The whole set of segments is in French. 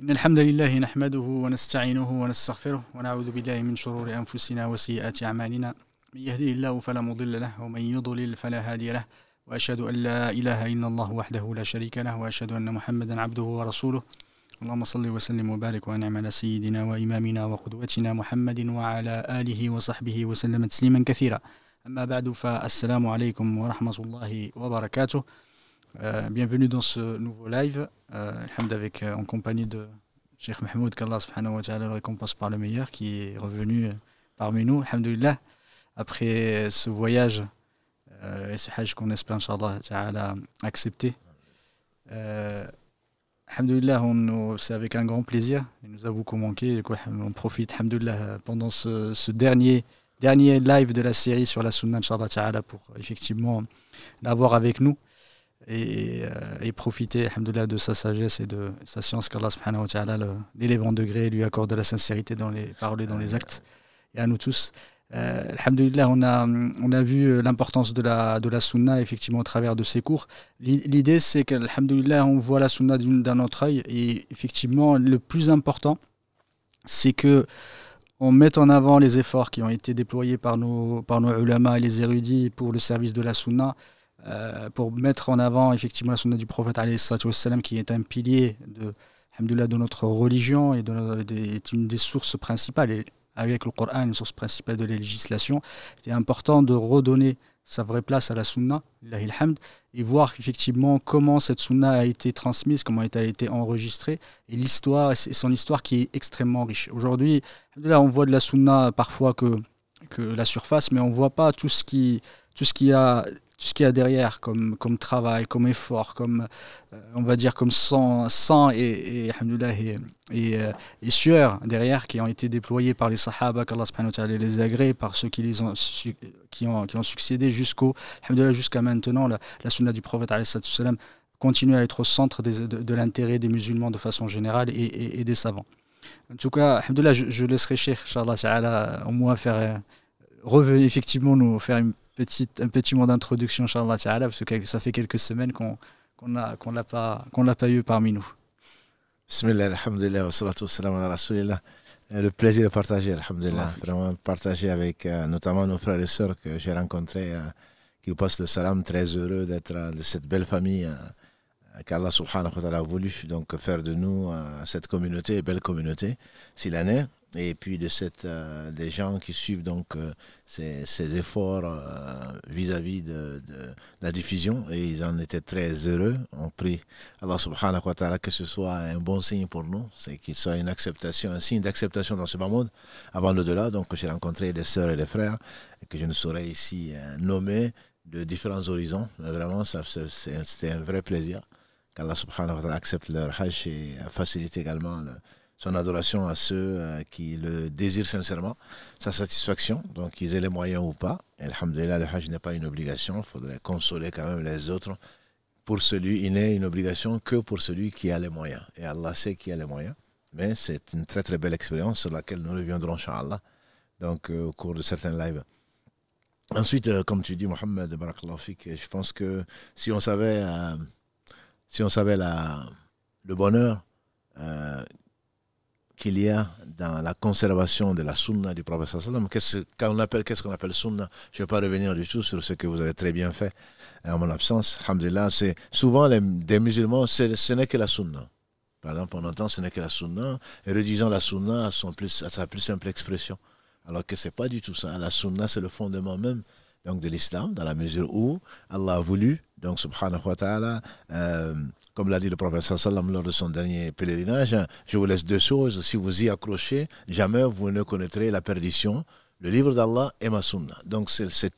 إن الحمد لله نحمده ونستعينه ونستغفره ونعوذ بالله من شرور أنفسنا وسيئات أعمالنا من يهديه الله فلا مضل له ومن يضلل فلا هادي له وأشهد أن لا إله إلا الله وحده لا شريك له وأشهد أن محمدا عبده ورسوله اللهم صل وسلم وبارك وأنعم على سيدنا وإمامنا وقدوتنا محمد وعلى آله وصحبه وسلم تسليما كثيرا أما بعد فالسلام عليكم ورحمة الله وبركاته. Bienvenue dans ce nouveau live, en compagnie de Cheikh Mahmoud, qu'Allah subhanahu wa ta'ala le récompense par le meilleur, qui est revenu parmi nous, alhamdulillah, après ce voyage et ce hajj qu'on espère, Inch'Allah ta'ala, accepter. Alhamdulillah, c'est avec un grand plaisir, il nous a beaucoup manqué, on profite, alhamdulillah, pendant ce dernier live de la série sur la sunna, Inch'Allah ta'ala, pour effectivement l'avoir avec nous. Et profiter alhamdoulilah, de sa sagesse et de sa science qu'Allah subhanahu wa ta'ala l'élève en degré et lui accorde de la sincérité dans les paroles et dans les actes, et à nous tous. Alhamdoulilah, on a vu l'importance de la sunna effectivement au travers de ces cours. L'idée c'est qu'alhamdoulilah on voit la sunna d'un autre œil, et effectivement le plus important c'est que on met en avant les efforts qui ont été déployés par nos ulama et les érudits pour le service de la sunna, pour mettre en avant effectivement la sunna du prophète alayhi salatu wassalam, qui est un pilier de notre religion et est une des sources principales, et avec le Coran une source principale de la législation. C'est important de redonner sa vraie place à la sunna, lillahi alhamd, et voir effectivement comment cette sunna a été transmise, comment elle a été enregistrée, et son histoire qui est extrêmement riche. Aujourd'hui, on voit de la sunna parfois que la surface, mais on ne voit pas tout ce qu'il y a derrière comme travail, comme effort, comme on va dire comme sang et sueur derrière, qui ont été déployés par les sahaba, qu'Allah subhanahu wa ta'ala les agrée, par ceux qui ont succédé jusqu'à maintenant. La sunna du prophète alayhi salatu wassalam continue à être au centre de l'intérêt des musulmans de façon générale et des savants. En tout cas, alhamdoulilah, je laisserai Cheikh, Inch'Allah ta'ala, au moins revenir effectivement nous faire un petit mot d'introduction, Inch'Allah ta'ala, parce que ça fait quelques semaines qu'on l'a pas eu parmi nous. Bismillah, alhamdulillah, wa salatu wa salam ala rasulillah. Le plaisir de partager, alhamdulillah, vraiment partager avec notamment nos frères et sœurs que j'ai rencontrés, qui vous passent le salam, très heureux d'être de cette belle famille qu'Allah subhanahu wa ta'ala a voulu donc faire de nous cette communauté, belle communauté, s'il en est. Et puis des gens qui suivent donc ces efforts vis-à-vis de la diffusion, et ils en étaient très heureux. On prie Allah subhanahu wa ta'ala que ce soit un bon signe pour nous, c'est qu'il soit un signe d'acceptation dans ce bas monde avant l'au-delà. Donc j'ai rencontré des sœurs et des frères que je ne saurais ici nommer de différents horizons, mais vraiment c'était un vrai plaisir qu'Allah subhanahu wa ta'ala accepte leur hajj et facilite également son adoration à ceux qui le désirent sincèrement, sa satisfaction, donc qu'ils aient les moyens ou pas. Et alhamdulillah, le hajj n'est pas une obligation, il faudrait consoler quand même les autres. Il n'est une obligation que pour celui qui a les moyens. Et Allah sait qui a les moyens, mais c'est une très très belle expérience sur laquelle nous reviendrons, Inch'Allah, donc au cours de certains lives. Ensuite, comme tu dis, Mohamed, barakallahu fik, je pense que si on savait le bonheur qu'il y a dans la conservation de la sunna du prophète sallallahu alayhi wa sallam. Qu'est-ce qu'on appelle sunna? Je ne vais pas revenir du tout sur ce que vous avez très bien fait en mon absence. Alhamdulillah, c'est souvent des musulmans, ce n'est que la sunna. Par exemple, on entend ce n'est que la sunna, et redisant la sunna à sa plus simple expression. Alors que ce n'est pas du tout ça. La sunna, c'est le fondement même donc, de l'islam, dans la mesure où Allah a voulu, donc subhanahu wa ta'ala, comme l'a dit le prophète sallam lors de son dernier pèlerinage, je vous laisse deux choses, si vous y accrochez, jamais vous ne connaîtrez la perdition, le livre d'Allah et ma sunna. Donc c'est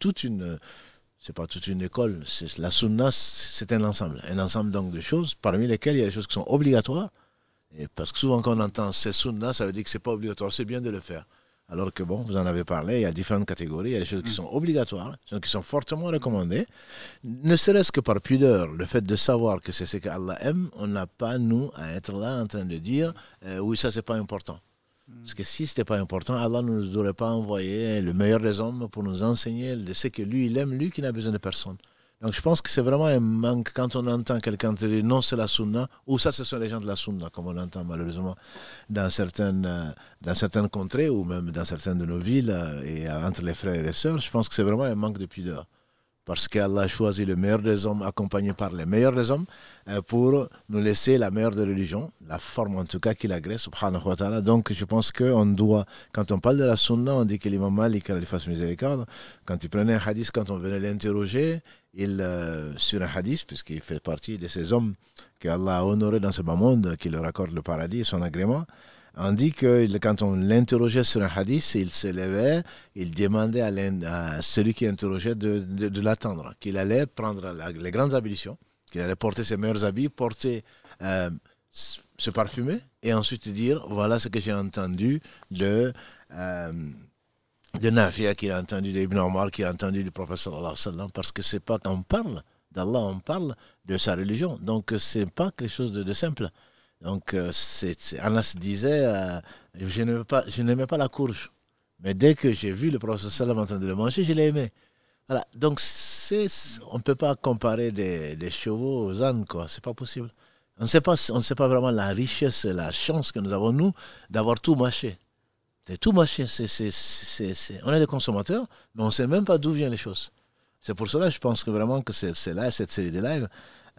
pas toute une école, la sunna c'est un ensemble donc de choses, parmi lesquelles il y a des choses qui sont obligatoires, et parce que souvent quand on entend c'est sunna, ça veut dire que c'est pas obligatoire, c'est bien de le faire. Alors que bon, vous en avez parlé, il y a différentes catégories, il y a des choses qui sont obligatoires, qui sont fortement recommandées, ne serait-ce que par pudeur, le fait de savoir que c'est ce qu'Allah aime, on n'a pas, nous, à être là en train de dire oui, ça c'est pas important. Parce que si c'était pas important, Allah ne nous aurait pas envoyé le meilleur des hommes pour nous enseigner de ce que lui, il aime, lui qui n'a besoin de personne. Donc je pense que c'est vraiment un manque quand on entend quelqu'un dire non, c'est la sunna, ou ça, ce sont les gens de la sunna, comme on l'entend malheureusement dans certaines contrées, ou même dans certaines de nos villes, et entre les frères et les sœurs. Je pense que c'est vraiment un manque de pudeur. Parce qu'Allah a choisi le meilleur des hommes, accompagné par les meilleurs des hommes, pour nous laisser la meilleure des religions, la forme en tout cas qu'il agrée, subhanahu wa ta'ala. Donc je pense qu'on doit, quand on parle de la sunna, on dit que l'imam Malik, Allah lui fasse miséricorde, quand il prenait un hadith, quand on venait l'interroger, sur un hadith, puisqu'il fait partie de ces hommes qu'Allah a honorés dans ce bas monde, qui leur accorde le paradis et son agrément, on dit que quand on l'interrogeait sur un hadith, il se levait, il demandait à celui qui interrogeait de l'attendre, qu'il allait prendre les grandes ablutions, qu'il allait porter ses meilleurs habits, se parfumer, et ensuite dire, voilà ce que j'ai entendu de Nafia, qu'il a entendu d'Ibn Omar, qu'il a entendu du prophète sallallahu alayhi wa sallam, parce que c'est pas qu'on parle d'Allah, on parle de sa religion. Donc c'est pas quelque chose de simple. Donc Anas disait, je n'aimais pas la courge, mais dès que j'ai vu le prophète sallallahu alayhi wa sallam en train de le manger, je l'ai aimé. Voilà. Donc on ne peut pas comparer des chevaux aux ânes, quoi. C'est pas possible. On ne sait pas vraiment la richesse et la chance que nous avons, nous, d'avoir tout mâché. C'est tout mâché. On est des consommateurs, mais on ne sait même pas d'où viennent les choses. C'est pour cela que je pense que vraiment que c'est là, cette série de lives,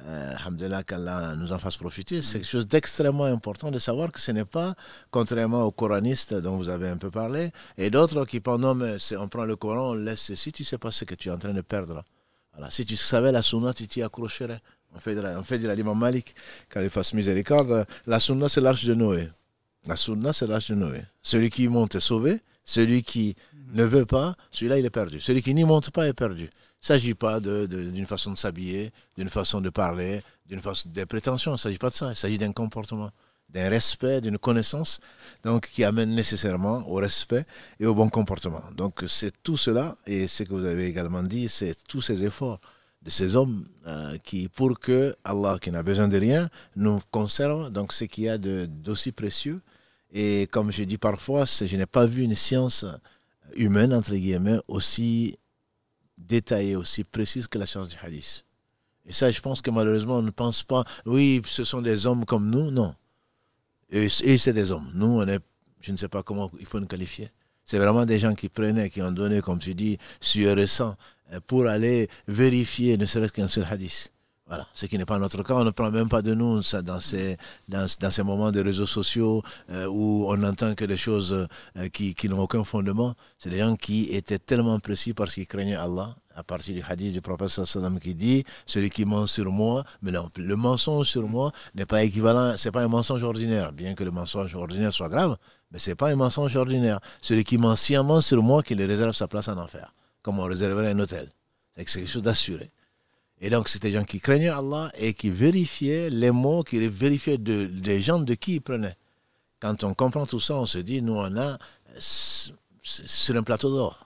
alhamdoulilah, qu'Allah nous en fasse profiter, c'est quelque chose d'extrêmement important de savoir que ce n'est pas, contrairement aux coranistes dont vous avez un peu parlé, et d'autres qui pendant, on prend le Coran, on le laisse, si tu ne sais pas ce que tu es en train de perdre. Voilà. Si tu savais la sunna, tu t'y accrocherais. On fait de l'imam Malik, qu'Allah fasse miséricorde, la sunna c'est l'arche de Noé. La sunna, c'est l'arche de Noé. Celui qui monte est sauvé. Celui qui ne veut pas, celui-là, il est perdu. Celui qui n'y monte pas est perdu. Il ne s'agit pas d'une façon de s'habiller, d'une façon de parler, des prétentions. Il ne s'agit pas de ça. Il s'agit d'un comportement, d'un respect, d'une connaissance, donc qui amène nécessairement au respect et au bon comportement. Donc c'est tout cela, et ce que vous avez également dit, c'est tous ces efforts de ces hommes qui, pour que Allah, qui n'a besoin de rien, nous conserve donc ce qu'il y a d'aussi précieux. Et comme je dis parfois, je n'ai pas vu une science humaine, entre guillemets, aussi détaillée, aussi précise que la science du hadith. Et ça, je pense que malheureusement, on ne pense pas, oui, ce sont des hommes comme nous, non. Et c'est des hommes. Nous, je ne sais pas comment il faut nous qualifier. C'est vraiment des gens qui prenaient, qui ont donné, comme tu dis, sueur et sang, pour aller vérifier ne serait-ce qu'un seul hadith. Voilà, ce qui n'est pas notre cas. On ne prend même pas de nous ça, dans ces moments de réseaux sociaux où on n'entend que des choses qui n'ont aucun fondement. C'est des gens qui étaient tellement précis parce qu'ils craignaient Allah, à partir du hadith du prophète sallallahu alayhi wa sallam qui dit « Celui qui ment sur moi », mais non, le mensonge sur moi n'est pas équivalent, c'est pas un mensonge ordinaire, bien que le mensonge ordinaire soit grave, mais c'est pas un mensonge ordinaire. Celui qui ment sciemment sur moi, qui réserve sa place en enfer, comme on réserverait un hôtel. C'est quelque chose d'assuré. Et donc, c'était des gens qui craignaient Allah et qui vérifiaient les mots, qui vérifiaient des gens de qui ils prenaient. Quand on comprend tout ça, on se dit, nous, on a sur un plateau d'or.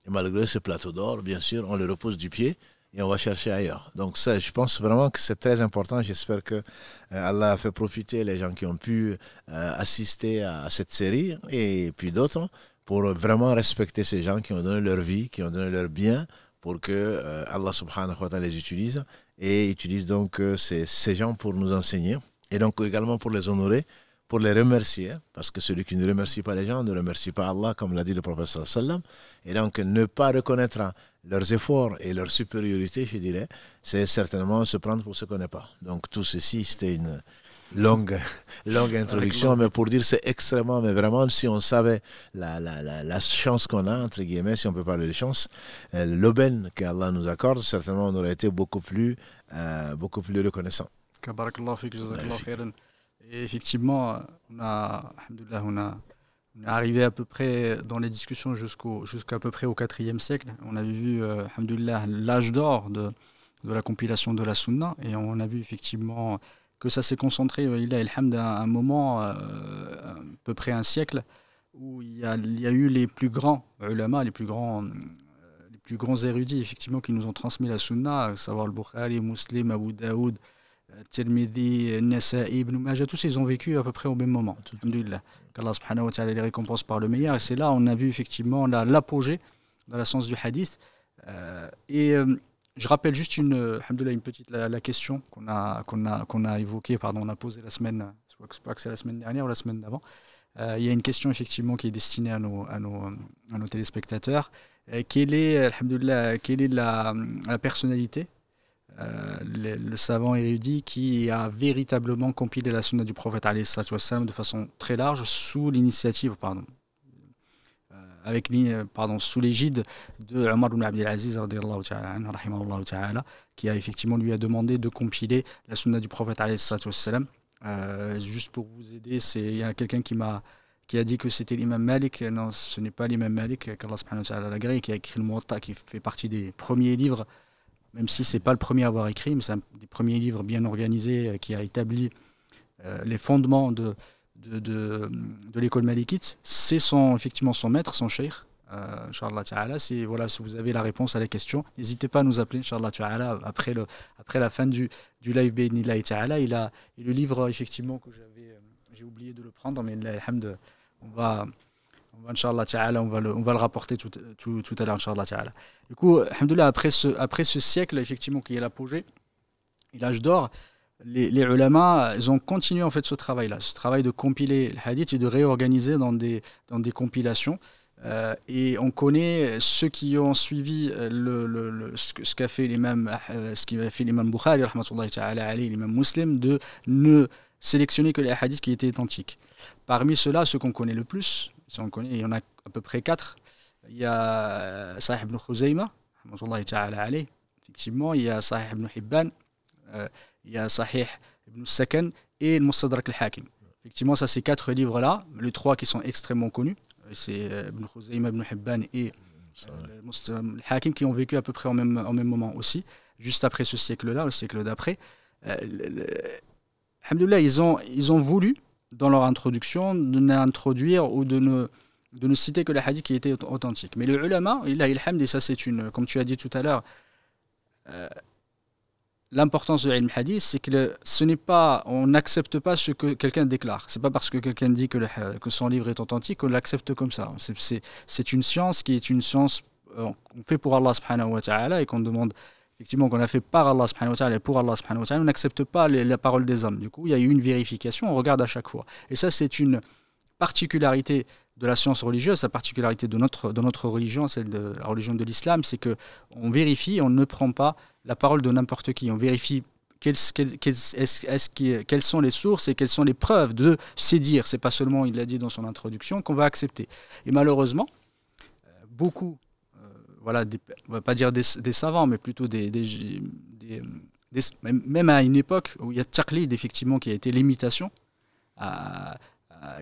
Et malgré ce plateau d'or, bien sûr, on le repose du pied et on va chercher ailleurs. Donc, ça, je pense vraiment que c'est très important. J'espère que Allah a fait profiter les gens qui ont pu assister à cette série et puis d'autres pour vraiment respecter ces gens qui ont donné leur vie, qui ont donné leur bien, pour que Allah subhanahu wa ta'ala les utilise et utilise donc ces gens pour nous enseigner et donc également pour les honorer, pour les remercier, parce que celui qui ne remercie pas les gens ne remercie pas Allah, comme l'a dit le prophète sallallahu alayhi wa sallam. Et donc ne pas reconnaître leurs efforts et leur supériorité, je dirais, c'est certainement se prendre pour ce qu'on n'est pas. Donc tout ceci, c'était une longue introduction, mais pour dire c'est extrêmement, mais vraiment, si on savait la chance qu'on a, entre guillemets, si on peut parler de chance, l'aubaine qu'Allah nous accorde, certainement on aurait été beaucoup plus reconnaissant. Et effectivement, on est arrivé à peu près dans les discussions jusqu'à peu près au IVe siècle. On avait vu, alhamdoulilah, l'âge d'or de la compilation de la Sunna, et on a vu effectivement que ça s'est concentré, il a à un moment, à peu près un siècle, où il y a eu les plus grands ulama, les plus grands érudits, effectivement, qui nous ont transmis la Sunna, à savoir le Bukhari, Muslim, Abu Daoud, Tirmidhi, Nasa'i, Ibn Majah, tous ils ont vécu à peu près au même moment. Alhamdulillah. Qu'Allah subhanahu wa ta'ala les récompense par le meilleur. Et c'est là on a vu effectivement l'apogée dans la science du hadith. Je rappelle juste alhamdoulilah, une petite la question qu'on a évoquée, pardon, on a posée la semaine, je crois que c'est la semaine dernière ou la semaine d'avant. Il y a une question effectivement qui est destinée à nos téléspectateurs. Quelle est la personnalité, le savant érudit qui a véritablement compilé la sunna du prophète alayhi salatu wassalam de façon très large sous l'initiative, sous l'égide de Omar ibn Abdel Aziz radiyallahu ta'ala anhu, rahimahullahu ta'ala, qui a effectivement lui a demandé de compiler la sunna du prophète alayhi salatu wassalam. Juste pour vous aider, il y a quelqu'un qui a dit que c'était l'imam Malik. Non, ce n'est pas l'imam Malik, qu'Allah subhanahu wa ta'ala l'a gré, qui a écrit le Muwatta, qui fait partie des premiers livres, même si ce n'est pas le premier à avoir écrit, mais c'est un des premiers livres bien organisés qui a établi les fondements de l'école malikite. C'est effectivement son maître, son cheikh. Inch'Allah ta'ala, si vous avez la réponse à la question, n'hésitez pas à nous appeler, Inch'Allah ta'ala, après la fin du live Bénillahi ta'ala. Et le livre, effectivement, que j'ai oublié de le prendre, mais alhamd, on va Inch'Allah ta'ala, on va le rapporter tout à l'heure, Inch'Allah ta'ala. Du coup, alhamdoulilah, après ce siècle, effectivement, qui est l'apogée et l'âge d'or, les ulama, ils ont continué en fait ce travail-là, ce travail de compiler le hadith et de réorganiser dans des compilations. Et on connaît ceux qui ont suivi ce qu'a fait l'imam Bukhari, rahmatullahi ta'ala alayhi, l'imam Muslim, de ne sélectionner que les hadiths qui étaient authentiques. Parmi ceux-là, ceux qu'on connaît le plus, il y en a à peu près 4. Il y a Sahih ibn Khuzayma, rahmatullahi ta'ala alayhi, effectivement, il y a Sahih ibn Hibban, il y a Sahih ibn Sakan et le Mustadrak al-Hakim. Effectivement, ça, ces 4 livres-là, les 3 qui sont extrêmement connus, c'est Ibn Khuzayma, Ibn Hibban et le Hakim, qui ont vécu à peu près en même moment aussi, juste après ce siècle-là, le siècle d'après. Alhamdoulilah, ils ont voulu, dans leur introduction, de n'introduire ou de ne citer que les hadiths qui étaient authentiques. Mais le ulama, et ça c'est comme tu as dit tout à l'heure, l'importance de l'ilm hadith, c'est que on n'accepte pas ce que quelqu'un déclare. C'est pas parce que quelqu'un dit que son livre est authentique qu'on l'accepte comme ça. C'est une science qui est une science qu'on fait pour Allah subhanahu wa ta'ala et qu'on demande, effectivement, qu'on a fait par Allah subhanahu wa ta'ala et pour Allah subhanahu wa ta'ala. On n'accepte pas la parole des hommes. Du coup, il y a eu une vérification, on regarde à chaque fois. Et ça, c'est une particularité de la science religieuse, la particularité de notre religion, celle de la religion de l'islam, c'est qu'on vérifie, on ne prend pas la parole de n'importe qui. On vérifie quelles sont les sources et quelles sont les preuves de ces dires. C'est pas seulement, il l'a dit dans son introduction, qu'on va accepter. Et malheureusement, beaucoup, on va pas dire des savants, mais plutôt même à une époque où il y a taqlid, effectivement, qui a été l'imitation,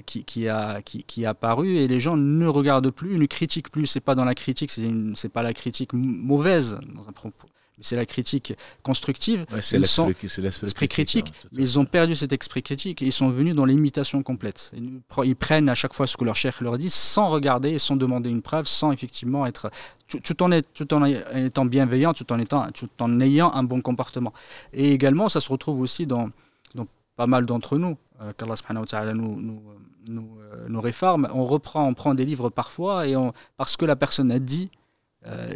qui a apparu, et les gens ne regardent plus, ne critiquent plus. C'est pas dans la critique, c'est pas la critique mauvaise dans un propos, mais c'est la critique constructive. Ouais, c'est l'esprit critique. Mais ils ont perdu cet esprit critique et ils sont venus dans l'imitation complète. Ils prennent à chaque fois ce que leur cheikh leur dit sans regarder et sans demander une preuve, sans effectivement être tout en étant bienveillant, tout en ayant un bon comportement. Et également, ça se retrouve aussi dans pas mal d'entre nous, qu'Allah subhanahu wa ta'ala nous réforme. On prend des livres parfois et parce que la personne a dit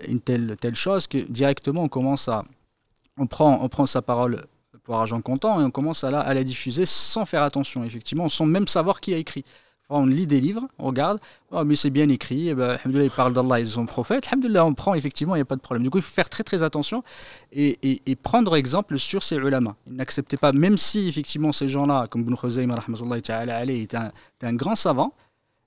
une telle chose, que directement on prend sa parole pour argent comptant et on commence à la diffuser sans faire attention, effectivement, sans même savoir qui a écrit. On lit des livres, on regarde, mais c'est bien écrit, alhamdoulilah, il parle d'Allah et de son prophète, alhamdoulilah, on prend, effectivement, il n'y a pas de problème. Du coup, il faut faire très très attention et prendre exemple sur ces ulama. Ils n'acceptaient pas, même si effectivement ces gens-là, comme Ibn Khuzayma rahmatullahi ta'ala alayhi, était un grand savant,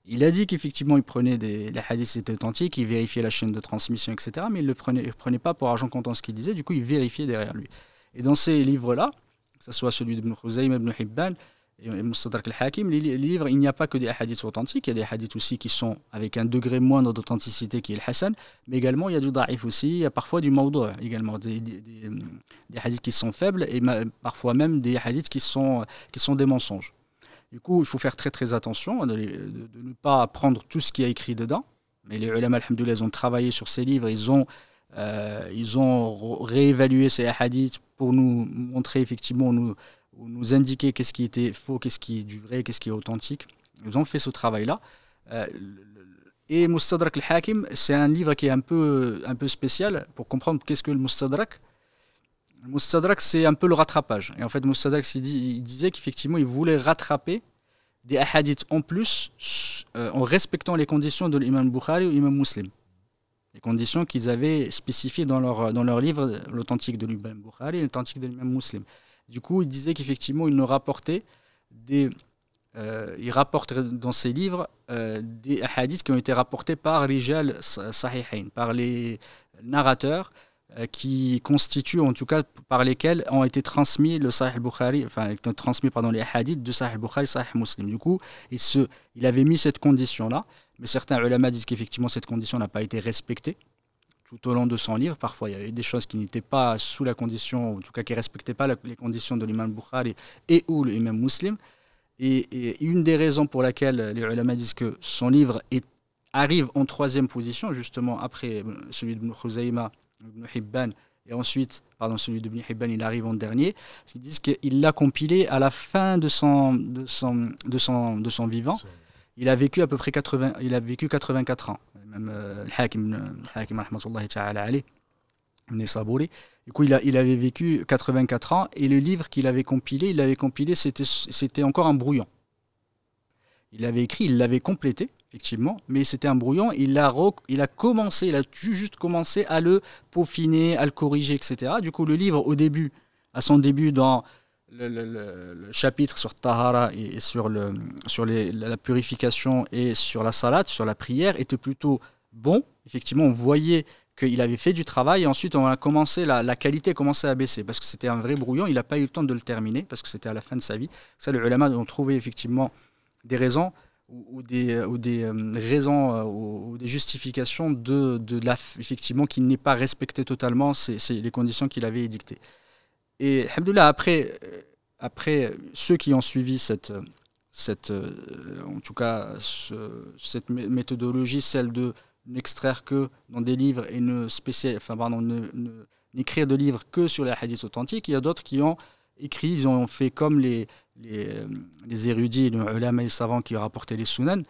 il a dit qu'effectivement il prenait les hadiths étaient authentiques, il vérifiait la chaîne de transmission, etc. Mais il ne prenait pas pour argent comptant ce qu'il disait, du coup il vérifiait derrière lui. Et dans ces livres-là, que ce soit celui d'Ibn Khuzayma, Ibn Hibban, et Mustadrak al-Hakim, les livres, il n'y a pas que des hadiths authentiques, il y a des hadiths aussi qui sont avec un degré moindre d'authenticité qui est le Hassan, mais également il y a du da'if aussi, il y a parfois du mawdu' également, des hadiths qui sont faibles et parfois même des hadiths qui sont des mensonges. Du coup, il faut faire très très attention de ne pas prendre tout ce qui est écrit dedans, mais les ulama, alhamdoulilah, ils ont travaillé sur ces livres, ils ont réévalué ces hadiths pour nous montrer effectivement, nous indiquer qu'est-ce qui était faux, qu'est-ce qui est du vrai, qu'est-ce qui est authentique. Ils ont fait ce travail-là. Et Mustadrak al-Hakim, c'est un livre qui est un peu spécial pour comprendre qu'est-ce que le Mustadrak. Le Mustadrak, c'est un peu le rattrapage. Et en fait, Mustadrak, il disait qu'effectivement, il voulait rattraper des hadiths en plus en respectant les conditions de l'imam Bukhari ou l'imam Muslim. Les conditions qu'ils avaient spécifiées dans leur livre, l'authentique de l'imam Bukhari et l'authentique de l'imam Muslim. Du coup, il disait qu'effectivement, il nous rapportait il rapporte dans ses livres des hadiths qui ont été rapportés par Rijal Sahihain, par les narrateurs qui constituent, en tout cas par lesquels ont été transmis le Sahih Bukhari, enfin, transmis les hadiths de Sahih Bukhari, Sahih Muslim. Du coup, il avait mis cette condition-là, mais certains ulama disent qu'effectivement cette condition n'a pas été respectée tout au long de son livre. Parfois, il y avait des choses qui n'étaient pas sous la condition, en tout cas qui ne respectaient pas les conditions de l'imam Bukhari et ou l'imam Muslim. Et une des raisons pour laquelle les ulama disent que son livre arrive en troisième position, justement après celui d'Ibn Khuzayma, Ibn Hibban, et ensuite, celui d'Ibn Hibban, il arrive en dernier, ils disent qu'il l'a compilé à la fin de son vivant. Il a vécu à peu près 84 ans. Même Al-Hakim, rahmatullahi ta'ala alayh, Nesabouri. Du coup, il avait vécu 84 ans et le livre qu'il avait compilé, c'était encore un brouillon. Il l'avait écrit, il l'avait complété, effectivement, mais c'était un brouillon. Il a juste commencé à le peaufiner, à le corriger, etc. Du coup, le livre, à son début dans le chapitre sur Tahara et sur la purification et sur la salat, sur la prière, était plutôt bon. Effectivement, on voyait qu'il avait fait du travail et ensuite la qualité a commencé à baisser parce que c'était un vrai brouillon. Il n'a pas eu le temps de le terminer parce que c'était à la fin de sa vie. Ça, les ulama ont trouvé effectivement des raisons ou des raisons ou des justifications effectivement qu'il n'ait pas respecté totalement les conditions qu'il avait édictées. Et alhamdoulilah, après ceux qui ont suivi cette méthodologie, celle de n'extraire que dans des livres et n'écrire de livres que sur les hadiths authentiques, il y a d'autres qui ont écrit, ils ont fait comme les érudits, les ulama et les savants qui ont rapporté les sunan,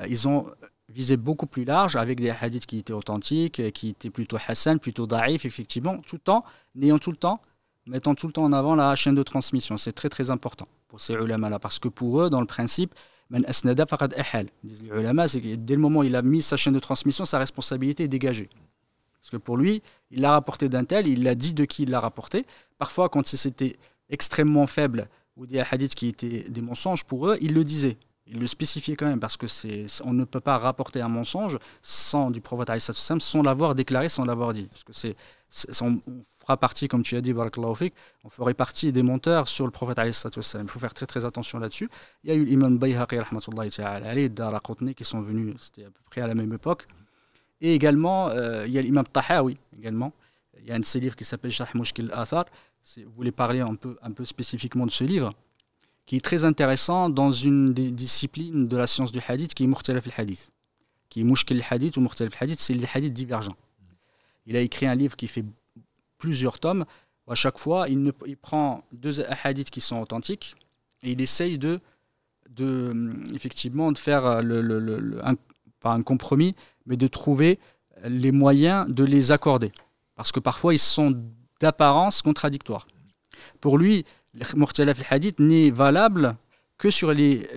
ils ont visé beaucoup plus large avec des hadiths qui étaient authentiques, qui étaient plutôt hassan, plutôt da'if, effectivement, mettant tout le temps en avant la chaîne de transmission. C'est très très important pour ces ulama-là, parce que pour eux, dans le principe, man asnada faqad ahal. Disent les ulama, c'est que dès le moment où il a mis sa chaîne de transmission, sa responsabilité est dégagée. Parce que pour lui, il l'a rapporté d'un tel, il l'a dit de qui il l'a rapporté. Parfois, quand c'était extrêmement faible ou des hadiths qui étaient des mensonges pour eux, il le disait. Il le spécifiait quand même, parce que on ne peut pas rapporter un mensonge du prophète sans l'avoir déclaré, sans l'avoir dit. Parce que on fera partie, comme tu as dit, barakallahu fik, on ferait partie des menteurs sur le prophète. Il faut faire très très attention là-dessus. Il y a eu l'imam Bayhaqi, rahmatullahi ta'ala alayhi, Daraqutni, qui sont venus, c'était à peu près à la même époque. Et également, il y a l'imam Tahawi, également. Il y a un de ses livres qui s'appelle Sharh Mushkil al-Athar. Vous voulez parler un peu spécifiquement de ce livre, qui est très intéressant dans une des disciplines de la science du hadith, qui est Mukhtalaf al-Hadith. Qui est Mushkil al-Hadith ou Mukhtalaf al-Hadith, c'est les hadiths divergents. Il a écrit un livre qui fait plusieurs tomes. À chaque fois, il prend deux hadiths qui sont authentiques et il essaye effectivement de faire pas un compromis, mais de trouver les moyens de les accorder. Parce que parfois, ils sont d'apparence contradictoires. Pour lui, le Mukhtalaf al-Hadith n'est valable que sur les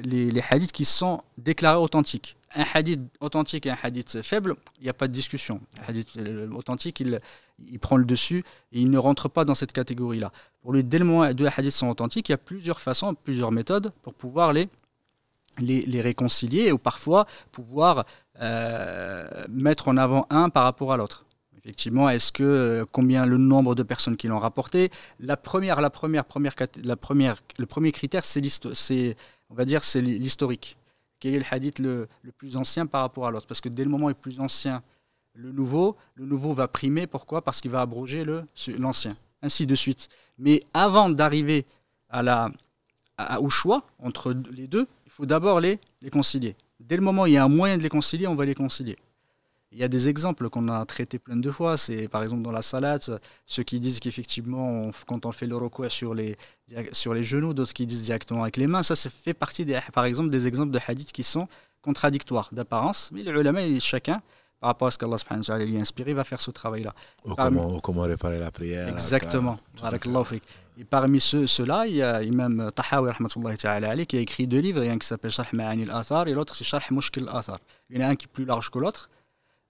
hadiths qui sont déclarés authentiques. Un hadith authentique et un hadith faible, il n'y a pas de discussion. Un hadith authentique, il prend le dessus et il ne rentre pas dans cette catégorie-là. Pour lui, dès le moment où deux hadiths sont authentiques, il y a plusieurs façons, plusieurs méthodes pour pouvoir les réconcilier ou parfois pouvoir mettre en avant un par rapport à l'autre. Effectivement, combien le nombre de personnes qui l'ont rapporté. Le premier critère, c'est l'historique. Quel est le hadith le plus ancien par rapport à l'autre? Parce que dès le moment où il est plus ancien, le nouveau va primer. Pourquoi? Parce qu'il va abroger l'ancien. Ainsi de suite. Mais avant d'arriver au choix entre les deux, il faut d'abord les concilier. Dès le moment où il y a un moyen de les concilier, on va les concilier. Il y a des exemples qu'on a traités plein de fois. C'est par exemple dans la salat, ceux qui disent qu'effectivement, quand on fait le recours sur les genoux, d'autres qui disent directement avec les mains. Ça fait partie, par exemple, des exemples de hadiths qui sont contradictoires d'apparence. Mais les ulama, chacun, par rapport à ce qu'Allah subhanahu wa ta'ala lui a inspiré, va faire ce travail-là. Comment réparer la prière. Exactement. Et parmi ceux-là, il y a Imam Tahawi rahmatullahi ta'ala alayhi, qui a écrit 2 livres. Il y a un qui s'appelle Sharh Ma'ani al-Athar et l'autre c'est Sharh Mushkil al-Athar. Il y en a un qui est plus large que l'autre.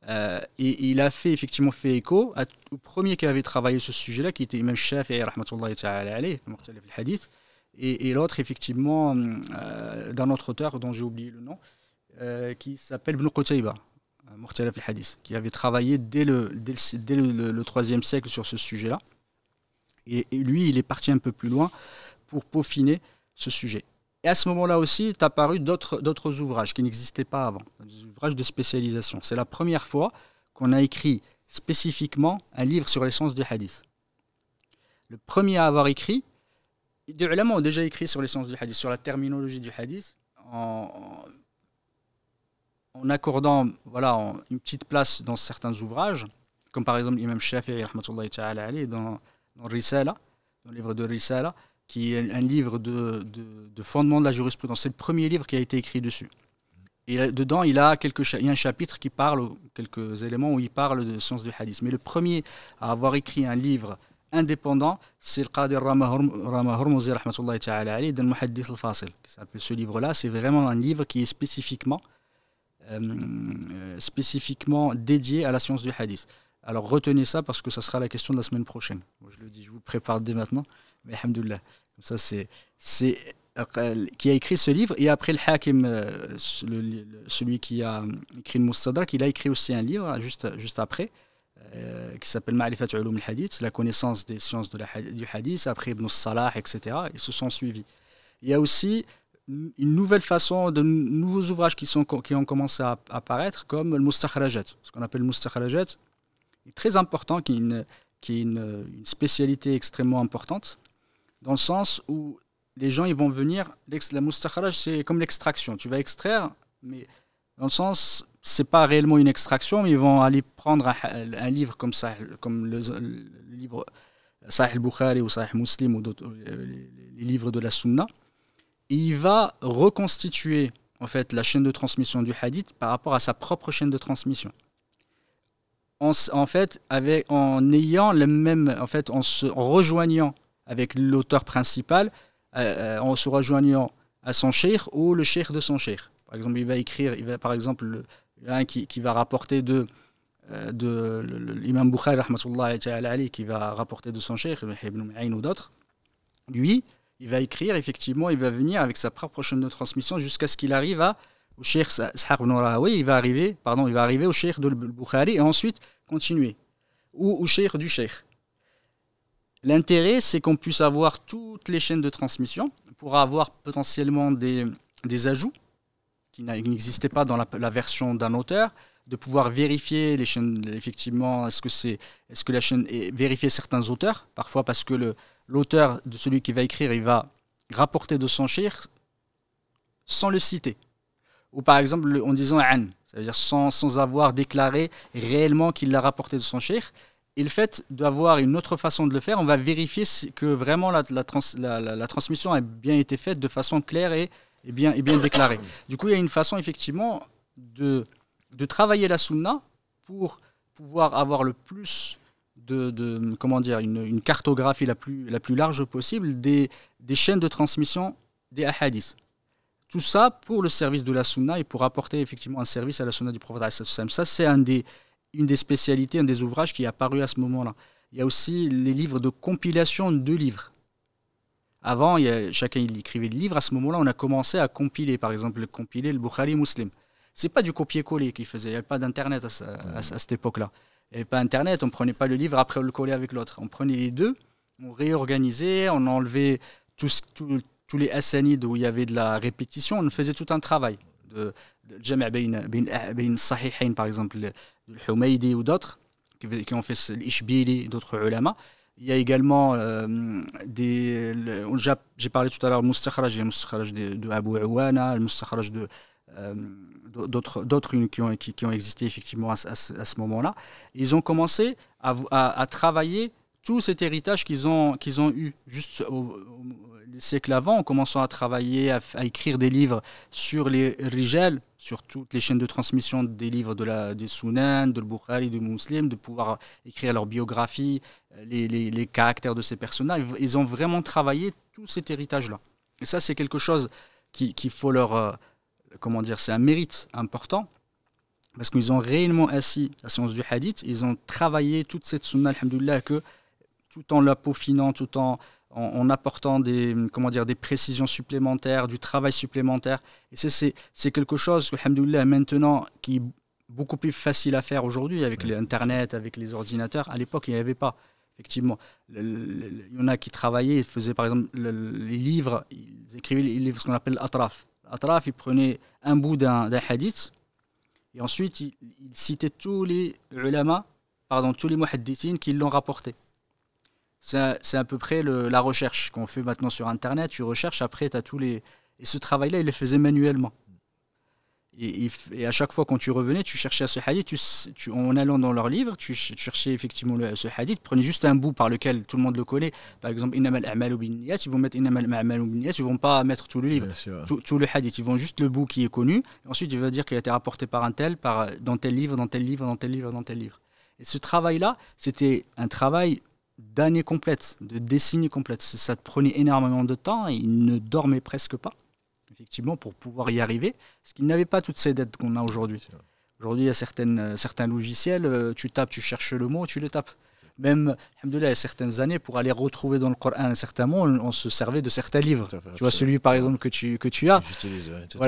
Et il a effectivement fait écho au premier qui avait travaillé ce sujet-là, qui était Imam Shafi'i rahmatullahi ta'ala alayhi, Mukhtalif al-Hadith. Et l'autre, effectivement, d'un autre auteur dont j'ai oublié le nom, qui s'appelle Ibn Qutayba, Mukhtalif al-Hadith, qui avait travaillé dès le 3e siècle sur ce sujet-là. Et lui, il est parti un peu plus loin pour peaufiner ce sujet. Et à ce moment-là aussi, est apparu d'autres ouvrages qui n'existaient pas avant, des ouvrages de spécialisation. C'est la première fois qu'on a écrit spécifiquement un livre sur l'essence du hadith. Le premier à avoir écrit, des ulama ont déjà écrit sur l'essence du hadith, sur la terminologie du hadith, en accordant une petite place dans certains ouvrages, comme par exemple l'imam Shafi'i rahmatullahi ta'ala alayhi dans Risala, dans le livre de Risala, qui est un livre de fondement de la jurisprudence. C'est le premier livre qui a été écrit dessus. Et dedans, il y a un chapitre qui parle, quelques éléments où il parle de sens du hadith. Mais le premier à avoir écrit un livre indépendant, c'est le Qadi Rama Hormouzi rahmatullahi ta'ala alayhi dans le Muhaddith al-Fasil. Ce livre-là, c'est vraiment un livre qui est spécifiquement dédié à la science du hadith. Alors retenez ça parce que ça sera la question de la semaine prochaine. Moi, je le dis, je vous prépare dès maintenant. Mais alhamdoulilah, ça c'est qui a écrit ce livre. Et après le Hakim, celui qui a écrit le Mustadrak, il a écrit aussi un livre juste après qui s'appelle Ma'rifat Ulum al-Hadith, la connaissance des sciences du hadith. Après Ibn Salah, etc. Ils se sont suivis. Il y a aussi une nouvelle façon, de nouveaux ouvrages qui ont commencé à apparaître, comme le Mustakhrajat. Ce qu'on appelle le Mustakhrajat est très important, qui est une spécialité extrêmement importante, dans le sens où les gens ils vont venir, la mustakhraj c'est comme l'extraction, tu vas extraire, mais dans le sens, c'est pas réellement une extraction, mais ils vont aller prendre un livre comme ça, comme le livre Sahih al-Bukhari ou Sahih Muslim ou d'autres, les livres de la Sunna, et il va reconstituer en fait la chaîne de transmission du hadith par rapport à sa propre chaîne de transmission. En fait, en ayant le même, en fait, en rejoignant avec l'auteur principal, en se rejoignant à son cheikh ou le cheikh de son cheikh. Par exemple, il va par exemple, un qui va rapporter de l'imam Bukhari rahmatullahi ta'ala alayhi, qui va rapporter de son cheikh, Ibn Ma'in ou d'autres. Lui, il va écrire, effectivement, il va venir avec sa propre chaîne de transmission jusqu'à ce qu'il arrive au cheikh Ishaq ibn Rahowi, il va arriver au cheikh de Bukhari et ensuite continuer, ou au cheikh du cheikh. L'intérêt, c'est qu'on puisse avoir toutes les chaînes de transmission pour avoir potentiellement des ajouts qui n'existaient pas dans la version d'un auteur, de pouvoir vérifier les chaînes, effectivement, est-ce que la chaîne vérifier certains auteurs, parfois parce que l'auteur de celui qui va écrire, il va rapporter de son cheikh sans le citer. Ou par exemple en disant an, c'est-à-dire sans avoir déclaré réellement qu'il l'a rapporté de son cheikh. Et le fait d'avoir une autre façon de le faire, on va vérifier que vraiment la transmission a bien été faite de façon claire et bien déclarée. Du coup, il y a une façon effectivement de travailler la sunna pour pouvoir avoir le plus une cartographie la plus large possible des chaînes de transmission des ahadiths. Tout ça pour le service de la sunna et pour apporter effectivement un service à la sunna du prophète. Ça, c'est une des spécialités, un des ouvrages qui est apparu à ce moment-là. Il y a aussi les livres de compilation de livres. Avant, chacun il écrivait le livre. À ce moment-là, on a commencé à compiler, par exemple, compiler le Bukhari Muslim. C'est pas du copier-coller qu'il faisait. Il n'y avait pas d'Internet à cette époque-là. Il n'y avait pas Internet. On ne prenait pas le livre après on le collait avec l'autre. On prenait les deux, on réorganisait, on enlevait tous les asanides où il y avait de la répétition. On faisait tout un travail de jama' bayn sahihayn, par exemple, le Humaydi ou d'autres qui ont fait l'Ishbili, d'autres ulama. Il y a également j'ai parlé tout à l'heure du Mustakhraj, il y a le Mustakhraj de Abu Awana, le Mustakhraj de d'autres qui ont existé effectivement à ce moment-là. Ils ont commencé à travailler tout cet héritage qu'ils ont eu juste au siècle avant, en commençant à travailler, à écrire des livres sur les rijal, sur toutes les chaînes de transmission des livres des Sunan, de Bukhari, de Muslim, de pouvoir écrire leur biographie, les caractères de ces personnages. Ils ont vraiment travaillé tout cet héritage-là. Et ça, c'est quelque chose qu'il faut leur... comment dire, c'est un mérite important, parce qu'ils ont réellement assis la science du hadith, ils ont travaillé toute cette sunna, alhamdoulilah, tout en la peaufinant, tout en apportant des précisions supplémentaires, du travail supplémentaire. Et c'est quelque chose, alhamdoulilah, maintenant, qui est beaucoup plus facile à faire aujourd'hui avec l'Internet, avec les ordinateurs. À l'époque, il n'y avait pas. Effectivement, il y en a qui travaillaient, ils faisaient par exemple les livres, ils écrivaient les livres, ce qu'on appelle l'atraf. L'atraf, ils prenaient un bout d'un hadith et ensuite ils citaient tous les ulama, tous les muhaddithines qui l'ont rapporté. C'est à peu près la recherche qu'on fait maintenant sur Internet. Tu recherches, après tu as tous les... Et ce travail-là, il le faisait manuellement. Et à chaque fois quand tu revenais, tu cherchais à ce hadith, en allant dans leur livre, tu cherchais effectivement ce hadith, prenais juste un bout par lequel tout le monde le connaît. Par exemple, Innamal a'malu binniyat, ils vont mettre Innamal a'malu binniyat, ils vont pas mettre tout le livre, tout le hadith, ils vont juste le bout qui est connu. Et ensuite, il va dire qu'il a été rapporté par un tel, dans tel livre, dans tel livre, dans tel livre, dans tel livre. Et ce travail-là, c'était un travail d'années complètes, de décennies complètes. Ça te prenait énormément de temps et ils ne dormaient presque pas, effectivement, pour pouvoir y arriver, parce qu'ils n'avaient pas toutes ces dettes qu'on a aujourd'hui. Aujourd'hui, il y a certains logiciels, tu tapes, tu cherches le mot, tu le tapes. Même, alhamdoulilah, il y a certaines années, pour aller retrouver dans le Coran un certain mot, on se servait de certains livres. Tu vois, celui par exemple que tu as,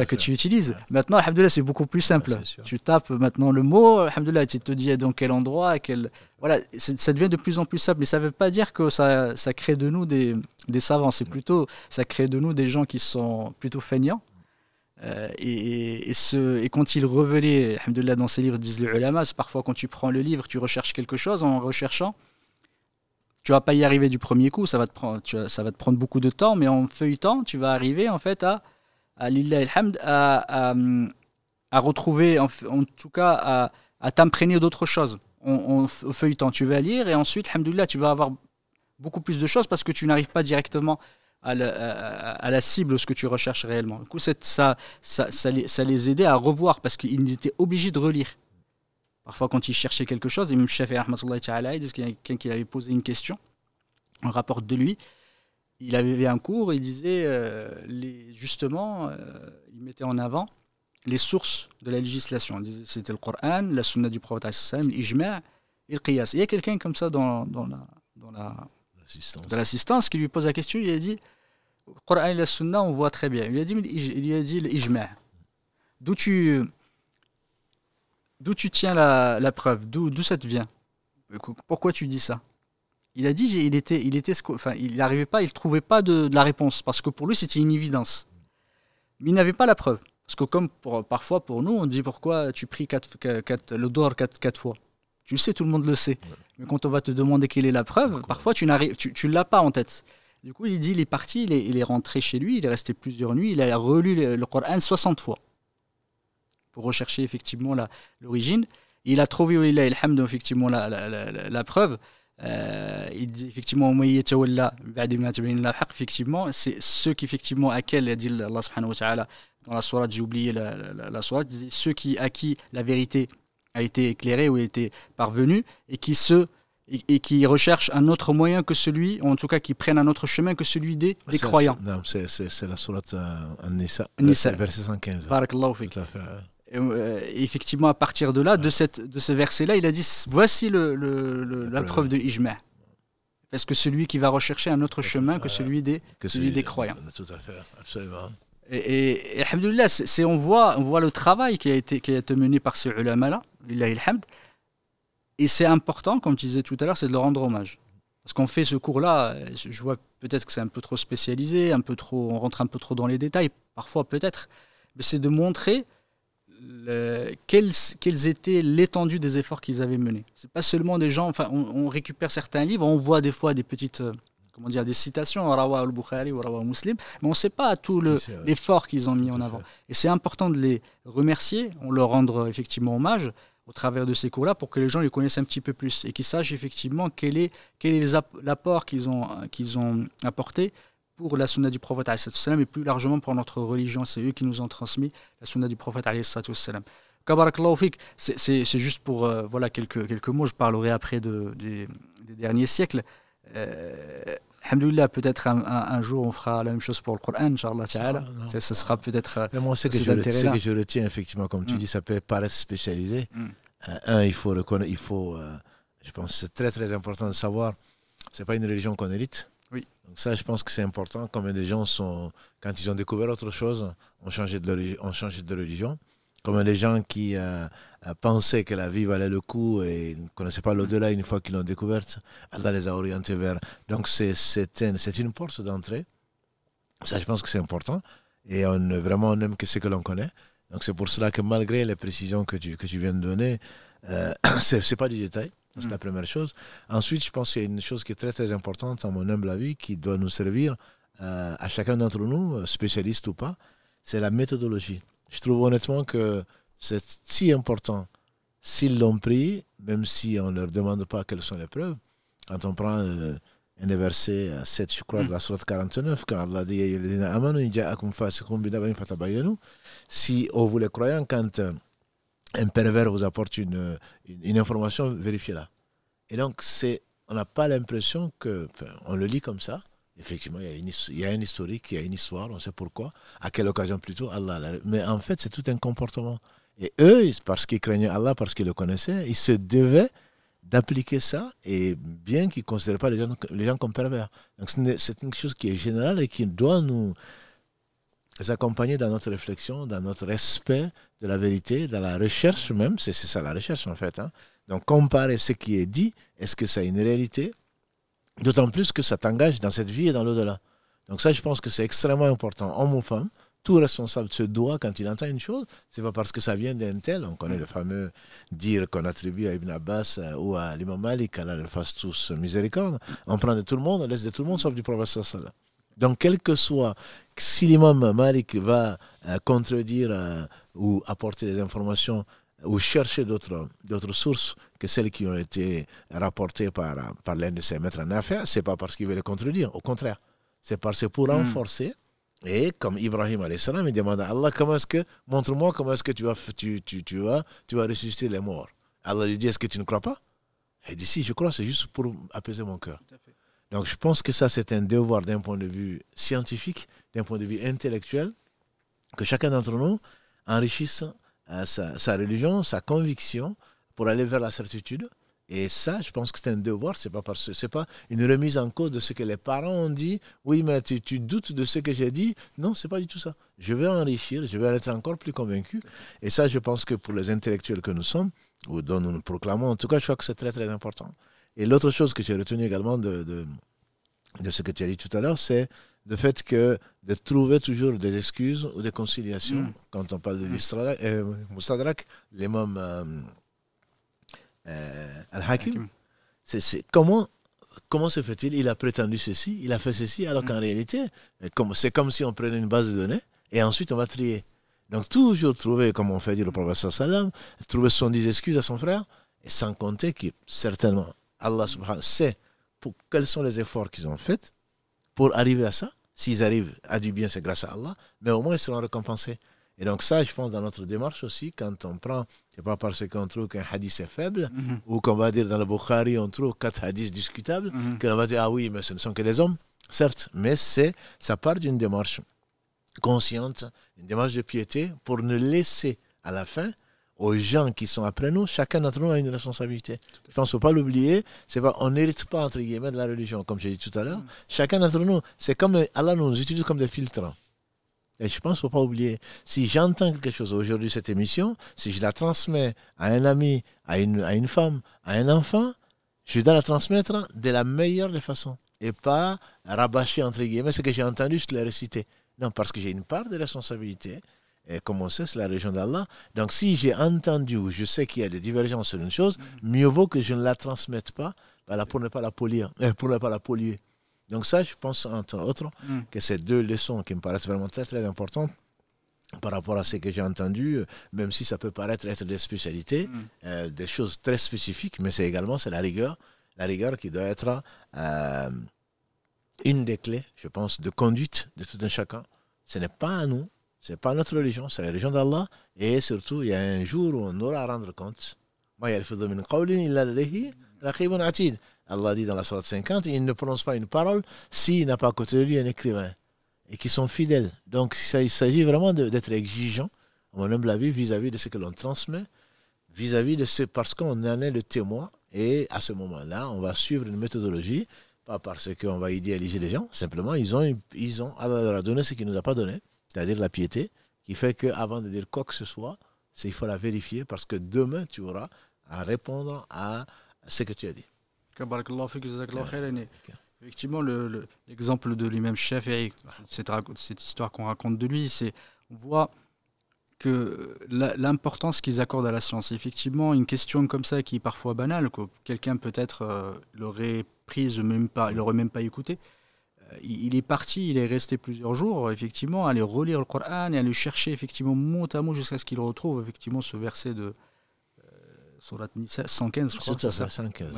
que tu utilises. Maintenant, alhamdoulilah, c'est beaucoup plus simple. Tu tapes maintenant le mot, alhamdoulilah, tu te dis dans quel endroit, voilà, ça devient de plus en plus simple. Mais ça ne veut pas dire que ça crée de nous des savants. C'est plutôt, ça crée de nous des gens qui sont plutôt feignants. Et quand ils revenaient, alhamdoulilah, dans ces livres, disent les ulama, parfois quand tu prends le livre, tu recherches quelque chose, en recherchant, tu vas pas y arriver du premier coup, ça va te prendre beaucoup de temps, mais en feuilletant, tu vas arriver en fait à lillahi alhamd, à retrouver, en tout cas à t'imprégner d'autres choses. En feuilletant, tu vas lire et ensuite, alhamdoulilah, tu vas avoir beaucoup plus de choses parce que tu n'arrives pas directement à la cible, ce que tu recherches réellement. Du coup, ça les aidait à revoir parce qu'ils étaient obligés de relire. Parfois, quand ils cherchaient quelque chose, Imam Shafi'i rahmatullahi ta'ala, il dit qu'il y a quelqu'un qui avait posé une question, on rapporte de lui, il avait un cours, il disait justement, il mettait en avant les sources de la législation. C'était le Coran, la sunna du prophète, l'ijma' et le qiyas. Il y a quelqu'un comme ça dans l'assistance qui lui pose la question, il a dit le Coran et la sunna, on voit très bien. Il lui a dit l'ijma'. D'où tu tiens la preuve, d'où ça te vient? Pourquoi tu dis ça? Il a dit il n'arrivait pas, il ne trouvait pas de la réponse parce que pour lui c'était une évidence. Mais il n'avait pas la preuve. Parce que comme parfois pour nous, on dit pourquoi tu pries le dohr 4 fois. Tu le sais, tout le monde le sait. Mais quand on va te demander quelle est la preuve, parfois tu ne l'as pas en tête. Du coup, il dit, il est parti, il est rentré chez lui, il est resté plusieurs nuits, il a relu le Coran 60 fois pour rechercher effectivement l'origine. Il a trouvé, effectivement, la preuve. Il dit effectivement, effectivement, c'est ceux qui, effectivement, à qui dit Allah subhanahu wa ta'ala dans la sourate, j'ai oublié la sourate, ceux à qui la vérité a été éclairée ou a été parvenue et qui recherchent un autre moyen que celui, en tout cas qui prennent un autre chemin que celui des croyants. C'est la sourate An-Nisa, verset 115. Barakallahu fik. Et effectivement, à partir de là, de ce verset-là, il a dit voici la preuve de Ijma'. Parce que celui qui va rechercher un autre chemin que celui des croyants. Tout à fait, absolument. Et alhamdoulilah, on voit le travail qui a été mené par ces ulama-là, lillahi alhamd. Et c'est important, comme tu disais tout à l'heure, c'est de leur rendre hommage. Parce qu'on fait ce cours-là, je vois peut-être que c'est un peu trop spécialisé, on rentre un peu trop dans les détails, parfois peut-être, mais c'est de montrer quelles étaient l'étendue des efforts qu'ils avaient menés. C'est pas seulement des gens, enfin, on récupère certains livres, on voit des fois des petites comment dire, des citations, Rawa al-Bukhari ou Rawa Muslim, mais on ne sait pas tout l'effort qu'ils ont mis en avant. Et c'est important de les remercier, on leur rendre effectivement hommage au travers de ces cours-là pour que les gens les connaissent un petit peu plus et qu'ils sachent effectivement quel est l'apport qu'ils ont apporté pour la sunna du prophète et plus largement pour notre religion. C'est eux qui nous ont transmis la sunna du prophète. Kabarakallahu fik, c'est juste pour voilà, quelques mots. Je parlerai après des derniers siècles. Alhamdoulilah, peut-être un jour on fera la même chose pour le Coran, Inch'Allah Ta'ala. Ce sera peut-être. Mais moi, ce que je retiens, effectivement, comme tu dis, ça peut paraître spécialisé. Il faut reconnaître, je pense que c'est très très important de savoir, c'est pas une religion qu'on hérite. Oui. Donc ça, je pense que c'est important. Combien de gens quand ils ont découvert autre chose, ont changé de religion. Comme les gens qui pensaient que la vie valait le coup et ne connaissaient pas l'au-delà une fois qu'ils l'ont découverte, Allah les a orientés vers. Donc c'est une porte d'entrée. Ça, je pense que c'est important. Et on aime que ce que l'on connaît. Donc c'est pour cela que malgré les précisions que tu viens de donner, c'est pas du détail. C'est la première chose. Ensuite, je pense qu'il y a une chose qui est très très importante, à mon humble avis, qui doit nous servir à chacun d'entre nous, spécialiste ou pas, c'est la méthodologie. Je trouve honnêtement que c'est si important. S'ils l'ont pris, même si on ne leur demande pas quelles sont les preuves, quand on prend un des versets 7, je crois, de la sourate 49, quand Allah dit si vous les croyants, quand un pervers vous apporte une information, vérifiez-la. Et donc, on n'a pas l'impression on le lit comme ça. Effectivement, il y a un historique, il y a une histoire, on sait pourquoi, à quelle occasion plutôt, Allah. Mais en fait, c'est tout un comportement. Et eux, parce qu'ils craignaient Allah, parce qu'ils le connaissaient, ils se devaient d'appliquer ça, et bien qu'ils ne considèrent pas les gens comme pervers. Donc c'est une chose qui est générale et qui doit nous accompagner dans notre réflexion, dans notre respect de la vérité, dans la recherche même, c'est ça la recherche en fait. Donc comparer ce qui est dit, est-ce que ça a une réalité ? D'autant plus que ça t'engage dans cette vie et dans l'au-delà. Donc ça, je pense que c'est extrêmement important. Homme ou femme, tout responsable se doit, quand il entend une chose, c'est pas parce que ça vient d'un tel, on connaît le fameux dire qu'on attribue à Ibn Abbas ou à l'imam Malik, qu'Allah leur fasse tous miséricorde, on prend de tout le monde, on laisse de tout le monde sauf du prophète sallallahu alayhi wa sallam. Donc quel que soit, si l'imam Malik va contredire ou apporter des informations ou chercher d'autres sources que celles qui ont été rapportées par l'un de ses maîtres en affaires, ce n'est pas parce qu'il veut les contredire, au contraire. C'est parce que pour renforcer, et comme Ibrahim alayhi salam, il demande à Allah, montre-moi comment est-ce que tu vas ressusciter les morts. Allah lui dit, est-ce que tu ne crois pas? Il dit, si, je crois, c'est juste pour apaiser mon cœur. Donc je pense que ça, c'est un devoir d'un point de vue scientifique, d'un point de vue intellectuel, que chacun d'entre nous enrichisse sa religion, sa conviction, pour aller vers la certitude. Et ça, je pense que c'est un devoir, c'est pas une remise en cause de ce que les parents ont dit. Oui, mais tu doutes de ce que j'ai dit. Non, c'est pas du tout ça. Je vais enrichir, je vais être encore plus convaincu. Et ça, je pense que pour les intellectuels que nous sommes, ou dont nous nous proclamons, en tout cas, je crois que c'est très, très important. Et l'autre chose que j'ai retenue également de ce que tu as dit tout à l'heure, c'est le fait que de trouver toujours des excuses ou des conciliations. Quand on parle de Mustadrak, l'imam Al-Hakim, c'est comment se fait-il? Il a prétendu ceci, il a fait ceci, alors qu'en réalité, c'est comme si on prenait une base de données et ensuite on va trier. Donc toujours trouver, comme on fait dire le prophète sallam, trouver 70 excuses à son frère, et sans compter que certainement Allah subhanahu sait quels sont les efforts qu'ils ont faits pour arriver à ça. S'ils arrivent à du bien, c'est grâce à Allah, mais au moins ils seront récompensés. Et donc ça, je pense, dans notre démarche aussi, quand on prend, c'est pas parce qu'on trouve qu'un hadith est faible, ou qu'on va dire dans le Bukhari, on trouve 4 hadiths discutables, qu'on va dire, ah oui, mais ce ne sont que des hommes, certes, mais ça part d'une démarche consciente, une démarche de piété, pour ne laisser à la fin aux gens qui sont après nous, chacun d'entre nous a une responsabilité. Je pense qu'il ne faut pas l'oublier, on n'hérite pas, entre guillemets, de la religion, comme j'ai dit tout à l'heure. Chacun d'entre nous, c'est comme Allah nous utilise comme des filtres. Et je pense qu'il ne faut pas oublier, si j'entends quelque chose aujourd'hui, cette émission, si je la transmets à un ami, à une femme, à un enfant, je dois la transmettre de la meilleure des façons. Et pas rabâcher, entre guillemets, ce que j'ai entendu, je te l'ai récité. Non, parce que j'ai une part de responsabilité. Et comme on sait, c'est la région d'Allah. Donc si j'ai entendu ou je sais qu'il y a des divergences sur une chose, mieux vaut que je ne la transmette pas pour ne pas la polir, pour ne pas la polluer. Donc ça, je pense, entre autres, que c'est deux leçons qui me paraissent vraiment très, très importantes par rapport à ce que j'ai entendu, même si ça peut paraître être des spécialités, des choses très spécifiques, mais c'est la rigueur qui doit être une des clés, je pense, de conduite de tout un chacun. Ce n'est pas à nous, ce n'est pas notre religion, c'est la religion d'Allah, et surtout, il y a un jour où on aura à rendre compte. Allah dit dans la sourate 50, il ne prononce pas une parole s'il n'a pas à côté de lui un écrivain. Et qui sont fidèles. Donc, il s'agit vraiment d'être exigeant, à mon humble avis, vis-à-vis de ce que l'on transmet, vis-à-vis de ce, parce qu'on en est le témoin, et à ce moment-là, on va suivre une méthodologie, pas parce qu'on va idéaliser les gens, simplement, Allah leur a donné ce qu'il ne nous a pas donné, c'est-à-dire la piété, qui fait qu'avant de dire quoi que ce soit, il faut la vérifier, parce que demain, tu auras à répondre à ce que tu as dit. Effectivement, l'exemple de l'imam Shafi'i, cette histoire qu'on raconte de lui, on voit que l'importance qu'ils accordent à la science. Effectivement, une question comme ça qui est parfois banale, que quelqu'un peut-être l'aurait prise, il n'aurait même pas écouté. Il est parti, il est resté plusieurs jours, effectivement, à aller relire le Coran et à le chercher effectivement mot à mot jusqu'à ce qu'il retrouve effectivement ce verset de Surat Nisa 115, je crois. C'est ça, 115.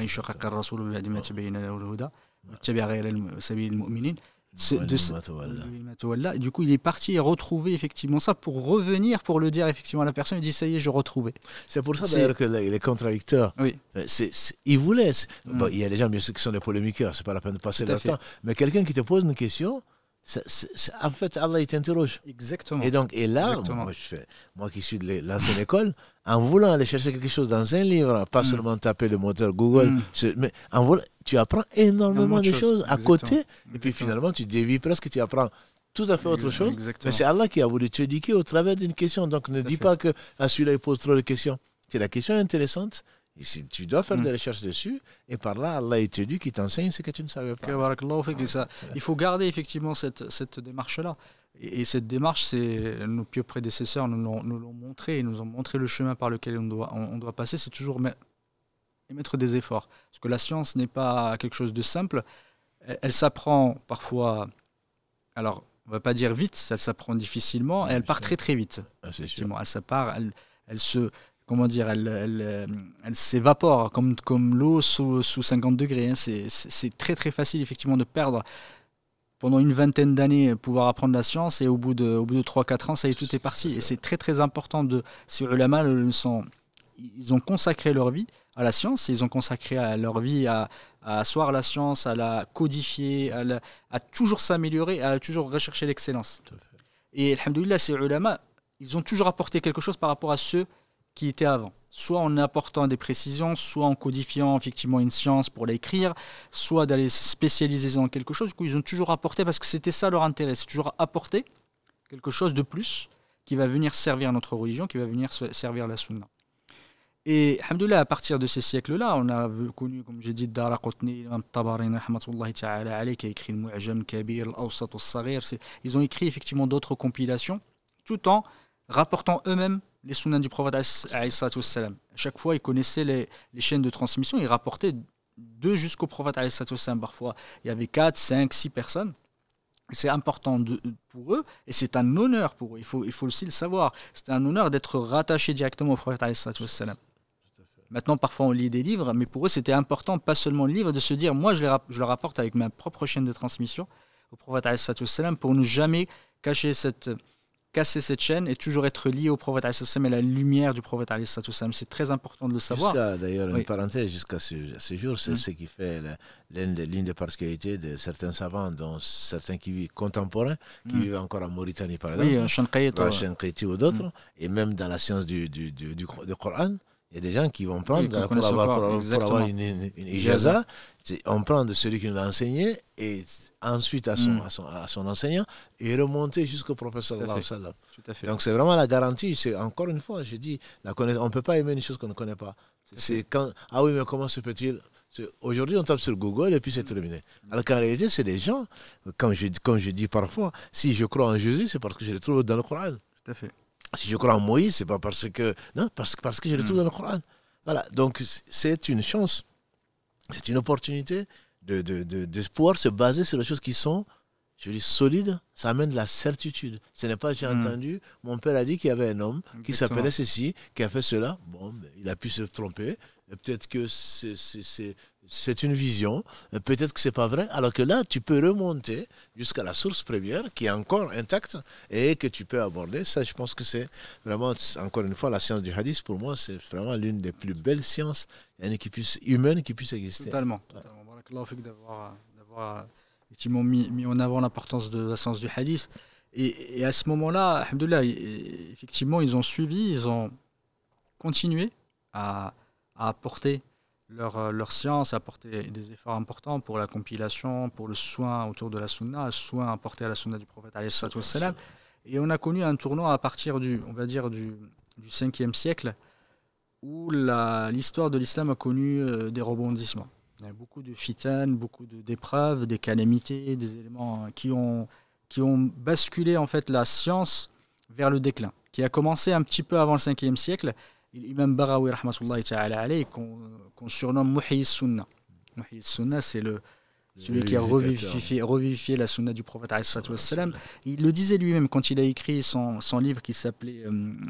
Du coup, il est parti et retrouvé effectivement ça pour revenir, pour le dire effectivement à la personne. Il dit ça y est, je retrouvais. C'est pour ça d'ailleurs que les contradicteurs, oui. Ils voulaient. Bon, il y a des gens bien sûr qui sont des polémiqueurs, c'est pas la peine de passer leur temps. Mais quelqu'un qui te pose une question, en fait, Allah il t'interroge. Exactement. Et là, moi qui suis de l'ancienne école, en voulant aller chercher quelque chose dans un livre, pas seulement taper le moteur Google, mais tu apprends énormément de choses à côté, et puis finalement tu dévies presque, tu apprends tout à fait autre chose. Mais c'est Allah qui a voulu t'éduquer au travers d'une question. Donc ne dis pas que celui-là il pose trop de questions. C'est la question intéressante. Tu dois faire des recherches dessus, et par là, Allah t'éduque, qui t'enseigne ce que tu ne savais pas. Il faut garder effectivement cette démarche-là. Et cette démarche, nos pieux prédécesseurs nous l'ont montré, ils nous ont montré le chemin par lequel on doit passer, c'est toujours mettre des efforts. Parce que la science n'est pas quelque chose de simple, elle s'apprend parfois, alors on ne va pas dire vite, ça s'apprend difficilement, et elle part très très vite. Elle se... Comment dire, elle s'évapore comme l'eau sous 50 degrés. C'est très très facile effectivement de perdre pendant une vingtaine d'années pouvoir apprendre la science, et au bout de 3-4 ans, ça y est, tout est parti. Et c'est très très important ces ulama, ils ont consacré leur vie à la science, ils ont consacré leur vie à asseoir la science, à la codifier, à toujours s'améliorer, à toujours rechercher l'excellence. Et alhamdoulilah, ces ulama, ils ont toujours apporté quelque chose par rapport à ceux qui étaient avant, soit en apportant des précisions, soit en codifiant effectivement une science pour l'écrire, soit d'aller se spécialiser dans quelque chose. Du coup, ils ont toujours apporté, parce que c'était ça leur intérêt, c'est toujours apporter quelque chose de plus qui va venir servir notre religion, qui va venir servir la sunna. Et alhamdoulilah, à partir de ces siècles-là, on a connu, comme j'ai dit, Daraqutni, Imam Tabarani, rahmatullahi ta'ala alayhi, qui a écrit le Mu'jam Kabir, l'Awsat al-Saghir. Ils ont écrit effectivement d'autres compilations, tout en rapportant eux-mêmes les sunnahs du prophète alayhi salatu wassalam. À chaque fois, ils connaissaient les chaînes de transmission, ils rapportaient d'eux jusqu'au prophète alayhi salatu wassalam. Parfois, il y avait 4, 5, 6 personnes. C'est important pour eux, et c'est un honneur pour eux. Il faut aussi le savoir. C'est un honneur d'être rattaché directement au prophète alayhi salatu wassalam. Maintenant, parfois, on lit des livres, mais pour eux, c'était important, pas seulement le livre, de se dire, moi, je le rapporte avec ma propre chaîne de transmission au prophète alayhi salatu wassalam, pour ne jamais casser cette chaîne et toujours être lié au prophète alayhi salatu wassalam et la lumière du prophète alayhi salatu wassalam. C'est très important de le savoir. D'ailleurs, une parenthèse, jusqu'à ce jour, c'est ce qui fait l'une des particularités de certains savants, dont certains qui vivent contemporains, qui vivent encore en Mauritanie, par exemple. Oui, Shanqaiti ou d'autres, et même dans la science du Coran. Il y a des gens qui vont prendre pour avoir une ijaza. On prend de celui qui nous l'a enseigné, et ensuite à son enseignant, et remonter jusqu'au professeur sallallahu alayhi wa sallam. Tout à fait. Donc c'est vraiment la garantie. C'est, encore une fois, je dis, on ne peut pas aimer une chose qu'on ne connaît pas. C'est quand, ah oui, mais comment se peut-il? Aujourd'hui, on tape sur Google et puis c'est terminé. Alors qu'en réalité, c'est des gens, comme je dis parfois, si je crois en Jésus, c'est parce que je le trouve dans le Coran. Tout à fait. Si je crois en Moïse, c'est pas parce que... Non, parce que je le trouve dans le Coran. Voilà, donc c'est une chance, c'est une opportunité de pouvoir se baser sur des choses qui sont, je dis, solides, ça amène de la certitude. Ce n'est pas, j'ai entendu, mon père a dit qu'il y avait un homme qui s'appelait ceci, qui a fait cela. Bon, il a pu se tromper. Peut-être que c'est une vision, peut-être que c'est pas vrai. Alors que là, tu peux remonter jusqu'à la source première qui est encore intacte et que tu peux aborder. Ça, je pense que c'est vraiment, encore une fois, la science du hadith, pour moi, c'est vraiment l'une des plus belles sciences humaines qui puisse exister. Totalement. Barakallahu fik d'avoir effectivement mis en avant l'importance de la science du hadith. Et à ce moment-là, alhamdoulilah, effectivement, ils ont suivi, ils ont continué à apporter leur science, à apporter des efforts importants pour la compilation, pour le soin autour de la sunna, le soin apporté à la sunna du prophète alayhi salatu wassalam. Et on a connu un tournant à partir du 5e siècle où l'histoire de l'islam a connu des rebondissements. Il y a beaucoup de fitan, beaucoup d'épreuves, des calamités, des éléments qui ont basculé en fait la science vers le déclin, qui a commencé un petit peu avant le 5e siècle. L'imam Baghawi, rahmatullahi ta'ala alayhi, qu'on surnomme Muhyi Sunna. Muhyi Sunna, c'est celui qui a revivifié la sunna du prophète alayhi salatu wassalam. Il le disait lui-même quand il a écrit son livre qui s'appelait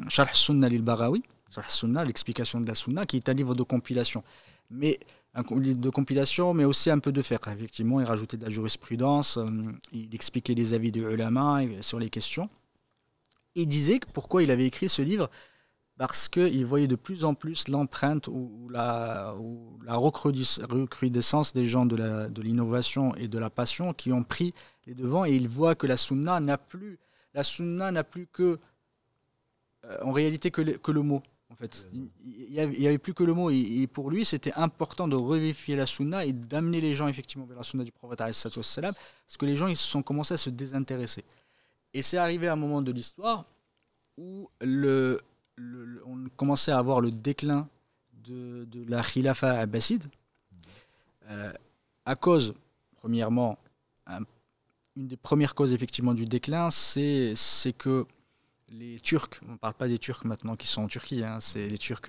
Sharh Sunna lil Baghawi, Sharh Sunna, l'explication de la sunna, qui est un livre de compilation. Mais aussi un peu de fiqh. Effectivement, il rajoutait de la jurisprudence, il expliquait les avis des ulama sur les questions. Il disait pourquoi il avait écrit ce livre, parce qu'il voyait de plus en plus l'empreinte ou la recrudescence des gens de l'innovation et de la passion qui ont pris les devants, et il voit que la sunna n'a plus que, en réalité, que le mot. En fait, il n'y avait plus que le mot, et pour lui, c'était important de revivifier la sunna et d'amener les gens effectivement vers la sunna du prophète alayhi salatu wassalam, parce que les gens ils se sont commencés à se désintéresser. Et c'est arrivé à un moment de l'histoire où on commençait à avoir le déclin de la khilafa abbasside, à cause, premièrement, une des premières causes effectivement du déclin, c'est que les Turcs, on ne parle pas des Turcs maintenant qui sont en Turquie, c'est les Turcs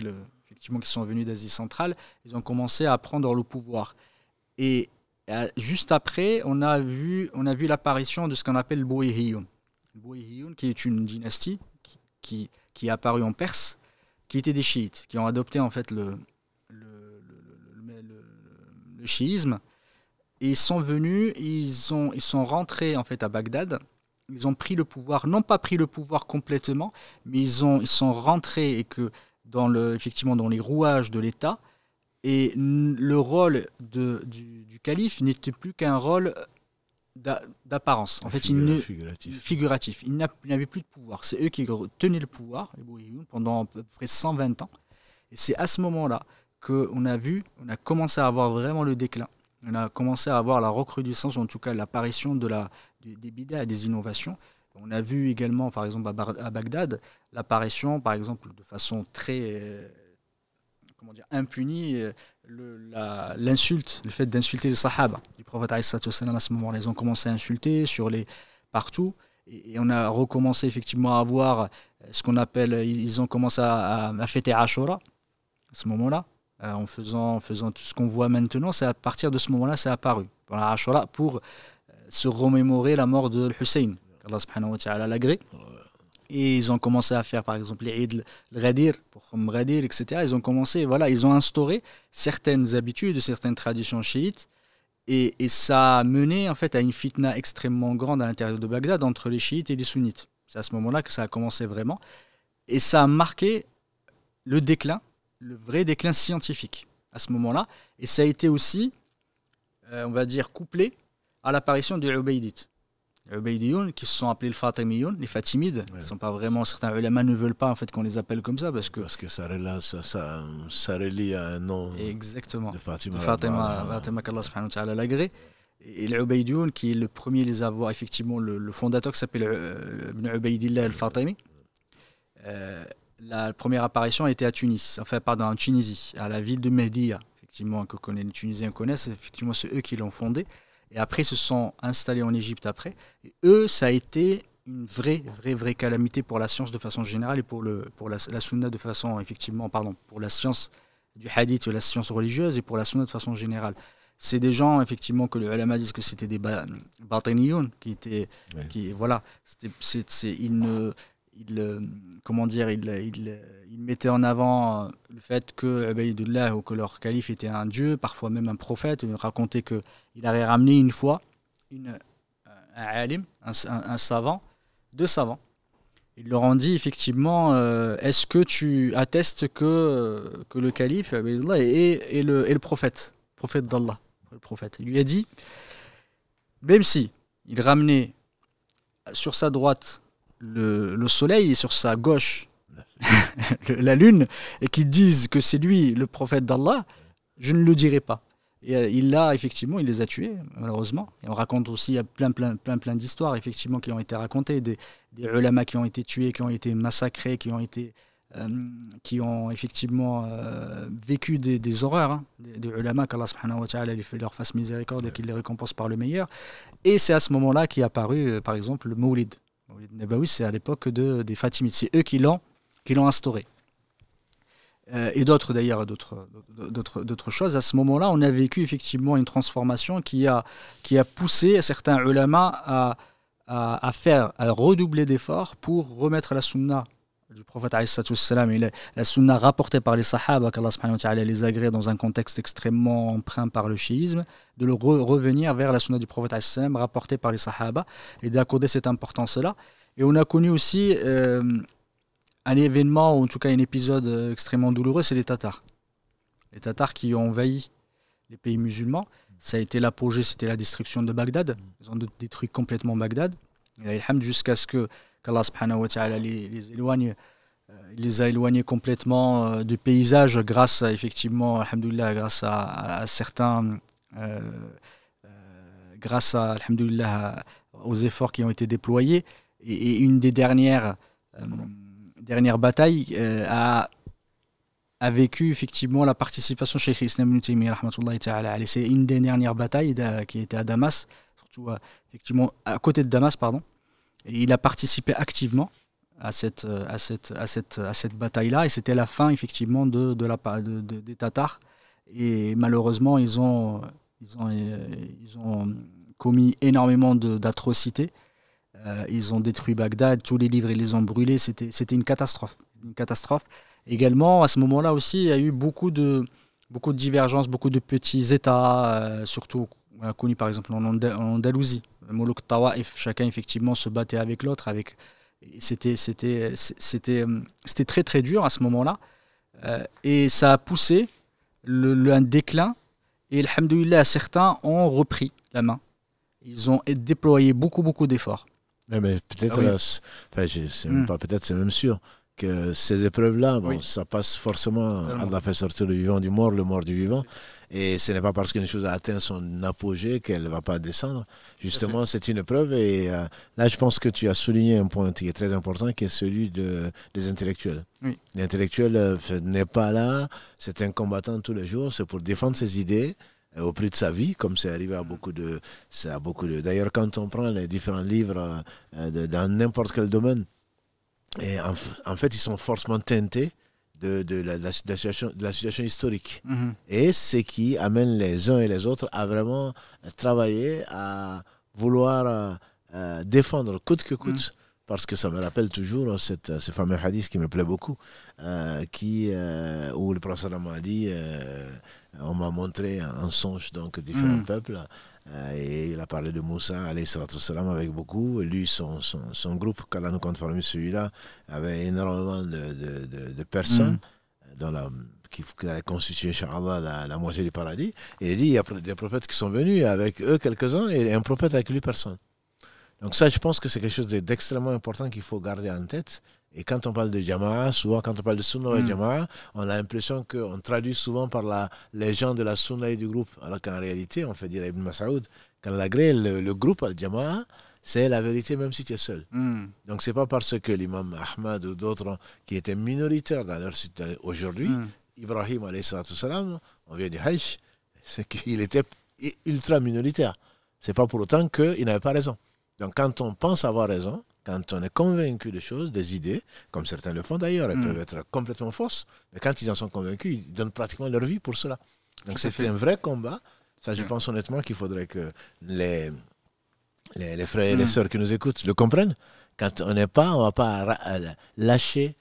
effectivement qui sont venus d'Asie centrale, ils ont commencé à prendre le pouvoir. Et juste après, on a vu l'apparition de ce qu'on appelle le Bouayhiyoun. Le Bouayhiyoun, qui est une dynastie qui est apparue en Perse, qui étaient des chiites, qui ont adopté en fait le chiisme. Et ils sont venus, ils sont rentrés en fait à Bagdad. Ils ont pris le pouvoir, non pas pris le pouvoir complètement, mais ils sont rentrés et que effectivement dans les rouages de l'État, et le rôle du calife n'était plus qu'un rôle d'apparence. En fait, figuratif. Il n'avait plus de pouvoir. C'est eux qui tenaient le pouvoir pendant à peu près 120 ans. Et c'est à ce moment-là qu'on a commencé à avoir vraiment le déclin. On a commencé à avoir la recrudescence, en tout cas l'apparition des bid'ah et des innovations. On a vu également, par exemple, à Bagdad, l'apparition, par exemple, de façon très impunie, l'insulte, le fait d'insulter les sahaba du prophète alayhi salatu wassalam. À ce moment-là, ils ont commencé à insulter partout. Et on a recommencé effectivement à avoir ce qu'on appelle, ils ont commencé à fêter Ashura, à ce moment-là. En faisant tout ce qu'on voit maintenant, c'est à partir de ce moment-là, c'est apparu. Pendant Ashura, pour se remémorer la mort de Hussein, qu'Allah subhanahu wa ta'ala l'agrée. Et ils ont commencé à faire, par exemple, les Eid al-Ghadir, pour Ghadir, etc. Ils ont instauré certaines habitudes, certaines traditions chiites. Et ça a mené, en fait, à une fitna extrêmement grande à l'intérieur de Bagdad entre les chiites et les sunnites. C'est à ce moment-là que ça a commencé vraiment. Et ça a marqué le déclin, le vrai déclin scientifique à ce moment-là. Et ça a été aussi, on va dire, couplé à l'apparition des Ubaydites. Les Ubaydiyoun, qui se sont appelés les Fatimiyoun, les Fatimides, ouais. Sont pas vraiment, certains ulama ne veulent pas en fait qu'on les appelle comme ça parce que ça relie à un nom. Exactement. De Fatima qu'Allah subhanahu wa ta'ala l'agrée. Et les Ubaydiyoun, qui est le premier les avoir, effectivement, le fondateur qui s'appelle Ibn Ubaydillah al-Fatimi. La première apparition a été en Tunisie, à la ville de Mehdiya, effectivement, que les Tunisiens connaissent. Effectivement, c'est eux qui l'ont fondé. Et après, ils se sont installés en Égypte après. Et eux, ça a été une vraie calamité pour la science de façon générale et pour la sunna de façon, effectivement, pour la science du hadith, la science religieuse et pour la sunna de façon générale. c'est des gens, effectivement, que les ulama disent que c'était des batiniyoun, voilà, comment dire, ils mettaient en avant le fait que Ubaydullah ou que leur calife était un dieu, parfois même un prophète. Ils racontaient qu'il avait ramené une fois un alim, un savant, deux savants. Ils leur ont dit effectivement, est-ce que tu attestes que le calife Ubaydullah est le prophète d'Allah, le prophète. Il lui a dit, même si il ramenait sur sa droite le soleil et sur sa gauche la lune, et qu'ils disent que c'est lui le prophète d'Allah, je ne le dirai pas. Et il les a tués, malheureusement. Et on raconte aussi, il y a plein d'histoires, effectivement, qui ont été racontées, des ulama qui ont été tués, qui ont été massacrés, qui ont effectivement vécu des horreurs, hein, des ulama qu'Allah subhanahu wa ta'ala leur fasse miséricorde et qu'il les récompense par le meilleur. Et c'est à ce moment-là qu'est apparu, par exemple, le Mawlid. Le Mawlid Nabawi, c'est à l'époque des Fatimides. C'est eux qui l'ont instauré. Et d'autres d'ailleurs, d'autres choses. À ce moment-là, on a vécu effectivement une transformation qui a poussé certains ulama à redoubler d'efforts pour remettre la sunna du prophète et la sunna rapportée par les sahaba, qu'Allah subhanahu wa ta'ala les agrée dans un contexte extrêmement empreint par le chiisme, de le revenir vers la sunna du prophète rapportée par les sahaba et d'accorder cette importance-là. Et on a connu aussi un événement, ou en tout cas un épisode extrêmement douloureux, c'est les Tatars. Les Tatars qui ont envahi les pays musulmans. Ça a été l'apogée, c'était la destruction de Bagdad. Ils ont détruit complètement Bagdad. Et jusqu'à ce qu'Allah subhanahu wa ta'ala les éloigne, il les a éloignés complètement du paysage grâce à, effectivement, alhamdoulilah, grâce à certains, grâce à, alhamdoulilah, aux efforts qui ont été déployés. Et une des dernière bataille a vécu effectivement la participation chez Cheikh Islam ibn Taymiyyah rahmatullahi ta'ala. C'est une des dernières batailles qui était à Damas, surtout effectivement à côté de Damas, pardon. Et il a participé activement à cette bataille-là, et c'était la fin effectivement des Tatars. Et malheureusement, ils ont commis énormément d'atrocités. Ils ont détruit Bagdad, tous les livres, ils les ont brûlés. C'était une catastrophe. Également, à ce moment-là aussi, il y a eu beaucoup de divergences, beaucoup de petits États, surtout on a connu par exemple en Andalousie, Molouk Tawaif, chacun effectivement se battait avec l'autre. C'était très très dur à ce moment-là, et ça a poussé un déclin. Et alhamdoulilah, certains ont repris la main. Ils ont déployé beaucoup d'efforts. Mais peut-être, c'est même sûr que ces épreuves-là, ça passe forcément. Allah fait sortir le vivant du mort, le mort du vivant. Et ce n'est pas parce qu'une chose a atteint son apogée qu'elle ne va pas descendre. Justement, c'est une épreuve. Et là, je pense que tu as souligné un point qui est très important, qui est celui des intellectuels. Oui. L'intellectuel n'est pas là, c'est un combattant tous les jours, c'est pour défendre ses idées au prix de sa vie, comme c'est arrivé à beaucoup de... D'ailleurs, quand on prend les différents livres dans n'importe quel domaine, et en fait, ils sont forcément teintés de la situation historique. Mm-hmm. Et ce qui amène les uns et les autres à vraiment travailler, à vouloir défendre coûte que coûte. Mm-hmm. Parce que ça me rappelle toujours ce fameux hadith qui me plaît beaucoup, où le prophète m'a dit, on m'a montré en songe donc différents peuples, et il a parlé de Moussa alayhi salatu wassalam avec beaucoup. Lui, son groupe, qu'Allah nous compte parmi celui-là, avait énormément de personnes qui avaient constitué, Inch'Allah, la moitié du paradis. Et il dit, il y a des prophètes qui sont venus, avec eux quelques-uns, et un prophète avec lui personne. Donc ça, je pense que c'est quelque chose d'extrêmement important qu'il faut garder en tête. Et quand on parle de Jama'a, souvent quand on parle de Sunna et Jama'a, on a l'impression qu'on traduit souvent par les gens de la Sunna et du groupe. Alors qu'en réalité, on fait dire à Ibn Mas'ud, qu'en agrée, le groupe, le Jama'a, c'est la vérité même si tu es seul. Donc c'est pas parce que l'imam Ahmad ou d'autres qui étaient minoritaires dans leur cité aujourd'hui, Ibrahim alayhi salatu salam, on vient du Hajj, c'est qu'il était ultra minoritaire. C'est pas pour autant qu'il n'avait pas raison. Donc quand on pense avoir raison, quand on est convaincu de choses, des idées, comme certains le font d'ailleurs, elles peuvent être complètement fausses, mais quand ils en sont convaincus, ils donnent pratiquement leur vie pour cela. Donc c'était un vrai combat Ça, je pense honnêtement qu'il faudrait que les frères et les sœurs qui nous écoutent le comprennent. Quand on n'est pas, on ne va pas lâcher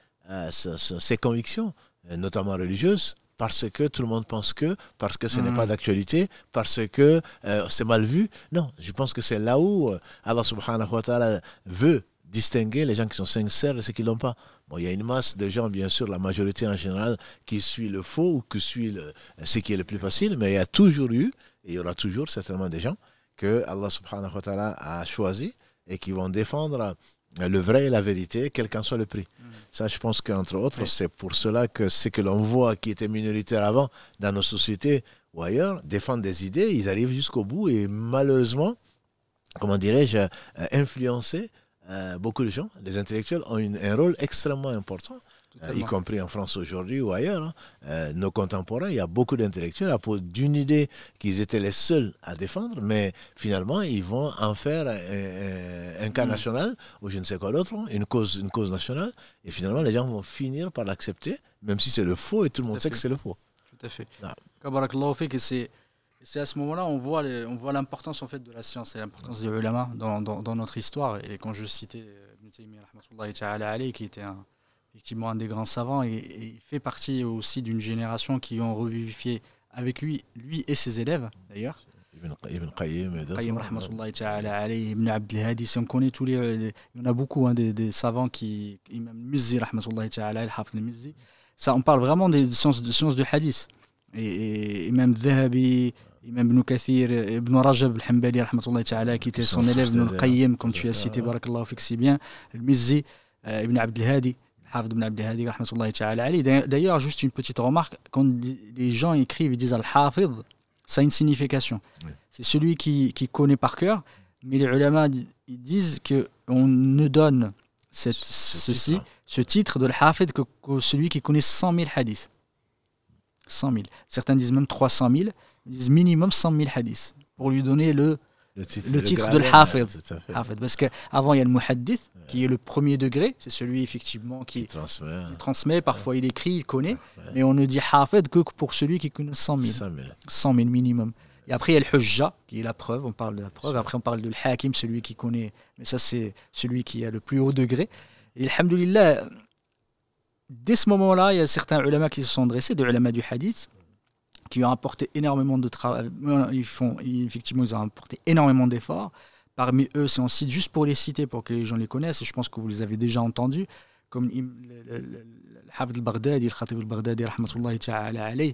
ses convictions, notamment religieuses, parce que tout le monde pense parce que ce n'est pas d'actualité, parce que c'est mal vu. Non, je pense que c'est là où Allah subhanahu wa ta'ala veut distinguer les gens qui sont sincères et ceux qui ne l'ont pas. Bon, il y a une masse de gens, bien sûr, la majorité en général, qui suit le faux ou qui suit ce qui est le plus facile, mais il y a toujours eu, et il y aura toujours certainement des gens que Allah subhanahu wa ta'ala a choisi et qui vont défendre le vrai et la vérité, quel qu'en soit le prix. Ça, je pense qu'entre autres, c'est pour cela que ce que l'on voit qui était minoritaire avant dans nos sociétés ou ailleurs, défendre des idées, ils arrivent jusqu'au bout et malheureusement, comment dirais-je, influencer beaucoup de gens. Les intellectuels ont un rôle extrêmement important, y compris en France aujourd'hui ou ailleurs. Nos contemporains, il y a beaucoup d'intellectuels à cause d'une idée qu'ils étaient les seuls à défendre, mais finalement, ils vont en faire un cas national ou je ne sais quoi d'autre, une cause nationale, et finalement, les gens vont finir par l'accepter, même si c'est le faux et tout le monde sait que c'est le faux. Tout à fait. Barakallahu fik, c'est à ce moment-là on voit l'importance en fait de la science et l'importance des ulama dans notre histoire. Et quand je citais Ibn Taymiyyah rahmatullahi ta'ala alayhi, qui était effectivement un des grands savants, et il fait partie aussi d'une génération qui ont revivifié avec lui et ses élèves d'ailleurs. Ibn Qayyim rahmatullahi ta'ala alayhi, Ibn Abd al-Hadi, si on connaît tous il y en a beaucoup des savants qui, Imam Mizzi rahmatullahi ta'ala, al-Hafid al-Mizzi, ça on parle vraiment des sciences du hadith. Et Imam Dhahabi, Imam Ibn Kathir, Ibn Rajab al-Hanbali rahmatullahi ta'ala, qui était son élève, Ibn al-Qayyim, comme tu as cité, barakallahu fik si bien, al-Mizzi, Ibn Abd al-Hadi, Hafid ibn Abd al-Hadi rahmatullahi ta'ala alayhi. D'ailleurs, juste une petite remarque, quand les gens écrivent, ils disent al-Hafid, ça a une signification. Oui. C'est celui qui connaît par cœur, mais les ulama ils disent qu'on ne donne ce titre de al-Hafid que celui qui connaît 100 000 hadiths. 100 000. Certains disent même 300 000. Ils disent minimum 100 000 hadiths pour lui donner le titre de l'Hafid. Parce qu'avant, il y a le Muhaddith, qui est le premier degré. C'est celui, effectivement, qui transmet. Parfois, il écrit, il connaît. Mais on ne dit Hafid que pour celui qui connaît 100 000. 100 000 minimum. Et après, il y a le Hujja, qui est la preuve. On parle de la preuve. Après, on parle de l'Hakim, celui qui connaît. Mais ça, c'est celui qui a le plus haut degré. Et alhamdoulilah, dès ce moment-là, il y a certains ulama qui se sont dressés, des ulama du hadith, qui ont apporté énormément de travail. Effectivement, ils ont apporté énormément d'efforts. Parmi eux, si on cite juste pour les citer, pour que les gens les connaissent, et je pense que vous les avez déjà entendus, comme le Hafid al-Baghdadi, le Khatib al-Baghdadi, rahmatullahi ta'ala alayhi.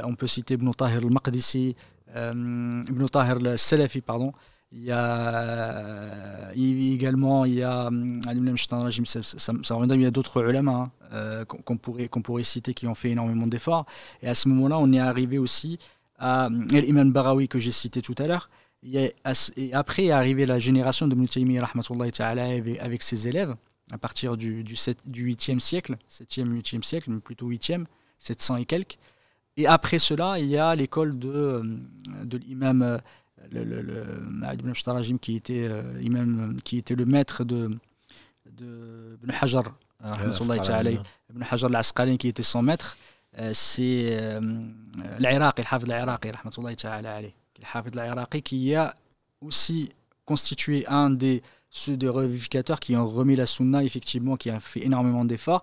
On peut citer Ibn Tahir al-Maqdisi, Ibn Tahir al-Salafi, pardon. Il y a également, il y a d'autres ulama qu'on pourrait citer qui ont fait énormément d'efforts. Et à ce moment-là, on est arrivé aussi à l'imam Barawi que j'ai cité tout à l'heure. Et après est arrivée la génération de Ibn Taymiyyah rahmatullahi ta'ala avec ses élèves à partir du 8e siècle, 7e, 8e siècle, mais plutôt 8e, 700 et quelques. Et après cela, il y a l'école de l'imam Ibn Shtarajim qui était le maître de Ibn Hajar Ibn Hajar al-Asqalani, qui était son maître. C'est l'Iraqi, le Hafid al-Iraqi rahmatullahi ta'ala alayhi, le Hafid al-Iraqi, qui a aussi constitué ceux des revivificateurs qui ont remis la sunna, effectivement, qui a fait énormément d'efforts.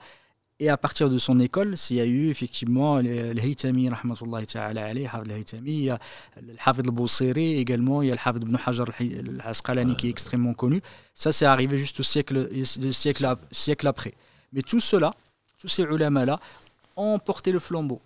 Et à partir de son école, il y a eu effectivement le Haytami, rahmatullahi ta'ala alayhi, le Haytami, il y a le Hafid al-Busiri également, il y a le Hafid ibn Hajar al-Asqalani qui est extrêmement connu. Ça, c'est arrivé juste le siècle après. Mais tout cela, tous ces ulama-là, ont porté le flambeau.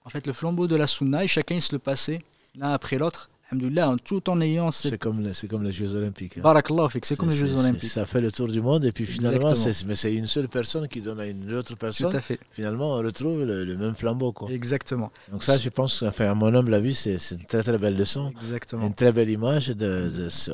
En fait, le flambeau de la sunna, et chacun il se le passait l'un après l'autre. Alhamdulillah, tout en ayant c'est comme les Jeux Olympiques. Barakallah fik, c'est comme les Jeux Olympiques. Ça fait le tour du monde et puis finalement, c'est une seule personne qui donne à une autre personne. Tout à fait. Finalement, on retrouve le même flambeau, quoi. Exactement. Donc ça, je pense, à mon humble avis, c'est une très très belle leçon. Exactement. Une très belle image.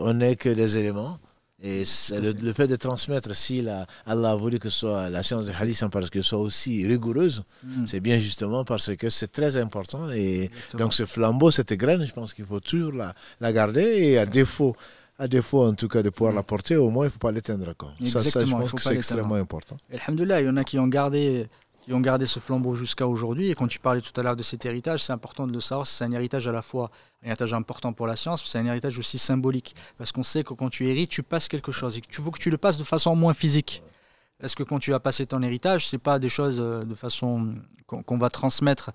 On n'est que des éléments. Et le fait de transmettre, si Allah a voulu que la science du hadith en particulier soit aussi rigoureuse, c'est bien justement parce que c'est très important. Et donc ce flambeau, cette graine, je pense qu'il faut toujours la garder. Et à défaut en tout cas de pouvoir la porter, au moins il ne faut pas l'éteindre. Ça, je pense que c'est extrêmement important. Et alhamdoulilah, il y en a qui ont gardé qui ont gardé ce flambeau jusqu'à aujourd'hui. Et quand tu parlais tout à l'heure de cet héritage, c'est important de le savoir, c'est un héritage à la fois un héritage important pour la science, c'est un héritage aussi symbolique. Parce qu'on sait que quand tu hérites, tu passes quelque chose et que tu veux que tu le passes de façon moins physique. Parce que quand tu as passé ton héritage, c'est pas des choses de façon qu'on va transmettre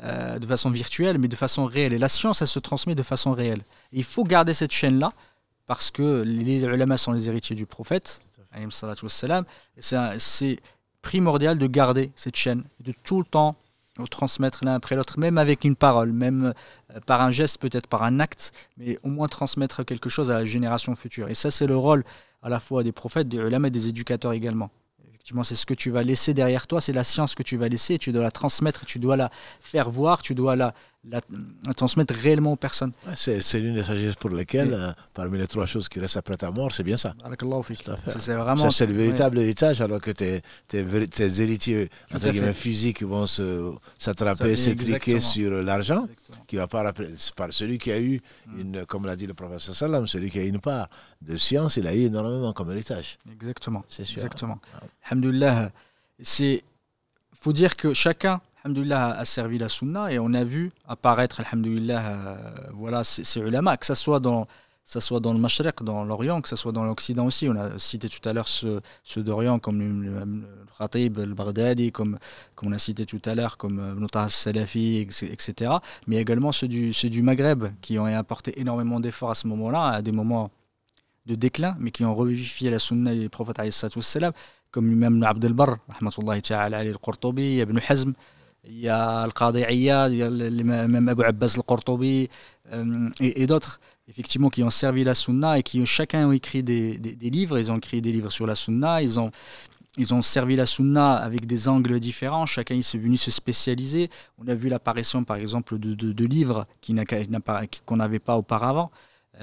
de façon virtuelle, mais de façon réelle. Et la science, elle se transmet de façon réelle. Et il faut garder cette chaîne-là, parce que les ulama sont les héritiers du prophète, alayhi salatu wassalam, et c'est primordial de garder cette chaîne, de tout le temps transmettre l'un après l'autre, même avec une parole, même par un geste, peut-être par un acte, mais au moins transmettre quelque chose à la génération future. Et ça, c'est le rôle à la fois des prophètes, des ulama et des éducateurs également. Effectivement, c'est ce que tu vas laisser derrière toi, c'est la science que tu vas laisser, tu dois la transmettre, tu dois la faire voir, tu dois la transmettre réellement aux personnes. Ouais, c'est l'une des sagesses pour lesquelles, parmi les 3 choses qui restent après ta mort, c'est bien ça. C'est vraiment. C'est le véritable héritage, alors que tes héritiers physiques vont s'attraper, s'étriquer sur l'argent, qui va pas rappeler. Par celui qui a eu, comme l'a dit le prophète sallam, celui qui a une part de science, il a eu énormément comme héritage. Exactement. C'est sûr. Exactement. Alhamdoulilah, faut dire que chacun, alhamdoulilah, a servi la sunna, et on a vu apparaître, alhamdoulilah, voilà, ces ulama, que ce soit dans le Mashriq, dans l'Orient, que ce soit dans l'Occident aussi. On a cité tout à l'heure ceux d'Orient, comme le Khatib, le Baghdadi, comme on a cité tout à l'heure, comme Ibn Taha al-Salafi, etc. Mais également ceux du Maghreb, qui ont apporté énormément d'efforts à ce moment-là, à des moments de déclin, mais qui ont revivifié la sunna des prophètes, alayhi salatu wassalam, comme l'imam Abd al-Barr, rahmatullahi ta'ala alayhi, al-Qurtubi, Ibn Hazm, il y a Al-Qadi Iyad, il y a l'imam Abu Abbas al-Qurtubi, et d'autres, effectivement, qui ont servi la sunna et qui chacun ont écrit des livres. Ils ont écrit des livres sur la sunna, ils ont servi la sunna avec des angles différents, chacun est venu se spécialiser. On a vu l'apparition, par exemple, de livres qu'on n'avait pas auparavant,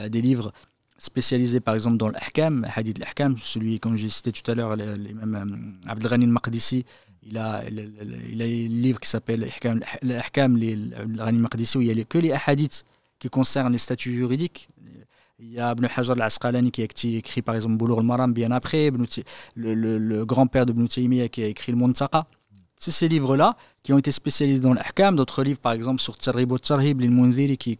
des livres spécialisé par exemple dans l'ahkam, hadith l'ahkam, celui comme j'ai cité tout à l'heure, l'imam Abdel Ghani al-Maqdisi, il a un livre qui s'appelle l'ahkam, Abdel Ghani al-Maqdisi, où il y a que les hadiths qui concernent les statuts juridiques. Il y a Ibn Hajar al-Asqalani qui a écrit par exemple Boulough al-Maram bien après, le grand-père de Ibn Taymiyyah qui a écrit le Muntaqa. C'est ces livres-là qui ont été spécialisés dans l'ahkam. D'autres livres, par exemple, sur Targhib wa Tarhib, l'Munziri, que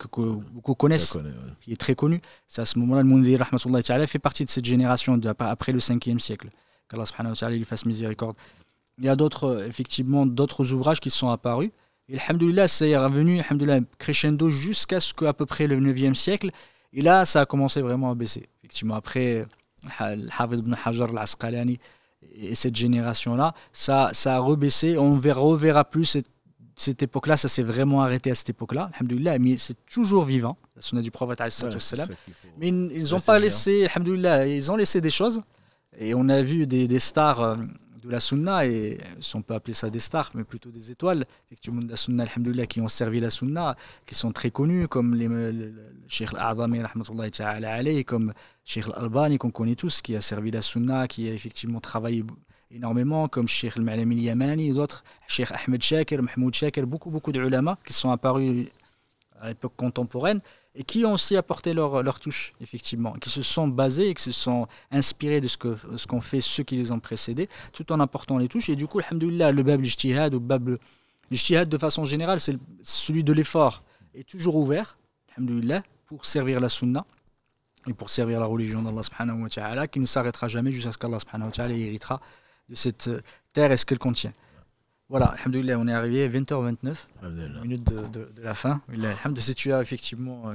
beaucoup connaissent, qui est très connu. C'est à ce moment-là, le Munziri, rahmatullahi ta'ala, fait partie de cette génération après le 5e siècle. Qu'Allah subhanahu wa ta'ala lui fasse miséricorde. Il y a d'autres ouvrages qui sont apparus. Et alhamdoulilah, ça est revenu, alhamdoulilah, crescendo jusqu'à ce qu'à peu près le 9e siècle. Et là, ça a commencé vraiment à baisser. Effectivement, après, Hafid ibn Hajar al-Asqalani, et cette génération-là, ça a rebaissé. On ne reverra plus cette époque-là. Ça s'est vraiment arrêté à cette époque-là. Alhamdoulilah, mais c'est toujours vivant. La sunna du prophète, mais ils n'ont pas laissé, alhamdoulilah, ils ont laissé des choses. Et on a vu des stars de la sunna, et si on peut appeler ça des stars, mais plutôt des étoiles, effectivement, de la sunna, alhamdoulilah, qui ont servi la sunna, qui sont très connus, comme le Cheikh al-A'zami, rahmatullahi ta'ala alayhi, comme Cheikh al-Albani, qu'on connaît tous, qui a servi la sunna, qui a effectivement travaillé énormément, comme Cheikh al-Ma'lami al-Yamani, d'autres, Cheikh Ahmed Shakir, Mahmoud Shakir, beaucoup de ulama qui sont apparus à l'époque contemporaine, et qui ont aussi apporté leur touche, effectivement, qui se sont basés et qui se sont inspirés de ce qu'ont fait ceux qui les ont précédés, tout en apportant les touches. Et du coup, alhamdoulilah, le bab l'ijtihad, ou bab l'ijtihad de façon générale, c'est celui de l'effort, est toujours ouvert, alhamdoulilah, pour servir la sunna et pour servir la religion d'Allah subhanahu wa ta'ala, qui ne s'arrêtera jamais jusqu'à ce qu'Allah subhanahu wa ta'ala héritera de cette terre et ce qu'elle contient. Voilà, alhamdoulilah, on est arrivé à 20h29, minute de la fin. Alhamdoulilah, si tu as effectivement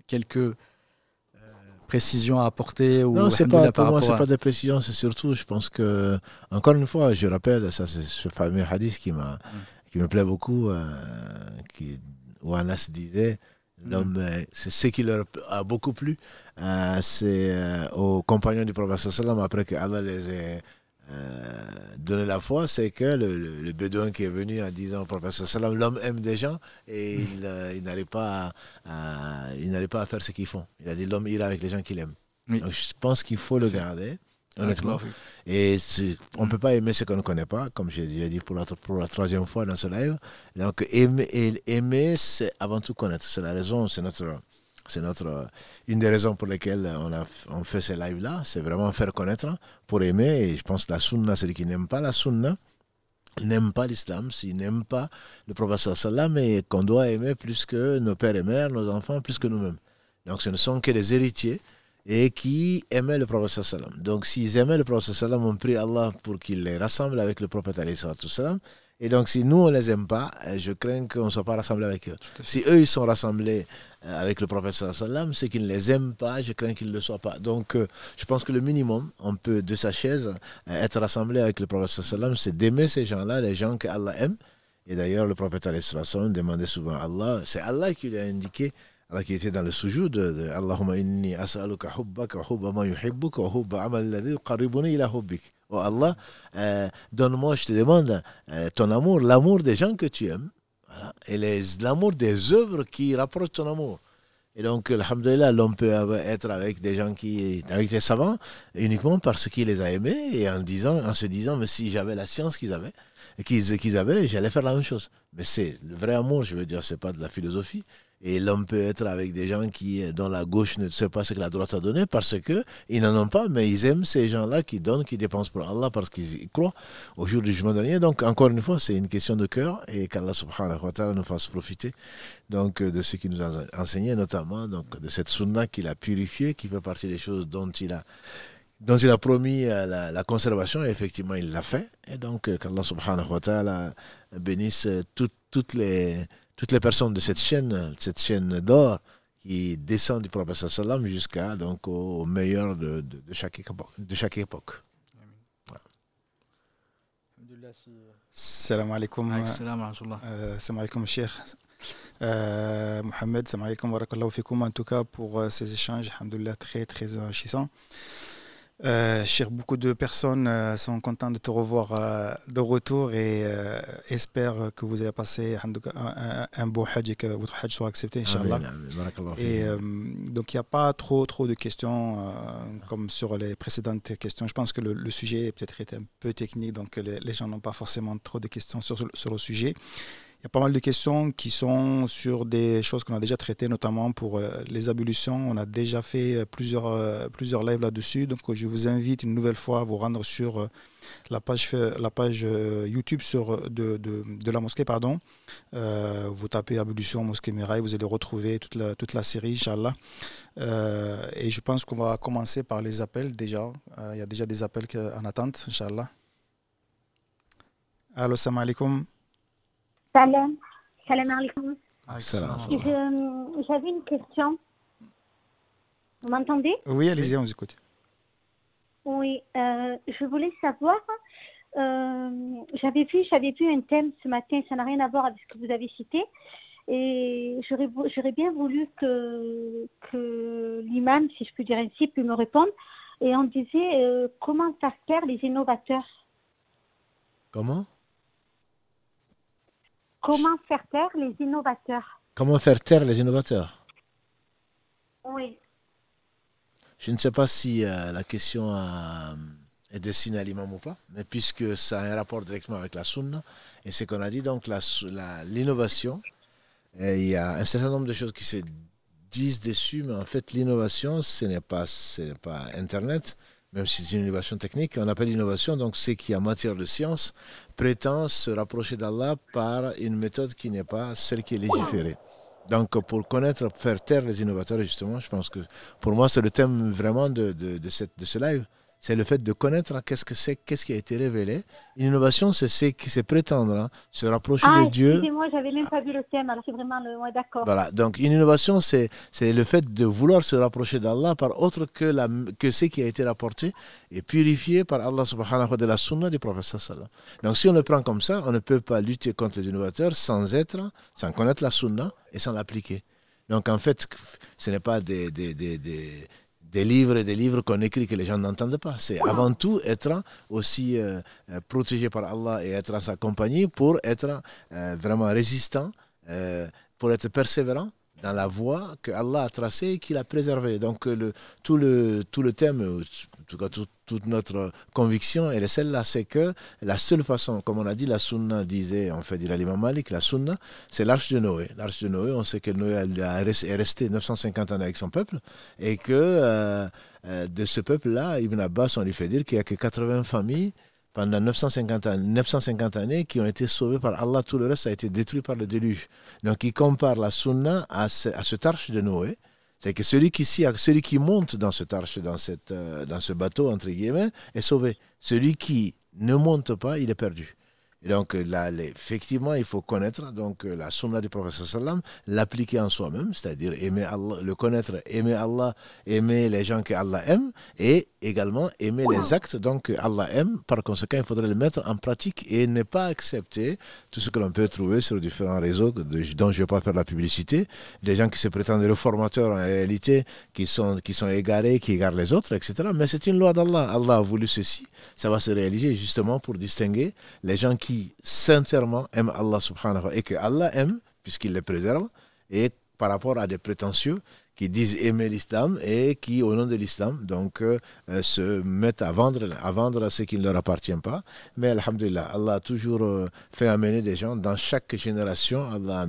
quelques précisions à apporter ou non, c'est pas, pour moi, c'est pas des précisions, c'est surtout, je pense que, encore une fois, je rappelle, ça c'est ce fameux hadith qui me plaît beaucoup, où Anas disait, l'homme, c'est ce qui leur a beaucoup plu, c'est aux compagnons du prophète sallam, après que Allah les ait donner la foi, c'est que le bédouin qui est venu en disant au prophète sallam, l'homme aime des gens et il n'arrive pas à faire ce qu'ils font. Il a dit l'homme ira avec les gens qu'il aime. Oui. Donc je pense qu'il faut le garder, honnêtement. Et on ne peut pas aimer ce qu'on ne connaît pas, comme j'ai dit pour la 3e fois dans ce live. Donc aimer, c'est avant tout connaître. C'est la raison, c'est notre C'est une des raisons pour lesquelles on fait ces lives-là, c'est vraiment faire connaître pour aimer. Et je pense que la sunna, celui qui n'aime pas la sunna, n'aime pas l'islam, s'il n'aime pas le prophète sallam, et qu'on doit aimer plus que nos pères et mères, nos enfants, plus que nous-mêmes. Donc ce ne sont que des héritiers et qui aimaient le prophète sallam. Donc s'ils aimaient le prophète sallam, on prie Allah pour qu'il les rassemble avec le prophète sallam. Et donc si nous on les aime pas, je crains qu'on ne soit pas rassemblés avec eux. Si eux ils sont rassemblés avec le prophète sallam, c'est qu'ils ne les aiment pas, je crains qu'ils ne le soient pas. Donc je pense que le minimum, on peut de sa chaise être rassemblé avec le prophète sallam, c'est d'aimer ces gens-là, les gens que Allah aime. Et d'ailleurs le prophète sallam demandait souvent à Allah, c'est Allah qui lui a indiqué, Allah qui était dans le sujoud de Allahumma inni as'aluka hubbaka wa hubba ma yuhibbuka wa hubba amal alladhi yuqarribuni ila hubbik. Oh Allah, donne-moi, je te demande ton amour, l'amour des gens que tu aimes, voilà, et l'amour des œuvres qui rapprochent ton amour. Et donc, alhamdoulilah, l'homme peut être avec des gens avec des savants, uniquement parce qu'il les a aimés, et en se disant, mais si j'avais la science qu'ils avaient, j'allais faire la même chose. Mais c'est le vrai amour, je veux dire, c'est pas de la philosophie. Et l'homme peut être avec des gens dont la gauche ne sait pas ce que la droite a donné parce qu'ils n'en ont pas, mais ils aiment ces gens-là qui donnent, qui dépensent pour Allah parce qu'ils croient au jour du jugement dernier. Donc, encore une fois, c'est une question de cœur et qu'Allah subhanahu wa ta'ala nous fasse profiter donc, de ce qu'il nous a enseigné, notamment donc, de cette sunna qu'il a purifiée, qui fait partie des choses dont il a promis la conservation, et effectivement il l'a fait. Et donc qu'Allah subhanahu wa ta'ala bénisse toutes les personnes de cette chaîne d'or qui descend du prophète sallam jusqu'à donc au meilleur de chaque époque. Salam alaikum. Salam alaikum, Cheikh. Mohamed, salam alaikum wa barakallahu fikoum, en tout cas pour ces échanges, alhamdoulilah, très très enrichissants. Cheikh, beaucoup de personnes sont contentes de te revoir de retour et espèrent que vous avez passé un beau hajj et que votre hajj soit accepté, Inch'Allah. Et donc il n'y a pas trop de questions comme sur les précédentes questions. Je pense que le sujet peut-être est un peu technique, donc les gens n'ont pas forcément trop de questions sur le sujet. Il y a pas mal de questions qui sont sur des choses qu'on a déjà traitées, notamment pour les ablutions. On a déjà fait plusieurs lives là-dessus. Donc, je vous invite une nouvelle fois à vous rendre sur la page YouTube de la mosquée. Vous tapez Ablution Mosquée Mirail, vous allez retrouver toute la série, Inch'Allah. Et je pense qu'on va commencer par les appels déjà. Il y a déjà des appels en attente, Inch'Allah. Allô, salam alaikum. Salam alaikum. J'avais une question. Vous m'entendez? Oui, allez-y, on vous écoute. Oui, je voulais savoir, j'avais vu un thème ce matin, ça n'a rien à voir avec ce que vous avez cité, et j'aurais bien voulu que l'imam, si je peux dire ainsi, puisse me répondre, et on disait comment faire taire les innovateurs. Comment faire taire les innovateurs? Comment faire taire les innovateurs? Oui. Je ne sais pas si la question est destinée à l'imam ou pas, mais puisque ça a un rapport directement avec la sunna, et ce qu'on a dit, donc l'innovation, il y a un certain nombre de choses qui se disent dessus, mais en fait l'innovation, ce n'est pas Internet, même si c'est une innovation technique, on appelle l'innovation, donc c'est qui en matière de science prétend se rapprocher d'Allah par une méthode qui n'est pas celle qui est légiférée. Donc pour connaître, faire taire les innovateurs, justement, je pense que pour moi c'est le thème vraiment de ce live. C'est le fait de connaître qu'est-ce qui a été révélé. L'innovation, c'est prétendre se rapprocher de Dieu. Excusez-moi, j'avais même pas vu le thème, alors c'est vraiment ouais, d'accord. Voilà, donc une innovation, c'est le fait de vouloir se rapprocher d'Allah par autre que ce qui a été rapporté et purifié par Allah subhanahu wa ta'ala de la sunna du prophète sallallahu. Donc si on le prend comme ça, on ne peut pas lutter contre les innovateurs sans connaître la sunna et sans l'appliquer. Donc en fait, ce n'est pas des livres et des livres qu'on écrit que les gens n'entendent pas. C'est avant tout être aussi protégé par Allah et être en sa compagnie pour être vraiment résistant, pour être persévérant dans la voie que Allah a tracée et qu'il a préservée. Donc tout le thème, en tout cas toute notre conviction, elle est celle-là, c'est que la seule façon, comme on a dit, la sunna disait, en fait, dit l'imam Malik, la sunna, c'est l'arche de Noé. L'arche de Noé, on sait que Noé est resté 950 ans avec son peuple et que de ce peuple-là, Ibn Abbas, on lui fait dire qu'il n'y a que 80 familles pendant 950 années qui ont été sauvées par Allah. Tout le reste a été détruit par le déluge. Donc il compare la sunna à cette arche de Noé. C'est que celui qui monte dans cette arche, dans ce bateau, entre guillemets, est sauvé. Celui qui ne monte pas, il est perdu. Et donc là, effectivement, il faut connaître donc, la sunna du prophète sallam, l'appliquer en soi-même, c'est-à-dire aimer Allah, le connaître, aimer Allah, aimer les gens que Allah aime, et également aimer les actes donc, que Allah aime. Par conséquent, il faudrait le mettre en pratique et ne pas accepter tout ce que l'on peut trouver sur différents réseaux dont je ne vais pas faire la publicité, des gens qui se prétendent réformateurs en réalité, qui sont égarés, qui égarent les autres, etc. Mais c'est une loi d'Allah. Allah a voulu ceci, ça va se réaliser justement pour distinguer les gens qui sincèrement aiment Allah subhanahu wa ta'ala et que Allah aime puisqu'il les préserve, et par rapport à des prétentieux qui disent aimer l'islam et qui au nom de l'islam donc se mettent à vendre ce qui ne leur appartient pas. Mais alhamdulillah, Allah a toujours fait amener des gens dans chaque génération. Allah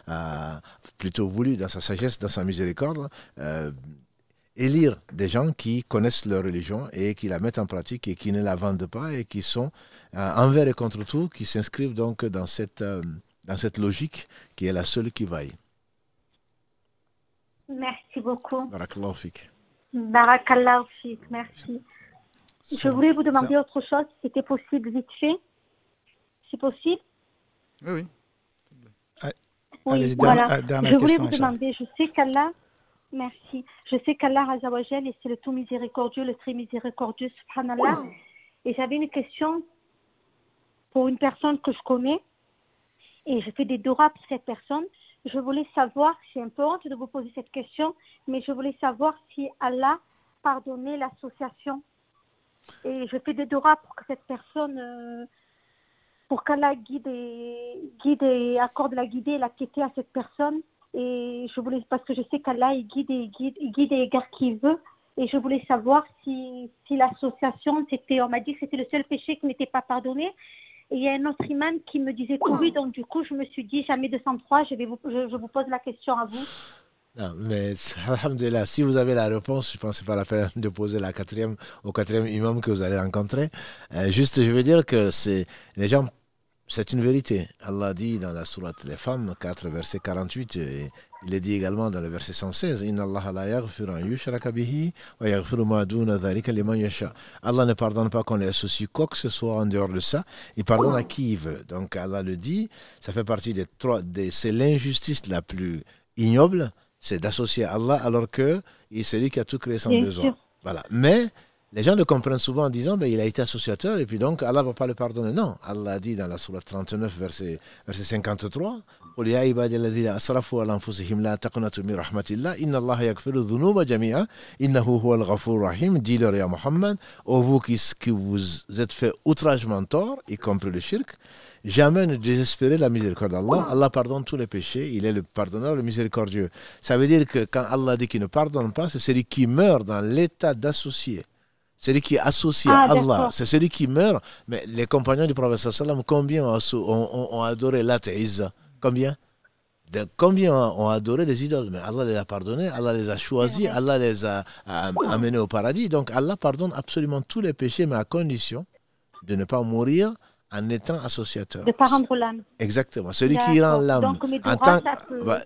a plutôt voulu dans sa sagesse, dans sa miséricorde, élire des gens qui connaissent leur religion et qui la mettent en pratique et qui ne la vendent pas et qui sont envers et contre tout, qui s'inscrivent donc dans cette logique qui est la seule qui vaille. Merci beaucoup. Barakallahu fik. Barakallahu fik, merci. Je voulais vous demander autre chose, si c'était possible vite fait. C'est possible? Oui. Allez-y, voilà. dernière Je voulais question, vous demander, je sais qu'Allah, merci, je sais qu'Allah Azza wa Jal, c'est le tout miséricordieux, le très miséricordieux, subhanallah. Et j'avais une question pour une personne que je connais, et je fais des doigts pour cette personne. Je voulais savoir, j'ai un peu honte de vous poser cette question, mais je voulais savoir si Allah pardonnait l'association. Et je fais des doigts pour que cette personne, pour qu'Allah guide et accorde la guidée et la quitter à cette personne. Et je voulais, parce que je sais qu'Allah il guide et égare qui il veut. Et je voulais savoir si l'association, on m'a dit que c'était le seul péché qui n'était pas pardonné. Et il y a un autre imam qui me disait que oui, donc du coup, je me suis dit, jamais 203, je vous pose la question à vous. Non, mais alhamdulillah, si vous avez la réponse, je pense que ce n'est pas la peine de poser au quatrième imam que vous allez rencontrer. Juste, je veux dire que les gens, c'est une vérité. Allah dit dans la sourate des femmes, 4, verset 48, et il est dit également dans le verset 116, Inna Allah la yaghfiru an yushraka bihi wa yaghfiru ma duna dhalika liman yasha. Allah ne pardonne pas qu'on les associe quoi que ce soit en dehors de ça. Il pardonne à qui il veut. Donc Allah le dit, ça fait partie c'est l'injustice la plus ignoble, c'est d'associer Allah alors que c'est lui qui a tout créé sans besoin. Voilà. Mais les gens le comprennent souvent en disant il a été associateur et puis donc Allah ne va pas le pardonner. Non, Allah a dit dans la sourate 39, verset 53, قل يا عبادي الذين أسرفوا على أنفسهم لا تقنطوا من رحمة الله إن الله يغفر الذنوب جميعا إنه هو الغفور الرحيم. Dis-leur ya Muhammad, ô vous qui vous êtes fait outragement tort, y compris le shirk, jamais ne désespérez la miséricorde d'Allah. Allah pardonne tous les péchés, il est le pardonneur, le miséricordieux. Ça veut dire que quand Allah dit qu'il ne pardonne pas, c'est celui qui meurt dans l'état d'associé. Celui qui est associé à Allah, c'est celui qui meurt. Mais les compagnons du prophète sallam, combien ont adoré Lat et Izza? Combien ont adoré des idoles? Mais Allah les a pardonnés, Allah les a choisis, Allah les a amenés au paradis. Donc Allah pardonne absolument tous les péchés, mais à condition de ne pas mourir en étant associateur. De ne pas rendre l'âme. Exactement. Celui qui rend l'âme.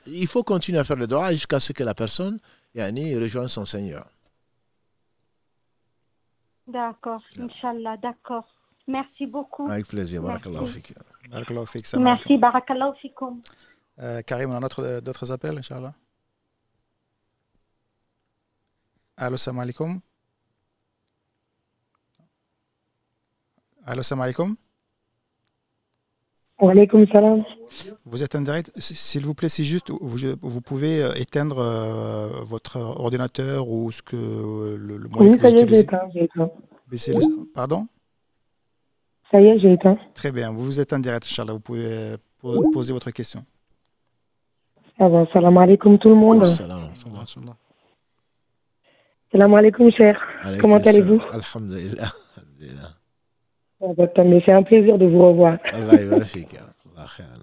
Il faut continuer à faire le droit jusqu'à ce que la personne rejoigne son Seigneur. D'accord, Inch'Allah, d'accord. Merci beaucoup. Avec plaisir. Barakallahu fik. Barakallahu fik. Merci, barakallahu fikum. Karim, on a d'autres appels, Inch'Allah. Allô, salam alaikum. Allô, salam alaikum. Wa alaykoum salam. Vous êtes en direct. S'il vous plaît, si juste vous pouvez éteindre votre ordinateur ou le moyen que vous utilisez. J'ai éteint. Pardon? Ça y est, j'ai éteint. Très bien. Vous êtes en direct, Inch'Allah. Vous pouvez poser votre question. Ah ben, salam alaikum tout le monde. Salam. Salam alaikum, cher. Comment allez-vous? Alhamdulillah. Alhamdulillah. Ah ben, mais c'est un plaisir de vous revoir. Allah yabarak fik. Allah khairan.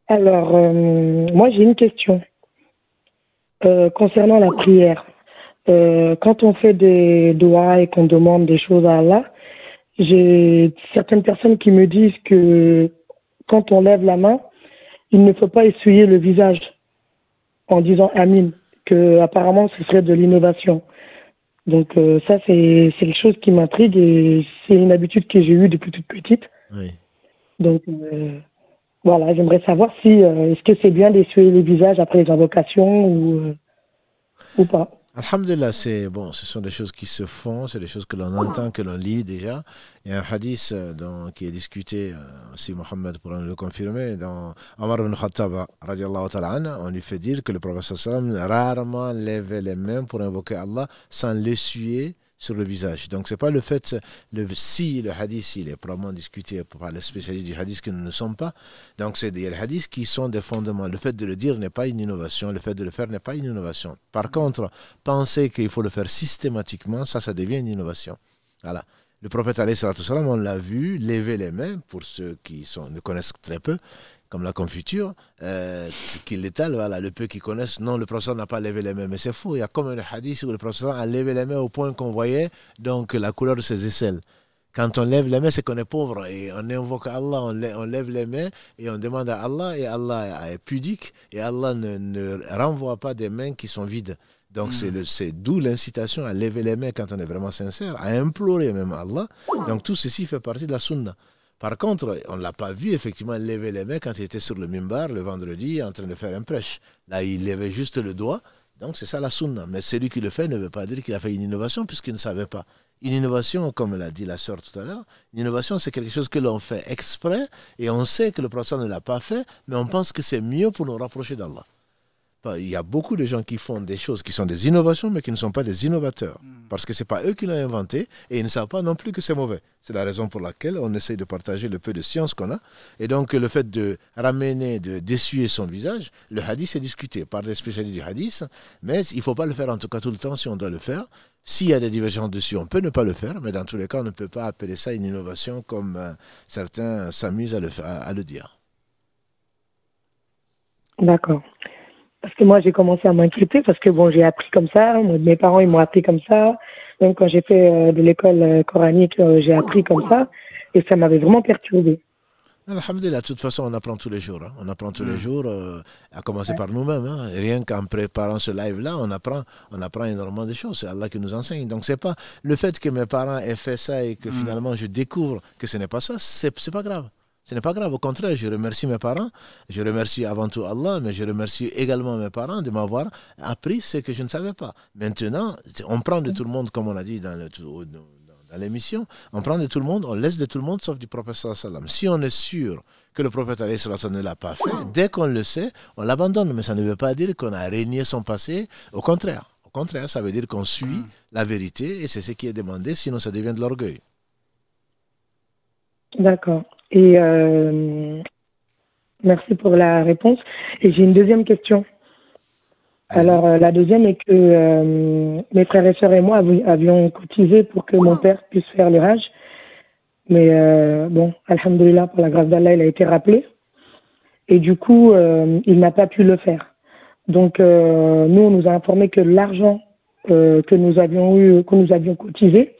Alors, moi j'ai une question concernant la prière. Quand on fait des doigts et qu'on demande des choses à Allah, j'ai certaines personnes qui me disent que quand on lève la main, il ne faut pas essuyer le visage en disant Amin, que apparemment ce serait de l'innovation. Donc ça c'est quelque chose qui m'intrigue et c'est une habitude que j'ai eue depuis toute petite. Oui. Donc voilà, j'aimerais savoir si est-ce que c'est bien d'essuyer le visage après les invocations ou pas. Alhamdulillah, c'est bon, ce sont des choses qui se font, c'est des choses que l'on entend, que l'on lit déjà. Il y a un hadith qui est discuté, si Mohammed pourra nous le confirmer, dans Omar ibn Khattab, radiallahu ta'ala anhu, on lui fait dire que le prophète sallam rarement levait les mains pour invoquer Allah sans l'essuyer sur le visage. Donc c'est pas le fait, si le hadith il est probablement discuté par les spécialistes du hadith que nous ne sommes pas. Donc c'est des hadiths qui sont des fondements. Le fait de le dire n'est pas une innovation, le fait de le faire n'est pas une innovation. Par contre, penser qu'il faut le faire systématiquement, ça devient une innovation. Voilà. Le prophète alayhi salatu salam, on l'a vu lever les mains, pour ceux qui ne connaissent très peu, comme la confiture, qui l'étale, voilà, le peu qui connaissent, non, le prophète n'a pas levé les mains, mais c'est faux, il y a comme un hadith où le prophète a levé les mains au point qu'on voyait donc la couleur de ses aisselles. Quand on lève les mains, c'est qu'on est pauvre et on invoque Allah, on lève les mains et on demande à Allah, et Allah est pudique et Allah ne renvoie pas des mains qui sont vides. Donc c'est d'où l'incitation à lever les mains quand on est vraiment sincère, à implorer même Allah. Donc tout ceci fait partie de la sunna. Par contre, on ne l'a pas vu effectivement lever les mains quand il était sur le mimbar le vendredi en train de faire un prêche. Là, il levait juste le doigt. Donc c'est ça la sunna. Mais celui qui le fait ne veut pas dire qu'il a fait une innovation puisqu'il ne savait pas. Une innovation, comme l'a dit la sœur tout à l'heure, une innovation c'est quelque chose que l'on fait exprès et on sait que le prophète ne l'a pas fait, mais on pense que c'est mieux pour nous rapprocher d'Allah. Il y a beaucoup de gens qui font des choses qui sont des innovations, mais qui ne sont pas des innovateurs. Parce que ce n'est pas eux qui l'ont inventé et ils ne savent pas non plus que c'est mauvais. C'est la raison pour laquelle on essaye de partager le peu de science qu'on a. Et donc, le fait de ramener, d'essuyer son visage, le hadith est discuté par les spécialistes du hadith, mais il ne faut pas le faire en tout cas tout le temps si on doit le faire. S'il y a des divergences dessus, on peut ne pas le faire, mais dans tous les cas, on ne peut pas appeler ça une innovation comme certains s'amusent à le dire. D'accord. Parce que moi, j'ai commencé à m'inquiéter parce que bon, j'ai appris comme ça. Mes parents, ils m'ont appris comme ça. Même quand j'ai fait de l'école coranique, j'ai appris comme ça. Et ça m'avait vraiment perturbé. Alhamdulillah, de toute façon, on apprend tous les jours. Hein. On apprend tous les jours, à commencer par nous-mêmes. Hein. Rien qu'en préparant ce live-là, on apprend énormément de choses. C'est Allah qui nous enseigne. Donc, c'est pas le fait que mes parents aient fait ça et que finalement je découvre que ce n'est pas ça, c'est pas grave. Ce n'est pas grave, au contraire, je remercie mes parents, je remercie avant tout Allah, mais je remercie également mes parents de m'avoir appris ce que je ne savais pas. Maintenant, on prend de tout le monde, comme on a dit dans l'émission, on prend de tout le monde, on laisse de tout le monde sauf du prophète sallallahu alayhi wa sallam. Si on est sûr que le prophète sallallahu alayhi wa sallam ne l'a pas fait, dès qu'on le sait, on l'abandonne, mais ça ne veut pas dire qu'on a régné son passé, au contraire. Au contraire, ça veut dire qu'on suit la vérité et c'est ce qui est demandé, sinon ça devient de l'orgueil. D'accord. Et merci pour la réponse. Et j'ai une deuxième question. Alors, la deuxième est que mes frères et sœurs et moi avions cotisé pour que mon père puisse faire le Hajj. Mais bon, alhamdoulilah, par la grâce d'Allah, il a été rappelé. Et du coup, il n'a pas pu le faire. Donc, nous, on nous a informé que l'argent que nous avions cotisé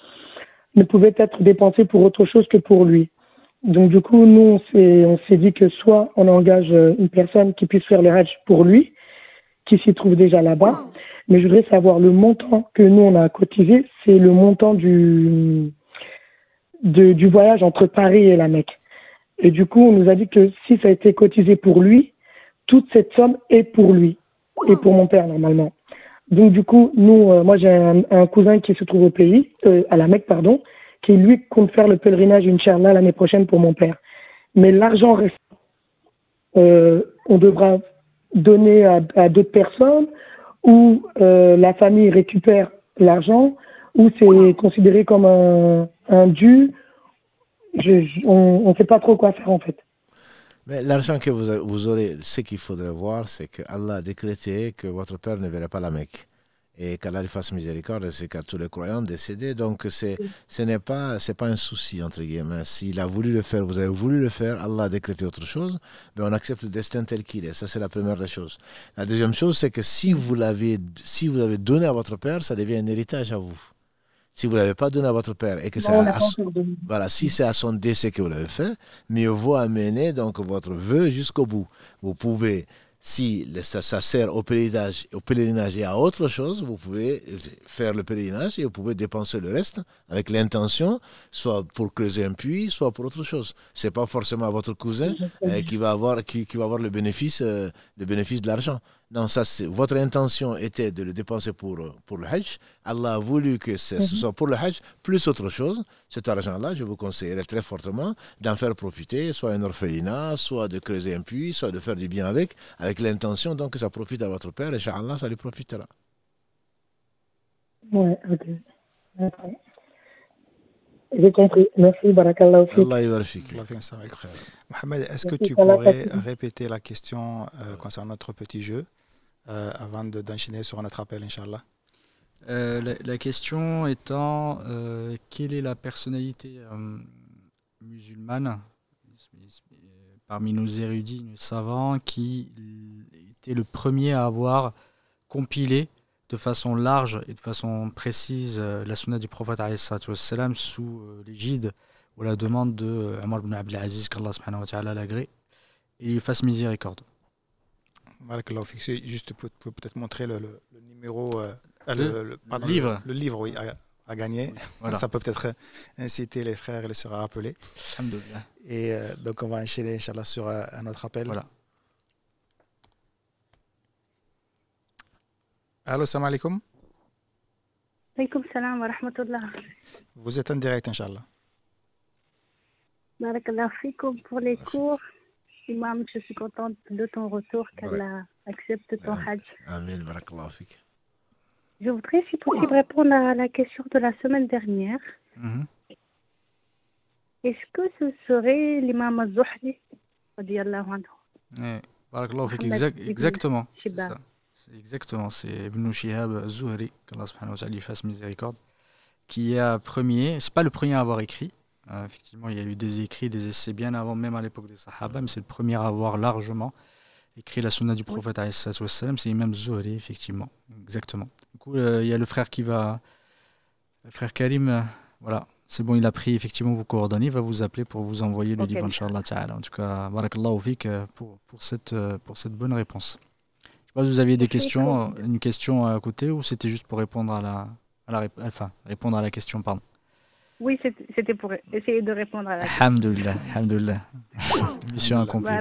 ne pouvait être dépensé pour autre chose que pour lui. Donc du coup, nous, on s'est dit que soit on engage une personne qui puisse faire le Hajj pour lui, qui s'y trouve déjà là-bas, mais je voudrais savoir le montant que nous, on a cotisé, c'est le montant du voyage entre Paris et la Mecque. Et du coup, on nous a dit que si ça a été cotisé pour lui, toute cette somme est pour lui et pour mon père normalement. Donc du coup, nous, moi j'ai un cousin qui se trouve au pays, à la Mecque, pardon, qui lui compte faire le pèlerinage, Inch'Allah, l'année prochaine pour mon père. Mais l'argent restant, on devra donner à d'autres personnes ou la famille récupère l'argent ou c'est considéré comme un dû. On ne sait pas trop quoi faire en fait. Mais l'argent que vous aurez, ce qu'il faudrait voir, c'est que Allah a décrété que votre père ne verrait pas la Mecque. Et qu'Allah lui fasse miséricorde, c'est qu'à tous les croyants décédés. Donc, ce n'est pas un souci, entre guillemets. S'il a voulu le faire, vous avez voulu le faire, Allah a décrété autre chose, mais on accepte le destin tel qu'il est. Ça, c'est la première des choses. La deuxième chose, c'est que si vous avez donné à votre père, ça devient un héritage à vous. Si vous ne l'avez pas donné à votre père et que voilà, si c'est à son décès que vous l'avez fait, mieux vaut amener donc votre vœu jusqu'au bout. Vous pouvez, si ça sert au pèlerinage et à autre chose, vous pouvez faire le pèlerinage et vous pouvez dépenser le reste avec l'intention, soit pour creuser un puits, soit pour autre chose. Ce n'est pas forcément votre cousin qui va avoir le bénéfice de l'argent. Non, votre intention était de le dépenser pour le Hajj. Allah a voulu que ce soit pour le Hajj plus autre chose. Cet argent-là, je vous conseillerais très fortement d'en faire profiter, soit un orphelinat, soit de creuser un puits, soit de faire du bien avec l'intention donc que ça profite à votre père et Inch'Allah, ça lui profitera. Oui, ok. D'accord. J'ai compris. Merci, barakallah aussi. Allah ybarfik. Mohamed, est-ce que tu pourrais répéter la question concernant notre petit jeu avant d'enchaîner sur notre appel, Inch'Allah? La question étant, quelle est la personnalité musulmane parmi nos érudits, nos savants, qui était le premier à avoir compilé de façon large et de façon précise la sunna du prophète ﷺ sous l'égide ou la demande de Omar ibn Abdel Aziz, qu'Allah subhanahu wa ta'ala l'agrée et lui fasse miséricorde. Juste peut-être montrer le numéro, le livre. Le livre, oui, à gagner. Voilà. Ça peut peut-être inciter les frères et les sœurs à appeler. Alhamdoulilah. Et donc on va enchaîner, Inch'Allah, sur un autre appel. Voilà. Allô, salam alaikum. Alaikum salam wa rahmatullah. Vous êtes en direct, Inch'Allah. Barakallah fikoum pour les cours. Imam, je suis contente de ton retour, qu'Allah accepte ton hajj. Amen, barakallah fik. Je voudrais, si possible, répondre à la question de la semaine dernière. Est-ce que ce serait l'imam al-Zuhri radiyallahu anhu? Barakallah fik, exactement. C'est ça. C'est Ibn Shihab al-Zuhri, qu'Allah subhanahu wa ta'ala lui fasse miséricorde, qui est premier. C'est pas le premier à avoir écrit. Effectivement, il y a eu des écrits, des essais bien avant, même à l'époque des Sahaba, mais c'est le premier à avoir largement écrit la sunna du prophète alayhi salatu wassalam, c'est Imam Zuhri, effectivement. Exactement. Du coup, il y a le frère le frère Karim, voilà, c'est bon, il a pris effectivement vos coordonnées, il va vous appeler pour vous envoyer le livre, Inch'Allah ta'ala. En tout cas, barakallahu fik pour cette bonne réponse. Je sais pas si vous aviez des questions, une question à côté, ou c'était juste pour répondre répondre à la question, pardon. Oui, c'était pour essayer de répondre à la question. Alhamdulillah. Mission accomplie.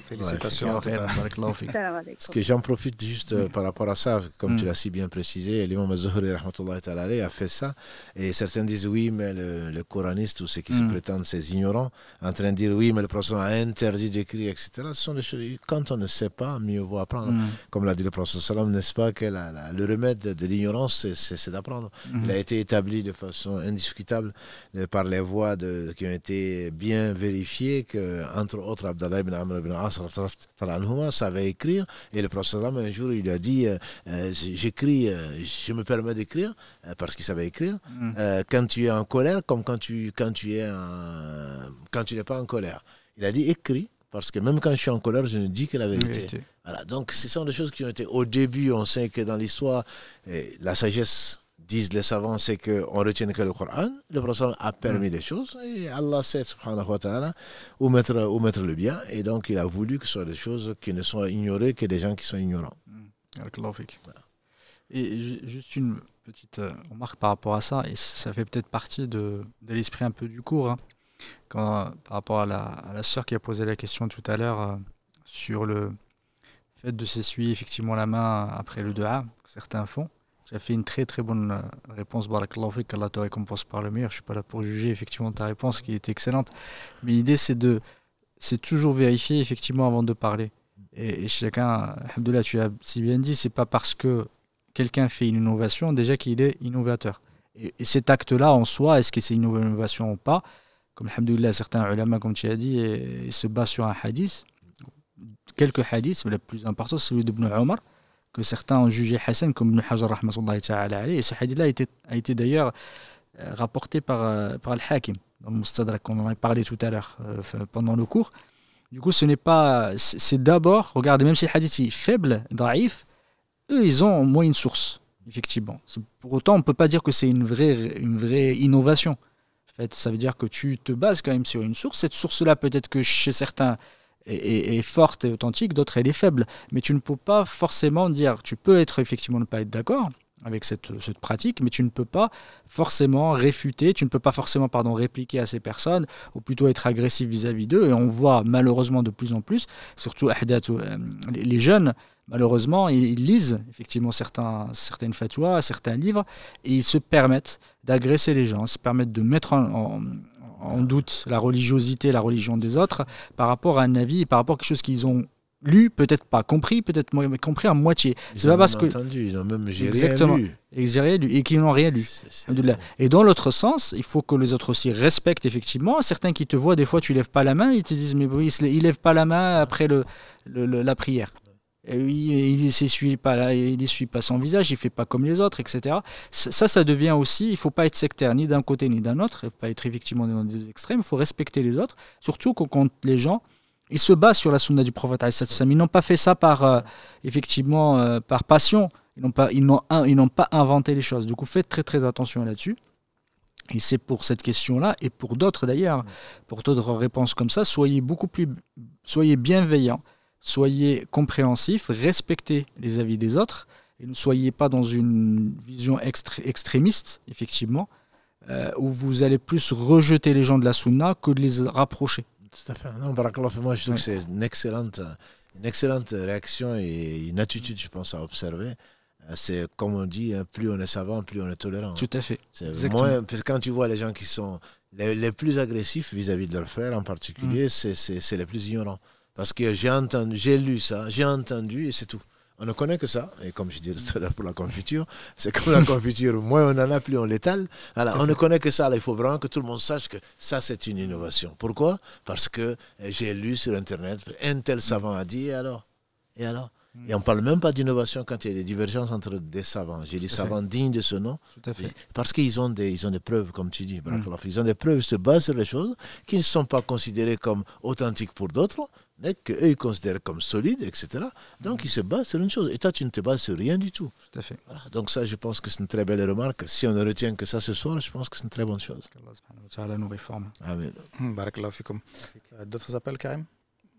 Félicitations. Parce que j'en profite juste par rapport à ça, comme tu l'as si bien précisé, l'imam Zuhri rahmatullahi ta'ala a fait ça. Et certains disent oui, mais le coraniste ou ceux qui se prétendent ces ignorants, en train de dire oui, mais le prophète a interdit d'écrire, etc. Ce sont des choses, quand on ne sait pas, mieux vaut apprendre. Comme l'a dit le prophète sallam, n'est-ce pas, que le remède de l'ignorance, c'est d'apprendre. Il a été établi de façon indiscutable par les voix qui ont été bien vérifiées, que entre autres Abdallah ibn Amr ibn As savait écrire, et le prophète un jour il a dit j'écris, je me permets d'écrire parce qu'il savait écrire quand tu es en colère comme quand tu n'es pas en colère. Il a dit écris, parce que même quand je suis en colère, je ne dis que la vérité. Voilà, donc ce sont des choses qui ont été au début. On sait que dans l'histoire, la sagesse, disent les savants, c'est qu'on retient que le Coran. Le prophète a permis des choses et Allah sait, subhanahu wa ta'ala, où mettre le bien. Et donc, il a voulu que ce soit des choses qui ne soient ignorées que des gens qui sont ignorants. Voilà. Et juste une petite remarque par rapport à ça, et ça fait peut-être partie de l'esprit un peu du cours, par rapport à la sœur qui a posé la question tout à l'heure sur le fait de s'essuyer effectivement la main après le dua, que certains font. Tu as fait une très très bonne réponse, barakallahu fik, qu'Allah te récompense par le meilleur. Je ne suis pas là pour juger effectivement ta réponse qui était excellente, mais l'idée c'est toujours vérifier effectivement avant de parler. Et chacun, alhamdoulilah, tu as si bien dit, c'est pas parce que quelqu'un fait une innovation déjà qu'il est innovateur. Et cet acte-là en soi, est-ce que c'est une innovation ou pas? comme alhamdoulilah, certains ulama, comme tu as dit, ils se basent sur un hadith. Quelques hadiths, mais le plus important, c'est celui d'Ibn Omar, que certains ont jugé Hassan, comme Ibn Hajar, rahmatullahi ta'ala alayhi. Et ce hadith-là a été d'ailleurs rapporté par Al-Hakim, dans le Mustadrak, qu'on en a parlé tout à l'heure pendant le cours. Du coup, ce n'est pas. C'est d'abord, regardez, même si le hadith est faible, daïf, eux, ils ont au moins une source, effectivement. Pour autant, on ne peut pas dire que c'est une vraie innovation. En fait, ça veut dire que tu te bases quand même sur une source. Cette source-là, peut-être que chez certains est forte et authentique, d'autres, elle est faible. Mais tu ne peux pas forcément dire. Tu peux effectivement ne pas être d'accord avec cette pratique, mais tu ne peux pas forcément réfuter, tu ne peux pas forcément répliquer à ces personnes, ou plutôt être agressif vis-à-vis d'eux. Et on voit malheureusement de plus en plus, surtout les jeunes, malheureusement, ils lisent effectivement certaines fatwas, certains livres, et ils se permettent d'agresser les gens, se permettent de mettre en doute la religiosité, la religion des autres, par rapport à un avis, par rapport à quelque chose qu'ils ont lu, peut-être pas compris, peut-être compris à moitié. C'est pas parce que ils n'ont même exactement rien lu et qu'ils n'ont rien lu. Et dans l'autre sens, il faut que les autres aussi respectent effectivement. Certains qui te voient, des fois tu lèves pas la main, ils te disent mais oui, il lève pas la main après la prière. Et il n'essuie pas son visage, il fait pas comme les autres, etc. Ça devient aussi, il faut pas être sectaire ni d'un côté ni d'un autre, il faut pas être effectivement dans les deux extrêmes. Il faut respecter les autres, surtout quand les gens ils se basent sur la sunna du prophète. Ils n'ont pas fait ça par passion. Ils n'ont pas inventé les choses. Du coup, faites très très attention là-dessus. Et c'est pour cette question-là, et pour d'autres d'ailleurs, pour d'autres réponses comme ça, soyez bienveillants, soyez compréhensifs, respectez les avis des autres, et ne soyez pas dans une vision extrémiste, effectivement, où vous allez plus rejeter les gens de la sunna que de les rapprocher. Tout à fait. Non, barakallah, moi je trouve que c'est une excellente réaction et une attitude, je pense, à observer. C'est comme on dit, plus on est savant, plus on est tolérant. Tout à fait. Parce que quand tu vois les gens qui sont les plus agressifs vis-à-vis de leurs frères en particulier, c'est les plus ignorants. Parce que j'ai lu ça, j'ai entendu et c'est tout. On ne connaît que ça, et comme je disais tout à l'heure pour la confiture, c'est comme la confiture, moins on en a, plus on l'étale. Alors, on ne connaît que ça, là, il faut vraiment que tout le monde sache que ça, c'est une innovation. Pourquoi ? Parce que j'ai lu sur Internet, un tel savant a dit, et alors ? Et on ne parle même pas d'innovation quand il y a des divergences entre des savants. J'ai dit savants dignes de ce nom, parce qu'ils ont des preuves, comme tu dis. Ils ont des preuves, ils se basent sur les choses qui ne sont pas considérées comme authentiques pour d'autres, mais qu'eux ils considèrent comme solides, etc. Donc ils se basent sur une chose. Et toi, tu ne te bases sur rien du tout. Tout à fait. Voilà. Donc ça, je pense que c'est une très belle remarque. Si on ne retient que ça ce soir, je pense que c'est une très bonne chose. Allah nous réforme. Amen. Barakallahu fikum. D'autres appels, Karim ?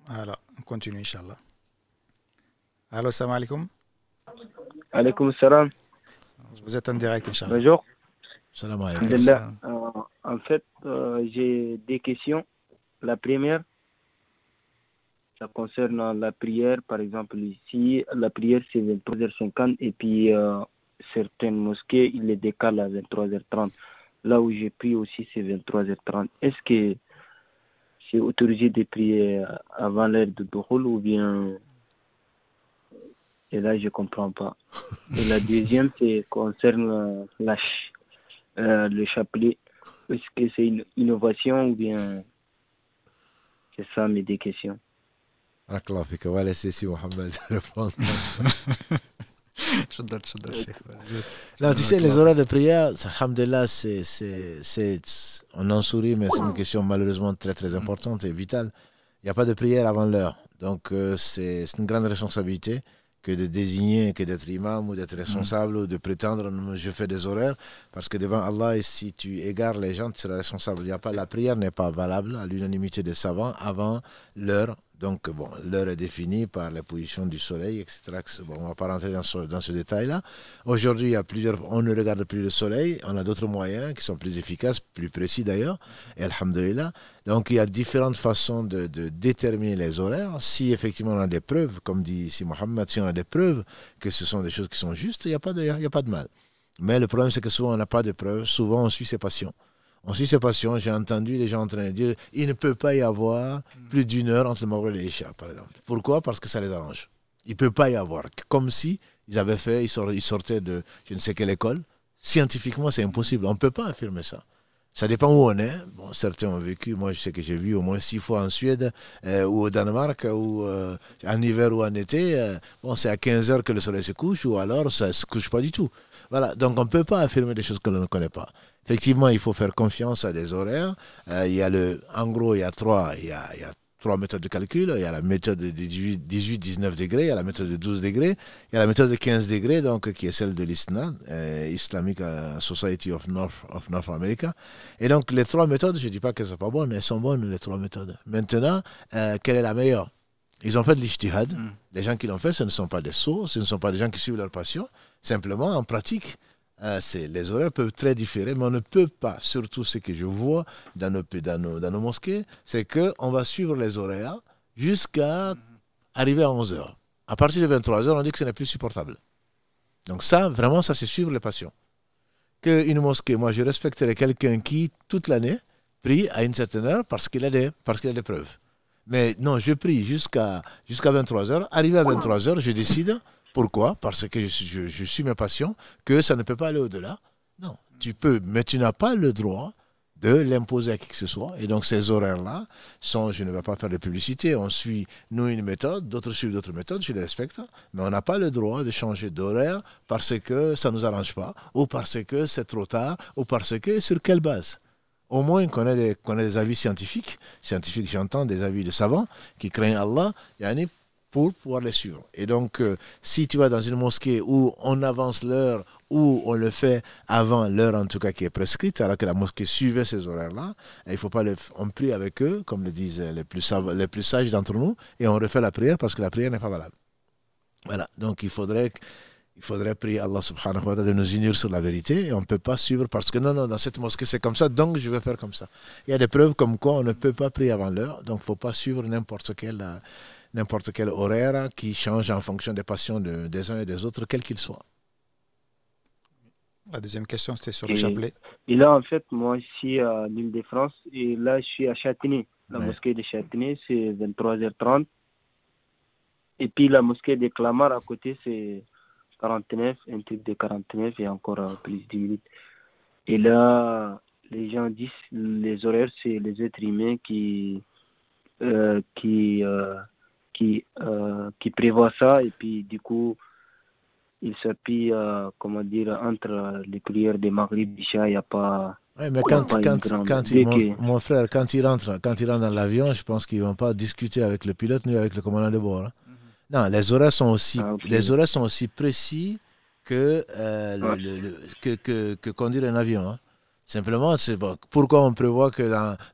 Alors, on continue, Inch'Allah. Allô, salam alaikum. Alaikum salam. Vous êtes en direct, Inch'Allah. Bonjour. Salam alaikum. En fait, j'ai des questions. La première, ça concerne la prière. Par exemple, ici, la prière, c'est 23h50 et puis certaines mosquées, ils les décalent à 23h30. Là où j'ai pris aussi, c'est 23h30. Est-ce que c'est autorisé de prier avant l'heure de Dukhul ou bien... Et là, je ne comprends pas. Et la deuxième, c'est concerne le chapelet. Est-ce que c'est une innovation ou bien... C'est ça mes deux questions. On va laisser si Mohamed répondre. Non, tu sais, les horaires de prière, alhamdoulilah, on en sourit, mais c'est une question malheureusement très très importante et vitale. Il n'y a pas de prière avant l'heure. Donc, c'est une grande responsabilité que de désigner, que d'être imam ou d'être responsable ou de prétendre je fais des horaires, parce que devant Allah, si tu égares les gens, tu seras responsable. La prière n'est pas valable à l'unanimité des savants avant l'heure. Donc, bon, l'heure est définie par la position du soleil, etc. Bon, on ne va pas rentrer dans ce détail-là. Aujourd'hui, on ne regarde plus le soleil. On a d'autres moyens qui sont plus efficaces, plus précis d'ailleurs. Et alhamdoulilah. Donc, il y a différentes façons de déterminer les horaires. Si effectivement on a des preuves, comme dit ici Mohamed, si on a des preuves que ce sont des choses qui sont justes, il n'y a pas de mal. Mais le problème, c'est que souvent, on n'a pas de preuves. Souvent, on suit ses passions. J'ai entendu des gens en train de dire il ne peut pas y avoir plus d'une heure entre le Maghreb et l'Isha, par exemple. Pourquoi ? Parce que ça les arrange. Il ne peut pas y avoir. Comme si ils avaient fait, ils sortaient de je ne sais quelle école. Scientifiquement, c'est impossible. On ne peut pas affirmer ça. Ça dépend où on est. Bon, certains ont vécu, moi je sais que j'ai vu au moins 6 fois en Suède ou au Danemark, ou en hiver ou en été. Bon, c'est à 15 heures que le soleil se couche ou alors ça ne se couche pas du tout. Voilà, donc on ne peut pas affirmer des choses que l'on ne connaît pas. Effectivement, il faut faire confiance à des horaires. En gros, il y a trois méthodes de calcul. Il y a la méthode de 18-19 degrés, il y a la méthode de 12 degrés, il y a la méthode de 15 degrés, donc, qui est celle de l'ISNA, Islamic Society of North America. Et donc, les 3 méthodes, je ne dis pas qu'elles ne sont pas bonnes, elles sont bonnes, les 3 méthodes. Maintenant, quelle est la meilleure? Ils ont fait de l'ijtihad. Les gens qui l'ont fait, ce ne sont pas des sots, ce ne sont pas des gens qui suivent leur passion. Simplement, en pratique, les horaires peuvent très différer, mais on ne peut pas, surtout ce que je vois dans nos mosquées, c'est qu'on va suivre les horaires jusqu'à arriver à 11 heures. À partir de 23 heures, on dit que ce n'est plus supportable. Donc ça, vraiment, ça c'est suivre les passions. Qu'une mosquée, moi je respecterai quelqu'un qui, toute l'année, prie à une certaine heure parce qu'il a des preuves. Mais non, je prie jusqu'à 23 heures. Arrivé à 23 heures, je décide. Pourquoi? Parce que je suis ma passion, que ça ne peut pas aller au-delà. Non, tu peux, mais tu n'as pas le droit de l'imposer à qui que ce soit. Et donc ces horaires-là sont, je ne vais pas faire de publicité, on suit, nous, une méthode, d'autres suivent d'autres méthodes, je les respecte, mais on n'a pas le droit de changer d'horaire parce que ça ne nous arrange pas, ou parce que c'est trop tard, ou parce que, sur quelle base? Au moins qu'on ait des avis scientifiques, j'entends des avis de savants qui craignent Allah, pour pouvoir les suivre. Et donc, si tu vas dans une mosquée où on avance l'heure, où on le fait avant l'heure en tout cas qui est prescrite, alors que la mosquée suivait ces horaires-là, il faut pas on prie avec eux, comme le disent les plus sages d'entre nous, et on refait la prière parce que la prière n'est pas valable. Voilà, donc il faudrait prier Allah subhanahu wa ta'ala de nous unir sur la vérité, et on ne peut pas suivre parce que non, dans cette mosquée c'est comme ça, donc je vais faire comme ça. Il y a des preuves comme quoi on ne peut pas prier avant l'heure, donc il ne faut pas suivre n'importe quel horaire qui change en fonction des passions des uns et des autres, quels qu'ils soient. La deuxième question, c'était sur le chapelet. Et là, en fait, moi, ici à l'Île-de-France, et là, je suis à Châtenay. La mosquée de Châtenay, c'est 23h30. Et puis la mosquée de Clamart, à côté, c'est 49, un truc de 49 et encore plus de 10 minutes. Et là, les gens disent les horaires, c'est les êtres humains qui prévoit ça, et puis du coup il s'appuie entre les prières des Maghrib, d'Isha, il n'y a pas. Oui, mais mon frère, quand il rentre dans l'avion, je pense qu'ils ne vont pas discuter avec le pilote ni avec le commandant de bord. Hein. Non, les horaires sont aussi précis que conduire un avion. Hein. Simplement, c'est pourquoi on prévoit que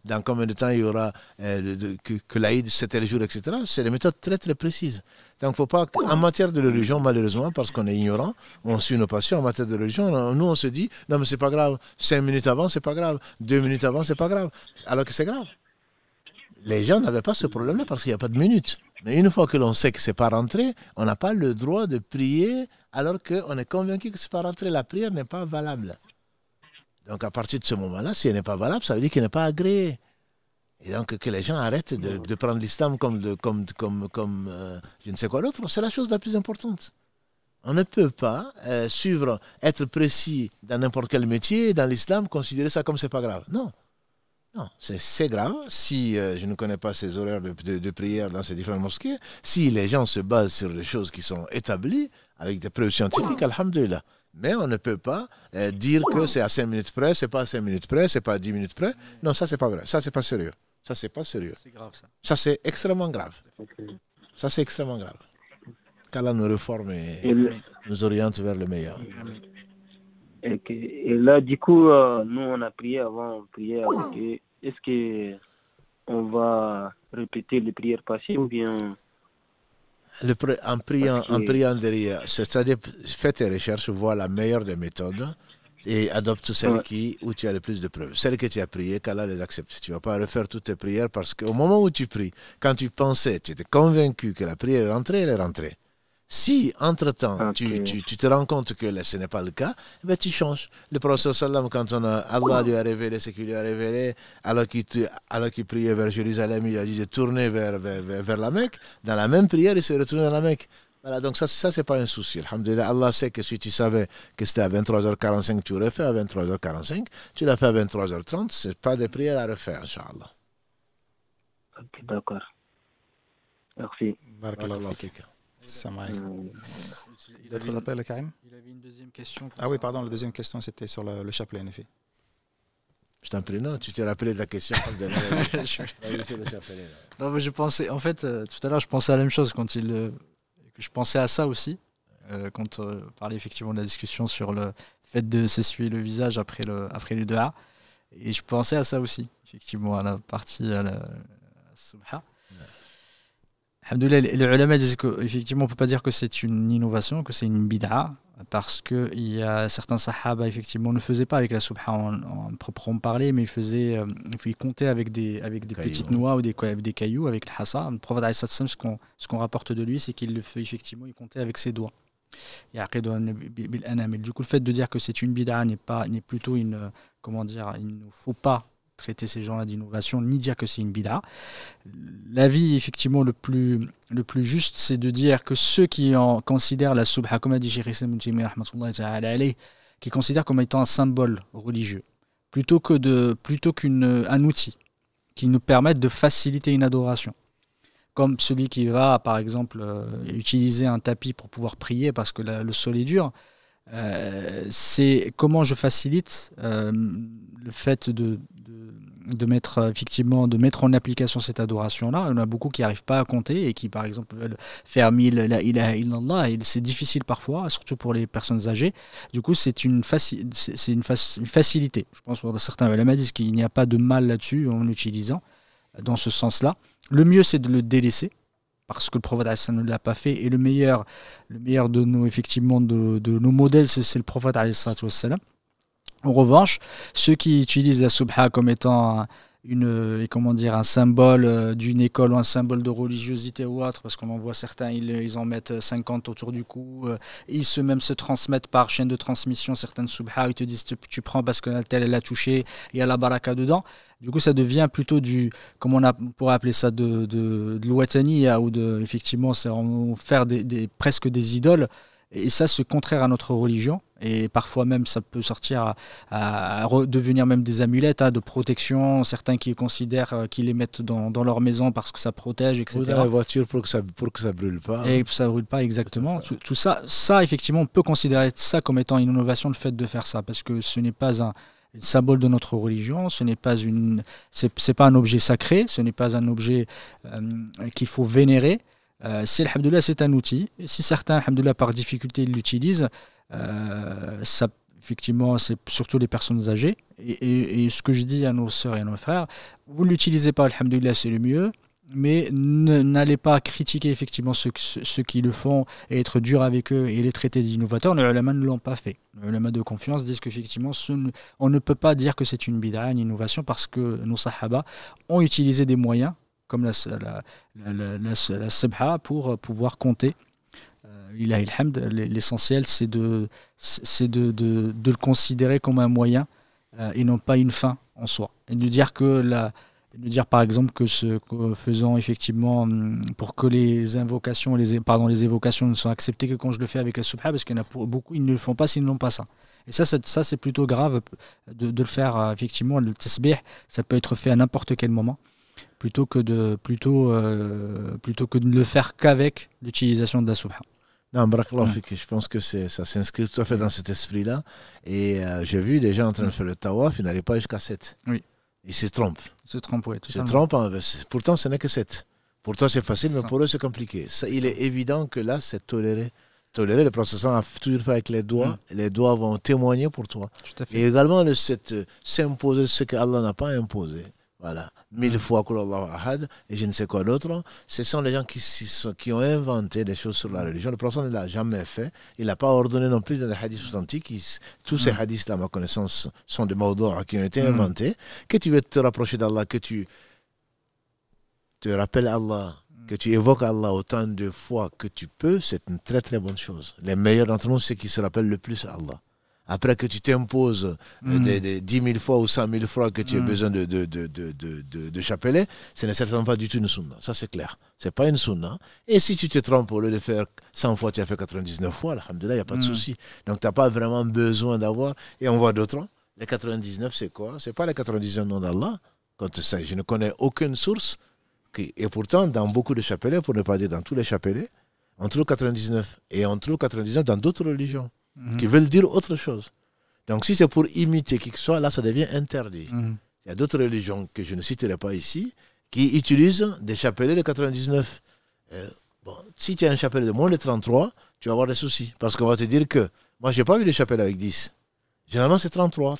dans combien de temps il y aura que l'Aïd, c'est tel jour, etc. C'est des méthodes très très précises. Donc, faut pas, en matière de religion, malheureusement, parce qu'on est ignorant, on suit nos passions. En matière de religion, nous on se dit, non mais c'est pas grave, 5 minutes avant c'est pas grave, 2 minutes avant c'est pas grave, alors que c'est grave. Les gens n'avaient pas ce problème-là parce qu'il n'y a pas de minutes. Mais une fois que l'on sait que c'est pas rentré, on n'a pas le droit de prier alors qu'on est convaincu que c'est pas rentré. La prière n'est pas valable. Donc, à partir de ce moment-là, si elle n'est pas valable, ça veut dire qu'elle n'est pas agréée. Et donc, que les gens arrêtent de prendre l'islam comme je ne sais quoi d'autre, c'est la chose la plus importante. On ne peut pas être précis dans n'importe quel métier, dans l'islam, considérer ça comme c'est pas grave. Non, c'est grave. Si je ne connais pas ces horaires de prière dans ces différentes mosquées, si les gens se basent sur des choses qui sont établies, avec des preuves scientifiques, alhamdulillah. Mais on ne peut pas dire que c'est à 5 minutes près, c'est pas à 5 minutes près, c'est pas à 10 minutes près. Non, ça, c'est pas vrai. Ça, c'est pas sérieux. Ça, c'est pas sérieux. C'est grave, ça. Ça, c'est extrêmement grave. Ça, c'est extrêmement grave. Qu'Allah nous réforme et nous oriente vers le meilleur. Et là, du coup, nous, on a prié avant, on priait avec eux. Est-ce qu'on va répéter les prières passées ou bien... En priant derrière, c'est-à-dire fais tes recherches, vois la meilleure des méthodes et adopte celle où tu as le plus de preuves. Celle que tu as priée, qu'Allah les accepte. Tu ne vas pas refaire toutes tes prières parce qu'au moment où tu pries, quand tu pensais, tu étais convaincu que la prière est rentrée, elle est rentrée. Si, entre-temps, tu te rends compte que ce n'est pas le cas, ben, tu changes. Le prophète sallam, quand Allah lui a révélé ce qu'il lui a révélé, alors qu'il priait vers Jérusalem, il a dit de tourner vers la Mecque. Dans la même prière, il s'est retourné dans la Mecque. Voilà, donc ça c'est pas un souci. Alhamdulillah, Allah sait que si tu savais que c'était à 23h45, tu aurais fait à 23h45, tu l'as fait à 23h30, c'est pas des prières à refaire, Inch'Allah. Ok, d'accord. Merci. Barakallahu fik. Salam alaikum. D'autres appels, Karim? Il avait une deuxième question. Ah oui, pardon, la deuxième question, c'était sur le chapelet, en effet. Je t'en prie, non, tu t'es rappelé de la question. Non, mais je pensais, en fait, tout à l'heure, je pensais à la même chose je pensais à ça aussi, quand on parlait effectivement de la discussion sur le fait de s'essuyer le visage après le dua. Et je pensais à ça aussi, effectivement, à la partie à la subha. Alhamdoulilah, les ulama disent qu'effectivement, on ne peut pas dire que c'est une innovation, que c'est une bid'a, parce qu'il y a certains sahaba, effectivement, ne faisaient pas avec la subha en proprement parler, mais ils comptaient avec des petites noix ou avec des cailloux, avec le hassa. Le prophète, ce qu'on rapporte de lui, c'est qu'il le fait, effectivement, il comptait avec ses doigts. Du coup, le fait de dire que c'est une bid'a n'est plutôt une, comment dire, il ne faut pas traiter ces gens-là d'innovation, ni dire que c'est une bid'a. L'avis, effectivement, le plus juste, c'est de dire que ceux qui en considèrent la subha, comme a dit Cheikh Islam ibn Taymiyyah, qui considèrent comme étant un symbole religieux, plutôt qu'un outil qui nous permette de faciliter une adoration. Comme celui qui va, par exemple, utiliser un tapis pour pouvoir prier parce que le sol est dur, c'est comment je facilite le fait de mettre en application cette adoration-là. Il y en a beaucoup qui n'arrivent pas à compter et qui, par exemple, veulent faire 1000 la ilaha illallah, et c'est difficile parfois, surtout pour les personnes âgées. Du coup, c'est une facilité. Je pense que certains ulama disent qu'il n'y a pas de mal là-dessus en l'utilisant dans ce sens-là. Le mieux, c'est de le délaisser, parce que le prophète ne l'a pas fait, et le meilleur de nos, effectivement, de nos modèles, c'est le prophète. En revanche, ceux qui utilisent la subha comme étant un symbole d'une école ou un symbole de religiosité ou autre, parce qu'on en voit certains, ils en mettent 50 autour du cou, ils se transmettent par chaîne de transmission certaines subha, ils te disent tu prends parce que telle elle a touché, il y a la baraka dedans. Du coup, ça devient plutôt comment on pourrait appeler ça, de l'ouataniya, ou effectivement, c'est faire presque des idoles. Et ça, c'est contraire à notre religion. Et parfois même, ça peut sortir à devenir même des amulettes de protection. Certains qui considèrent qu'ils les mettent dans leur maison parce que ça protège, etc. Ou dans la voiture pour que ça brûle pas. Et que ça brûle pas, exactement. Tout ça, effectivement, on peut considérer ça comme étant une innovation, le fait de faire ça. Parce que ce n'est pas un symbole de notre religion, ce n'est pas c'est pas un objet sacré, ce n'est pas un objet qu'il faut vénérer. Alhamdoulilah, c'est un outil. Et si certains, alhamdoulilah, par difficulté, l'utilisent, ça, effectivement, c'est surtout les personnes âgées. Et ce que je dis à nos sœurs et à nos frères, vous ne l'utilisez pas, alhamdoulilah, c'est le mieux, mais n'allez pas critiquer effectivement ceux qui le font et être dur avec eux et les traiter d'innovateurs. Les ulama ne l'ont pas fait. Les ulama de confiance disent qu'effectivement, on ne peut pas dire que c'est une bid'a, une innovation, parce que nos sahaba ont utilisé des moyens comme la subha pour pouvoir compter. L'essentiel, c'est de le considérer comme un moyen et non pas une fin en soi. Et de dire par exemple que faisant effectivement pour que les invocations, les évocations ne soient acceptées que quand je le fais avec la subha, parce qu'il y en a beaucoup, ils ne le font pas s'ils n'ont pas ça. Et ça c'est plutôt grave de le faire, effectivement. Le tasbih, ça peut être fait à n'importe quel moment, plutôt que de ne le faire qu'avec l'utilisation de la subha. Non, barakallahu fik, je pense que ça s'inscrit tout à fait dans cet esprit-là. Et j'ai vu des gens en train de faire le tawaf, ils n'allaient pas jusqu'à 7. Oui. Ils se trompent. Oui. Ils se trompent, pourtant ce n'est que 7. Pour toi c'est facile, mais pour eux c'est compliqué. Ça, il est évident que là c'est toléré. Le processus a toujours fait avec les doigts. Les doigts vont témoigner pour toi. Tout à fait. Et également s'imposer ce que Allah n'a pas imposé. Voilà, 1000 fois Qul Allahu Ahad et je ne sais quoi d'autre. Ce sont les gens qui ont inventé des choses sur la religion. Le prophète ne l'a jamais fait. Il n'a pas ordonné non plus dans les hadiths authentiques. Tous ces hadiths-là, à ma connaissance, sont des mawdou'a qui ont été inventés. Que tu veux te rapprocher d'Allah, que tu te rappelles Allah, que tu évoques Allah autant de fois que tu peux, c'est une très très bonne chose. Les meilleurs d'entre nous, c'est ceux qui se rappellent le plus Allah. après que tu t'imposes des 10 000 fois ou 100 000 fois que tu as besoin de chapelet, ce n'est certainement pas du tout une sunna. Ça, c'est clair. Ce n'est pas une sunna. Et si tu te trompes, au lieu de faire 100 fois, tu as fait 99 fois, alhamdoulilah, il n'y a pas de souci. Donc, tu n'as pas vraiment besoin d'avoir. Et on voit d'autres. Les 99, c'est quoi? Ce n'est pas les 99 noms d'Allah. Je ne connais aucune source. Et pourtant, dans beaucoup de chapelets, pour ne pas dire dans tous les chapelets, on trouve 99. Et on trouve 99 dans d'autres religions qui veulent dire autre chose. Donc, si c'est pour imiter qui que ce soit, là, ça devient interdit. Il y a d'autres religions que je ne citerai pas ici qui utilisent des chapelets de 99. Si tu as un chapelet de moins de 33, tu vas avoir des soucis. Parce qu'on va te dire que, moi, je n'ai pas vu de chapelet avec 10. Généralement, c'est 33,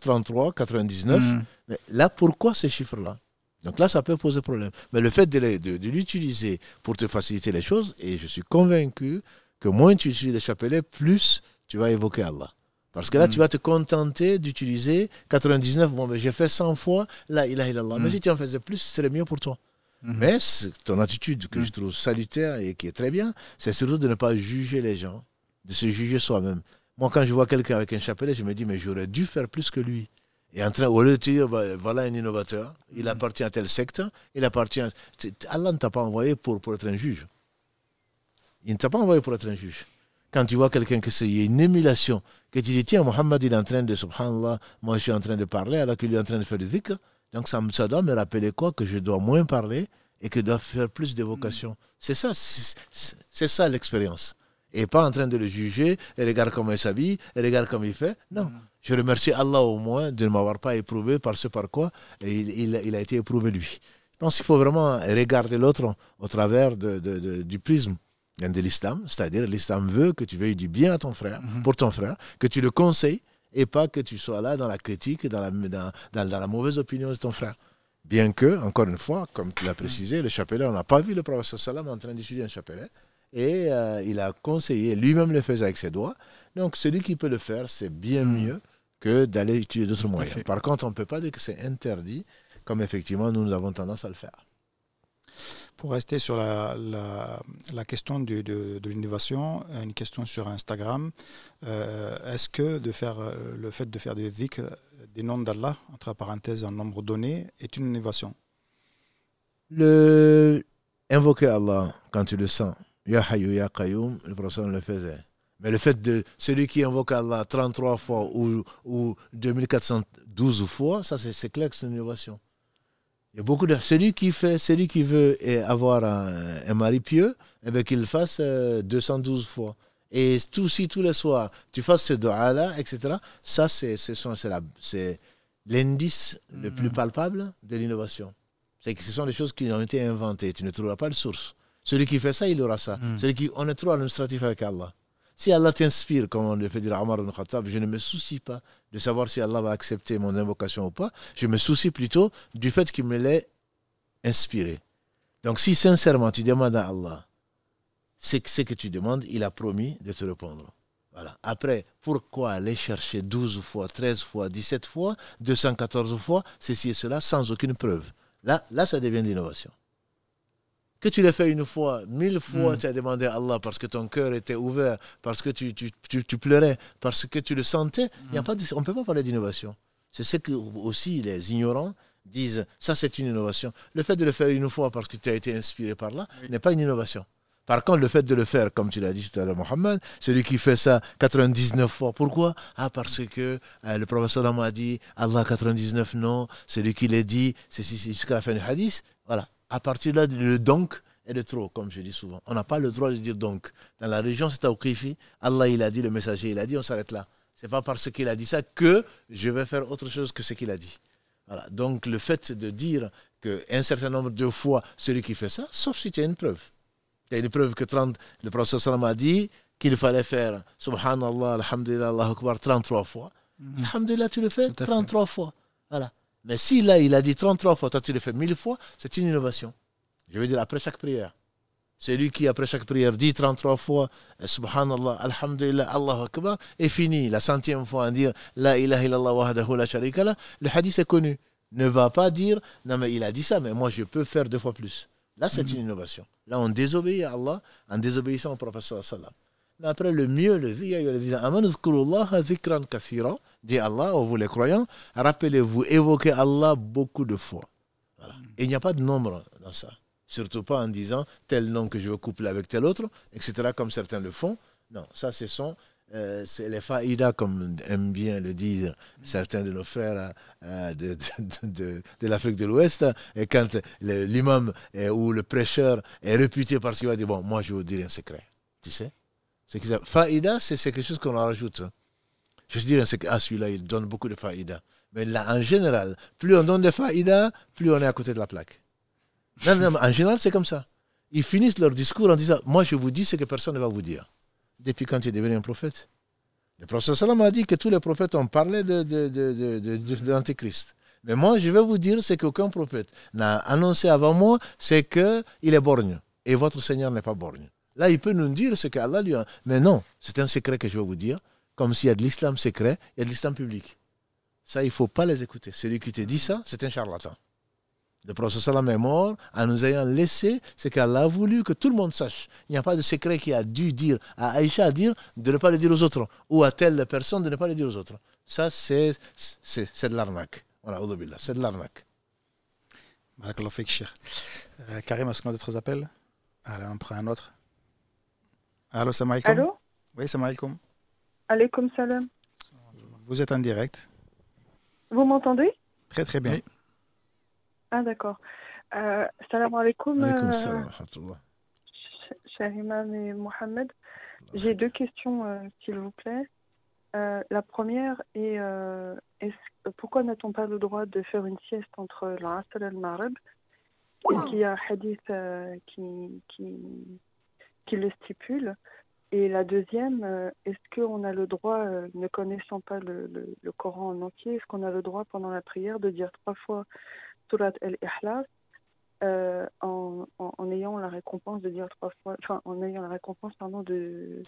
99. Mais là, pourquoi ces chiffres-là? Donc là, ça peut poser problème. Mais le fait de l'utiliser pour te faciliter les choses, et je suis convaincu que moins tu utilises les chapelets, plus tu vas évoquer Allah. Parce que là, tu vas te contenter d'utiliser 99. Bon, mais j'ai fait 100 fois, la ilaha illallah. Mais si tu en faisais plus, ce serait mieux pour toi. Mais ton attitude que je trouve salutaire et qui est très bien, c'est surtout de ne pas juger les gens, de se juger soi-même. Moi, quand je vois quelqu'un avec un chapelet, je me dis, mais j'aurais dû faire plus que lui. Et au lieu de dire, voilà un innovateur, il appartient à telle secte, Allah ne t'a pas envoyé pour être un juge. Il ne t'a pas envoyé pour être un juge. Quand tu vois quelqu'un que c'est une émulation, que tu dis, tiens, Mohammed, il est en train de, subhanallah, moi je suis en train de parler, alors qu'il est en train de faire du dhikr, donc ça doit me rappeler quoi? Que je dois moins parler et que je dois faire plus d'évocation. C'est ça l'expérience. Et pas en train de le juger, et regarde comment il s'habille, et regarde comment il fait. Non. Je remercie Allah au moins de ne m'avoir pas éprouvé par ce par quoi il a été éprouvé lui. Je pense qu'il faut vraiment regarder l'autre au travers du prisme de l'islam. C'est-à-dire l'islam veut que tu veuilles du bien à ton frère, pour ton frère, que tu le conseilles et pas que tu sois là dans la critique, dans la mauvaise opinion de ton frère. Bien que, encore une fois, comme tu l'as précisé, le chapelet, on n'a pas vu le prophète sallam en train d'étudier un chapelet. Et il a conseillé, lui-même le faisait avec ses doigts. Donc celui qui peut le faire, c'est bien mieux que d'aller utiliser d'autres moyens. Par contre, on ne peut pas dire que c'est interdit, comme effectivement nous avons tendance à le faire. Pour rester sur la question de l'innovation, une question sur Instagram, est-ce que le fait de faire des dhikr, des noms d'Allah, entre parenthèses un nombre donné, est une innovation? Invoquer Allah quand tu le sens, Ya Hayyu Ya Qayyum, le prophète le faisait. Mais le fait de celui qui invoque Allah 33 fois ou 2412 fois, ça c'est clair que c'est une innovation. Il y a beaucoup de celui qui veut avoir un mari pieux, eh bien qu'il le fasse 212 fois. Et si tous les soirs tu fasses ce dua-là, etc., ça c'est l'indice le plus palpable de l'innovation. C'est que ce sont des choses qui ont été inventées. Tu ne trouveras pas de source. Celui qui fait ça, il aura ça. On est trop administratif avec Allah. Si Allah t'inspire, comme on le fait dire à Omar ibn Khattab, je ne me soucie pas de savoir si Allah va accepter mon invocation ou pas. Je me soucie plutôt du fait qu'il me l'ait inspiré. Donc si sincèrement tu demandes à Allah ce que tu demandes, il a promis de te répondre. Voilà. Après, pourquoi aller chercher 12 fois, 13 fois, 17 fois, 214 fois, ceci et cela, sans aucune preuve? Là, ça devient de l'innovation. Que tu l'aies fait une fois, 1000 fois, tu as demandé à Allah parce que ton cœur était ouvert, parce que tu pleurais, parce que tu le sentais, on ne peut pas parler d'innovation. C'est ce que aussi les ignorants disent, ça c'est une innovation. Le fait de le faire une fois parce que tu as été inspiré par là n'est pas une innovation. Par contre, le fait de le faire, comme tu l'as dit tout à l'heure, Mohammed, celui qui fait ça 99 fois, pourquoi? Parce que le prophète a dit, Allah 99 non, celui qui l'a dit, c'est jusqu'à la fin du hadith. Voilà. À partir de là, le donc est de trop, comme je dis souvent. On n'a pas le droit de dire donc. Dans la religion, c'est tawqifi. Allah, il a dit, le messager, il a dit, on s'arrête là. Ce n'est pas parce qu'il a dit ça que je vais faire autre chose que ce qu'il a dit. Voilà. Donc, le fait de dire qu'un certain nombre de fois, celui qui fait ça, sauf si tu as une preuve. Il y a une preuve que le prophète sallam a dit qu'il fallait faire Subhanallah, Alhamdulillah, Allahu Akbar 33 fois. Alhamdulillah, tu le fais 33 fois. Voilà. Mais si là, il a dit 33 fois, toi tu le fais 1000 fois, c'est une innovation. Je veux dire, après chaque prière. Celui qui, après chaque prière, dit 33 fois Subhanallah, Alhamdulillah, Allahu Akbar, est fini. La 100e fois à dire La ilaha illallah wahdahu la sharika lah, le hadith est connu. Ne va pas dire, non mais il a dit ça, mais moi je peux faire 2 fois plus. Là, c'est une innovation. Là, on désobéit à Allah en désobéissant au prophète sallallahu alayhi wa sallam. Mais après, le mieux, le dit Allah, oh, vous les croyants, rappelez-vous, évoquez Allah beaucoup de fois. Voilà. Et il n'y a pas de nombre dans ça. Surtout pas en disant tel nom que je veux coupler avec tel autre, etc., comme certains le font. Non, ça, c'est les faïdas, comme aiment bien le dire certains de nos frères de l'Afrique de l'Ouest. Et quand l'imam ou le prêcheur est réputé parce qu'il va dire, bon, moi, je vais vous dire un secret. Tu sais? Faïda, c'est quelque chose qu'on rajoute. Je veux dire un secret. Ah, celui-là, il donne beaucoup de faïda. Mais là, en général, plus on donne de faïda, plus on est à côté de la plaque. Non, en général, c'est comme ça. Ils finissent leur discours en disant, moi, je vous dis ce que personne ne va vous dire. Depuis quand tu es devenu un prophète? Le prophète sallam a dit que tous les prophètes ont parlé de l'antéchrist. Mais moi, je vais vous dire ce qu'aucun prophète n'a annoncé avant moi, c'est qu'il est borgne. Et votre Seigneur n'est pas borgne. Là, il peut nous dire ce qu'Allah lui a... Mais non, c'est un secret que je vais vous dire. Comme s'il y a de l'islam secret, il y a de l'islam public. Ça, il ne faut pas les écouter. Celui qui te dit ça, c'est un charlatan. Le prophète sallam est mort en nous ayant laissé ce qu'Allah a voulu que tout le monde sache. Il n'y a pas de secret qui a dû dire à Aïcha à dire de ne pas le dire aux autres ou à telle personne de ne pas le dire aux autres. Ça, c'est de l'arnaque. Voilà, c'est de l'arnaque. Barakallahu fik, Cheikh. Karim, est-ce qu'on a d'autres appels? Allez, on prend un autre. Allô, salam alaikum. Allô? Oui, salam alaikum. Alaikum salam. Vous êtes en direct. Vous m'entendez? Très, très bien. Oui. Ah, d'accord. Salam alaikum. Alaikum salam wa rahmatullah. Cher Imam et Mohamed. J'ai deux questions, s'il vous plaît. La première est, pourquoi n'a-t-on pas le droit de faire une sieste entre l'Asr et le Maghrib? Est-ce qu'il y a un hadith qui le stipule? Et la deuxième, est-ce qu'on a le droit, ne connaissant pas le Coran en entier, est-ce qu'on a le droit pendant la prière de dire 3 fois Surat al-Ikhlas en ayant la récompense de dire 3 fois, enfin en ayant la récompense pardon de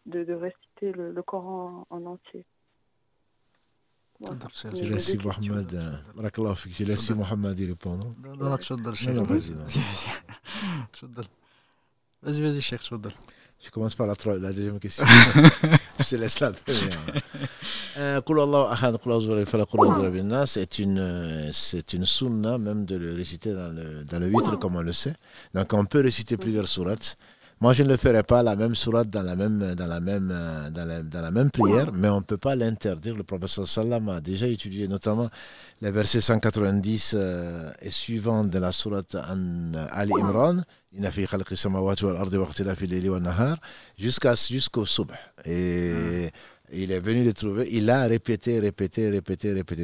réciter le Coran en entier. Voilà. Je laisse Mohamed y répondre. Non, تفضل شيخ. Non, vas-y, non. تفضل. Vas-y شيخ تفضل. Je commence par la deuxième question. Je te laisse la première. Qul Allahu ahad, qul a'udhu birabbil falaq, qul a'udhu birabbin nas, c'est une sunna même de le réciter dans le witr comme on le sait. Donc on peut réciter plusieurs sourates. Moi, je ne le ferai pas la même sourate dans la même prière, mais on ne peut pas l'interdire. Le prophète sallam a déjà étudié notamment les versets 190 et suivants de la sourate Ali Imran, Inna fi khalqi samawati wal ardi wa ikhtilafi al-layli wan nahar, jusqu'au subh. Et il est venu le trouver, il a répété.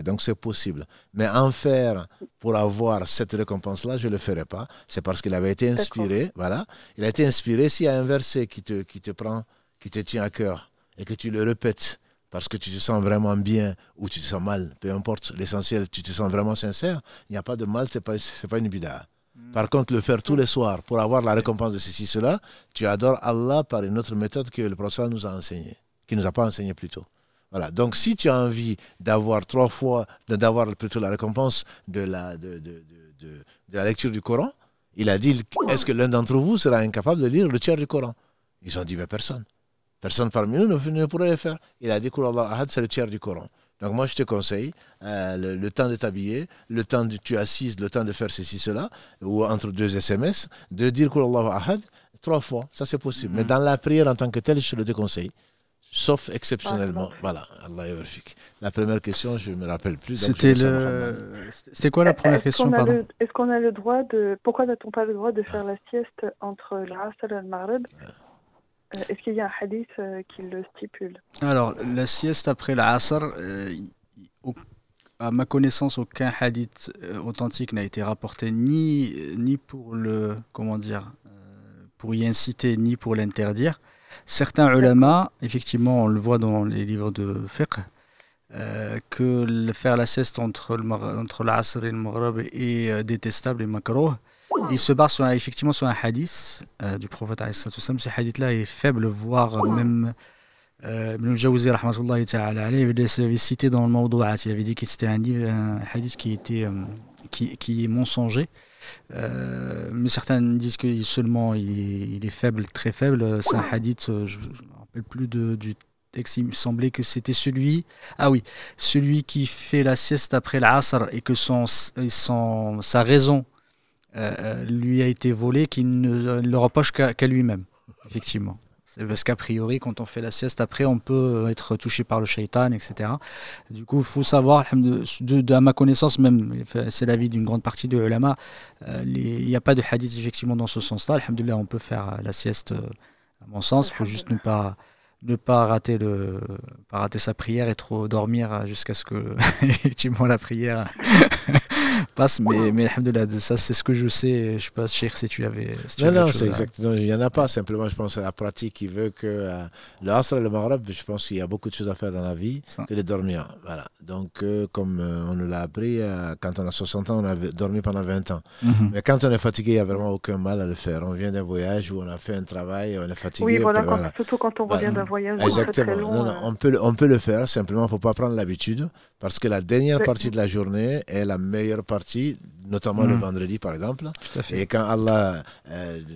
Donc c'est possible. Mais en faire pour avoir cette récompense-là, je ne le ferai pas. C'est parce qu'il avait été inspiré. D'accord. Voilà. Il a été inspiré. S'il y a un verset qui te prend, qui te tient à cœur et que tu le répètes parce que tu te sens vraiment bien ou tu te sens mal, peu importe, l'essentiel, tu te sens vraiment sincère, il n'y a pas de mal, c'est pas une bid'a. Par contre, le faire tous les soirs pour avoir la récompense de ceci, cela, tu adores Allah par une autre méthode que le prophète nous a enseignée. Qui ne nous a pas enseigné plus tôt. Voilà. Donc, si tu as envie d'avoir 3 fois, d'avoir plutôt la récompense de la lecture du Coran, il a dit, est-ce que l'un d'entre vous sera incapable de lire le tiers du Coran? Ils ont dit, mais personne. Personne parmi nous ne pourrait le faire. Il a dit, Qul Allahu ahad, c'est le tiers du Coran. Donc, moi, je te conseille, le temps de t'habiller, le temps de tu es assise, le temps de faire ceci, cela, ou entre 2 SMS, de dire Qul Allahu ahad 3 fois. Ça, c'est possible. Mais dans la prière en tant que telle, je te le déconseille. Sauf exceptionnellement. Voilà, Allah yarfik. La première question, je ne me rappelle plus. C'était quoi la première question, pardon? Est-ce qu'on a le droit de... Pourquoi n'a-t-on pas le droit de faire la sieste entre l'Asr et le Maghrib? Est-ce qu'il y a un hadith qui le stipule? Alors, la sieste après l'Asr, à ma connaissance, aucun hadith authentique n'a été rapporté ni pour pour y inciter, ni pour l'interdire. Certains ulama, effectivement, on le voit dans les livres de fiqh, que faire la sieste entre l'Asr et le Maghrib est détestable et makrouh. Il se base effectivement sur un hadith du prophète alayhi salatu wassalam. Ce hadith-là est faible, voire même Ibn al-Jawzi rahmatullahi ta'ala alayhi avait cité dans le Mawdu'at. Il avait dit que c'était un hadith qui est mensonger. Mais certains disent que seulement il est faible, très faible. C'est un hadith, rappelle plus du texte, il me semblait que c'était celui... Ah oui, celui qui fait la sieste après l'Asr et que sa raison lui a été volée, qu'il ne le reproche qu'à lui-même, effectivement. C'est parce qu'a priori, quand on fait la sieste, après, on peut être touché par le shaitan, etc. Du coup, il faut savoir, à ma connaissance, même, c'est l'avis d'une grande partie de l'ulama, il n'y a pas de hadith, effectivement, dans ce sens-là. Alhamdoulilah, on peut faire la sieste, à mon sens. Il faut juste ne pas rater sa prière et trop dormir jusqu'à ce que, effectivement, la prière passe. Mais alhamdoulilah, ça, c'est ce que je sais. Je ne sais pas, Cheikh, si tu avais... Non, c'est exactement. Il n'y en a pas. Simplement, je pense que la pratique qui veut que le Asr et le Maghreb, je pense qu'il y a beaucoup de choses à faire dans la vie que de dormir. Voilà. Donc, comme on nous l'a appris, quand on a 60 ans, on a dormi pendant 20 ans. Mais quand on est fatigué, il n'y a vraiment aucun mal à le faire. On vient d'un voyage où on a fait un travail, on est fatigué. Oui, voilà, surtout quand on revient d'un voyage exactement. Très long. Non, on peut le faire. Simplement, il ne faut pas prendre l'habitude. Parce que la dernière partie de la journée est la meilleure partie, notamment le vendredi par exemple. Et quand Allah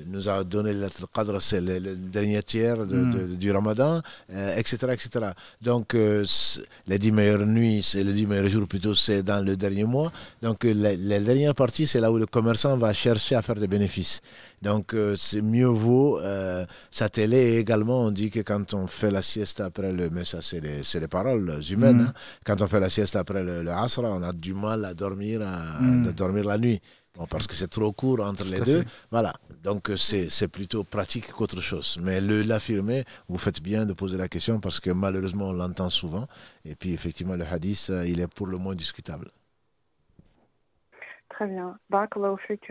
nous a donné le cadre, c'est le dernier tiers du Ramadan, etc., etc. Donc les 10 meilleures nuits, c'est les 10 meilleurs jours plutôt, c'est dans le dernier mois. Donc la dernière partie, c'est là où le commerçant va chercher à faire des bénéfices. Donc c'est mieux vaut s'atteler. Et également, on dit que quand on fait la sieste après mais ça c'est les paroles humaines, hein. Quand on fait la sieste après le Asra, on a du mal à dormir, dormir la nuit. Bon, parce que c'est trop court entre les deux. Voilà. Donc c'est plutôt pratique qu'autre chose. Mais l'affirmer, vous faites bien de poser la question parce que malheureusement on l'entend souvent. Et puis effectivement le hadith, il est pour le moins discutable. Très bien. Barakallahu fik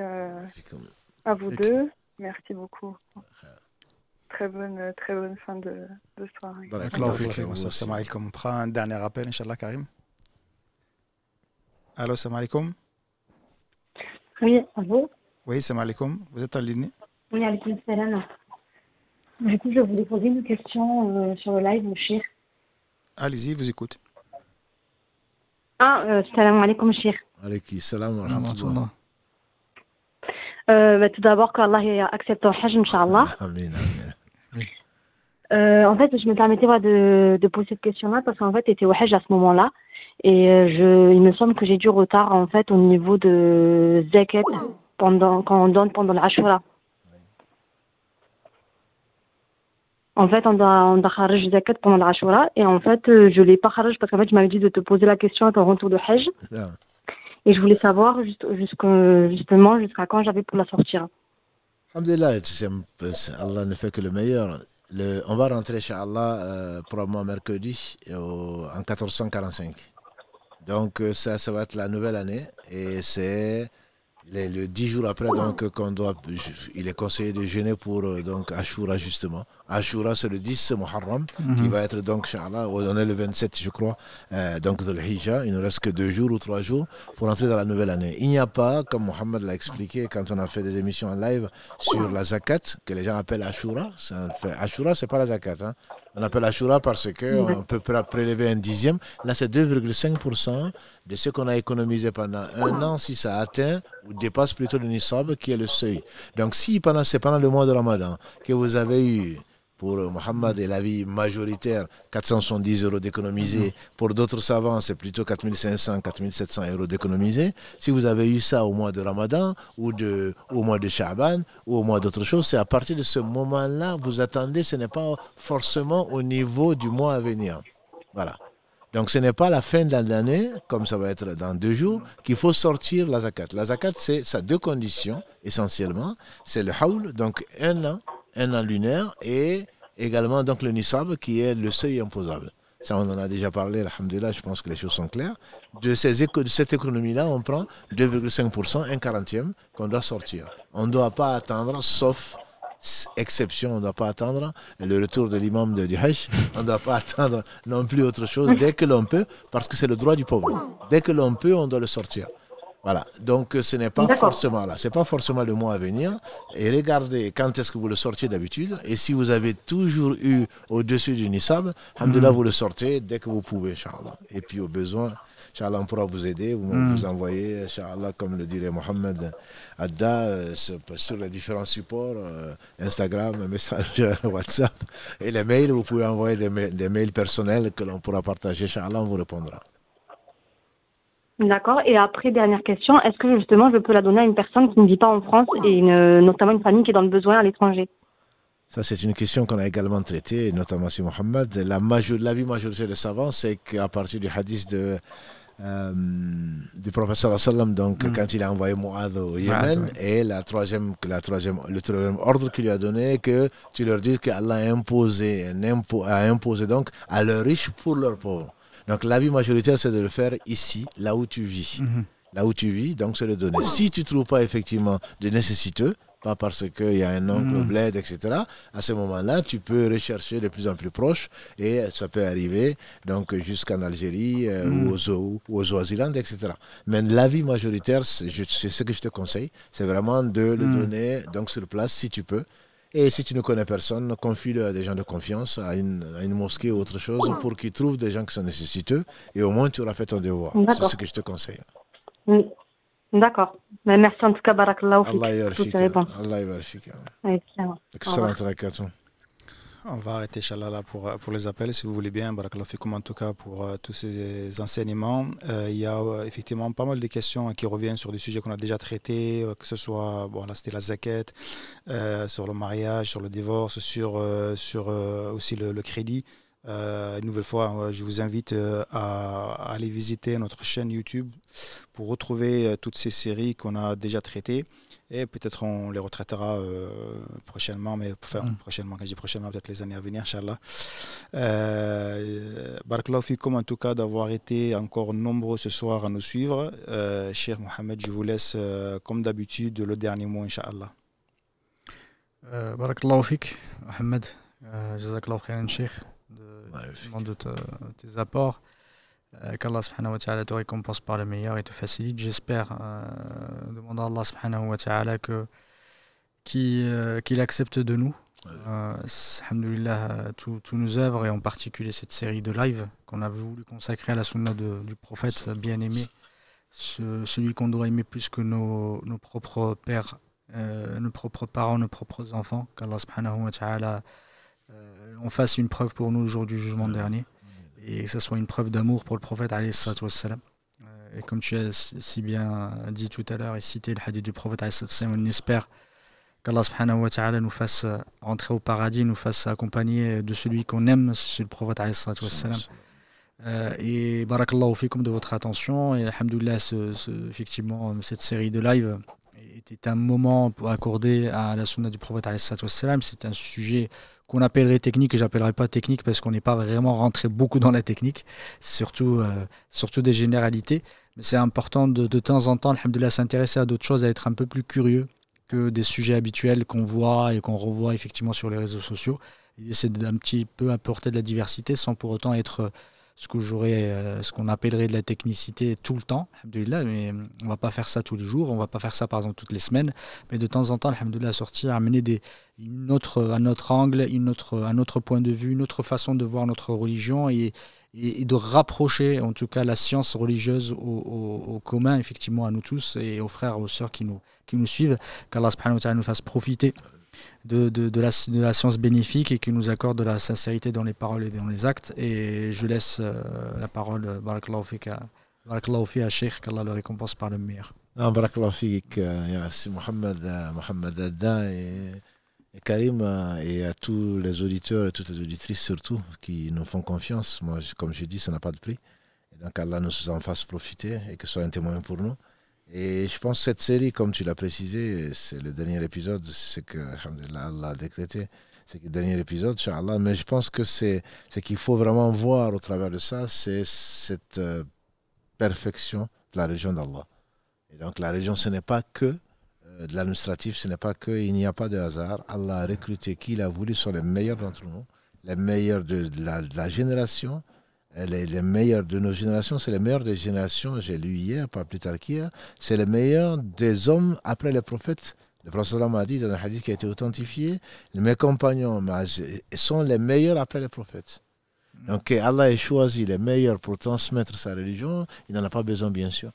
à vous deux. Merci beaucoup. Très bonne fin de soirée. Salam alaikum. On prend un dernier appel, Inch'Allah, Karim. Allô, salam alaikum. Oui, allô. Oui, salam alaikum. Vous êtes en ligne? Oui, alaikum salam. Du coup, je voulais poser une question sur le live, mon cher. Allez-y, vous écoute. Salam alaikum, cher. Alaikum salam wa rahmatullah. Tout d'abord, qu'Allah accepte ton hajj, Inch'Allah. Amin. En fait, je me permettais de poser cette question-là parce qu'en fait, j'étais au hajj à ce moment-là. Et il me semble que j'ai du retard en fait au niveau de zakat quand on donne pendant l'Ashura. En fait, on doit kharaj zakat pendant l'Ashura et en fait, je l'ai pas kharaj parce qu'en fait, tu m'avais dit de te poser la question à ton retour de hajj. Et je voulais savoir jusqu'à quand j'avais pour la sortir. Alhamdulillah, Allah ne fait que le meilleur. On va rentrer chez Allah probablement mercredi en 1445. Donc ça va être la nouvelle année et c'est le 10 jours après donc il est conseillé de jeûner pour donc Ashura justement. Ashura c'est le 10 Muharram qui va être donc Inch'Allah, on est le 27 je crois, donc de l'Hijja, il ne reste que 2 jours ou 3 jours pour entrer dans la nouvelle année. Il n'y a pas, comme Mohamed l'a expliqué quand on a fait des émissions en live sur la zakat, que les gens appellent Ashura. Ashura c'est pas la zakat, hein. On appelle Ashura parce qu'on peut prélever un dixième. Là, c'est 2,5% de ce qu'on a économisé pendant un an si ça atteint ou dépasse plutôt le nisab qui est le seuil. Donc, si c'est pendant le mois de Ramadan que vous avez eu, pour Mohamed et l'avis majoritaire, 470 € d'économiser. Pour d'autres savants, c'est plutôt 4500, 4700 € d'économiser. Si vous avez eu ça au mois de Ramadan ou au mois de Sha'ban ou au mois d'autre chose, c'est à partir de ce moment-là, vous attendez, ce n'est pas forcément au niveau du mois à venir. Voilà. Donc ce n'est pas la fin de l'année, comme ça va être dans 2 jours, qu'il faut sortir la zakat. La zakat, ça a 2 conditions essentiellement. C'est le haoul, donc un an lunaire, et également donc le nisab qui est le seuil imposable. Ça, on en a déjà parlé, alhamdoulilah, je pense que les choses sont claires. De cette économie-là, on prend 2,5%, 1/40 qu'on doit sortir. On ne doit pas attendre, sauf exception, on ne doit pas attendre le retour de l'imam du Hajj, on ne doit pas attendre non plus autre chose dès que l'on peut, parce que c'est le droit du pauvre. Dès que l'on peut, on doit le sortir. Voilà, donc ce n'est pas forcément là, c'est pas forcément le mois à venir. Et regardez quand est-ce que vous le sortiez d'habitude. Et si vous avez toujours eu au-dessus du nisab, alhamdoulilah, vous le sortez dès que vous pouvez, Inch'Allah. Et puis au besoin, Inch'Allah, on pourra vous aider, vous envoyer, Inch'Allah, comme le dirait Mohamed Adda, sur les différents supports, Instagram, Messenger, WhatsApp et les mails. Vous pouvez envoyer des mails personnels que l'on pourra partager. Inch'Allah, on vous répondra. D'accord. Et après, dernière question, est-ce que justement je peux la donner à une personne qui ne vit pas en France et notamment une famille qui est dans le besoin à l'étranger? Ça, c'est une question qu'on a également traitée, notamment sur Mohammed. L'avis majoritaire des savants, c'est qu'à partir du hadith du prophète sallallahu alayhi wa sallam, donc quand il a envoyé Mu'adh au Yémen, et le troisième ordre qu'il lui a donné, que tu leur dis qu'Allah a imposé donc à leurs riches pour leurs pauvres. Donc l'avis majoritaire, c'est de le faire ici, là où tu vis. Là où tu vis, donc c'est le donner. Si tu ne trouves pas effectivement de nécessiteux, pas parce qu'il y a un oncle, bled, etc., à ce moment-là, tu peux rechercher de plus en plus proche et ça peut arriver donc jusqu'en Algérie ou aux Swaziland, etc. Mais l'avis majoritaire, c'est ce que je te conseille, c'est vraiment de le donner donc sur place si tu peux. Et si tu ne connais personne, confie-le à des gens de confiance, à une mosquée ou autre chose, pour qu'ils trouvent des gens qui sont nécessiteux. Et au moins, tu auras fait ton devoir. C'est ce que je te conseille. D'accord. Mais merci en tout cas, Barakallahu fik. Allah yarfik. Allah yarfik. Excellente rakatun. On va arrêter, Inch'Allah, là pour les appels, si vous voulez bien. Barakallahu fikum, en tout cas, pour tous ces enseignements. Il y a effectivement pas mal de questions qui reviennent sur des sujets qu'on a déjà traités, que ce soit, bon, là, c'était la zakat, sur le mariage, sur le divorce, sur aussi le crédit. Une nouvelle fois, je vous invite à aller visiter notre chaîne YouTube pour retrouver toutes ces séries qu'on a déjà traitées. Et peut-être on les retraitera prochainement, mais prochainement, quand je dis prochainement, peut-être les années à venir, Inch'Allah. Barakallahu fikum en tout cas d'avoir été encore nombreux ce soir à nous suivre. Cheikh Mohamed, je vous laisse comme d'habitude le dernier mot, Inch'Allah. Barakallahu fik, Mohamed. Jazakallahu khairan, Cheikh, de tes apports. Qu'Allah subhanahu wa ta'ala te récompense par le meilleur et te facilite. J'espère, demandant à Allah subhanahu wa ta'ala qu'il accepte de nous, alhamdoulilah, tous nos œuvres, et en particulier cette série de live qu'on a voulu consacrer à la sunna du prophète bien-aimé, celui qu'on doit aimer plus que nos propres pères, nos propres parents, nos propres enfants. Qu'Allah subhanahu wa ta'ala en fasse une preuve pour nous le jour du jugement dernier, et que ce soit une preuve d'amour pour le prophète alayhi salatu wassalam. Et comme tu as si bien dit tout à l'heure et cité le hadith du prophète alayhi salatu wassalam, on espère qu'Allah subhanahu wa ta'ala nous fasse rentrer au paradis, nous fasse accompagner de celui qu'on aime, c'est le prophète alayhi salatu wassalam. Et barakallahu fikum de votre attention, et alhamdoulilah, effectivement cette série de live était un moment pour accorder à la sunna du prophète alayhi salatu wassalam. C'est un sujet qu'on appellerait technique, et j'appellerais pas technique parce qu'on n'est pas vraiment rentré beaucoup dans la technique, surtout des généralités. Mais c'est important de temps en temps, alhamdoulilah, s'intéresser à d'autres choses, à être un peu plus curieux que des sujets habituels qu'on voit et qu'on revoit effectivement sur les réseaux sociaux. C'est d'un petit peu apporter de la diversité sans pour autant être ce qu'on appellerait de la technicité tout le temps, alhamdoulilah, mais on va pas faire ça tous les jours, on va pas faire ça par exemple toutes les semaines, mais de temps en temps, alhamdoulilah, sortir, amener un autre angle, un autre point de vue, une autre façon de voir notre religion, et de rapprocher en tout cas la science religieuse au commun, effectivement, à nous tous et aux frères et aux sœurs qui nous suivent, qu'Allah subhanahu wa ta'ala nous fasse profiter de la science bénéfique et qui nous accorde de la sincérité dans les paroles et dans les actes. Et je laisse la parole, barakallahu fi à Cheikh, qu'Allah le récompense par le meilleur. Barakallahu fik, Mohamed Adda et Karim, et à tous les auditeurs et toutes les auditrices surtout qui nous font confiance. Moi, comme je dis, ça n'a pas de prix. Et donc Allah nous en fasse profiter et que ce soit un témoin pour nous. Et je pense que cette série, comme tu l'as précisé, c'est le dernier épisode, c'est ce que Allah a décrété, c'est le dernier épisode, Inch'Allah. Mais je pense que c'est qu'il faut vraiment voir au travers de ça, c'est cette perfection de la religion d'Allah. Et donc la religion, ce n'est pas que de l'administratif, ce n'est pas que, il n'y a pas de hasard. Allah a recruté qui il a voulu sur les meilleurs d'entre nous, les meilleurs de la génération. Les meilleurs de nos générations, c'est les meilleurs des générations, j'ai lu hier, pas plus tard qu'hier, c'est les meilleurs des hommes après les prophètes. Le prophète a dit dans un hadith qui a été authentifié, mes compagnons sont les meilleurs après les prophètes. Donc Allah ait choisi les meilleurs pour transmettre sa religion, il n'en a pas besoin bien sûr.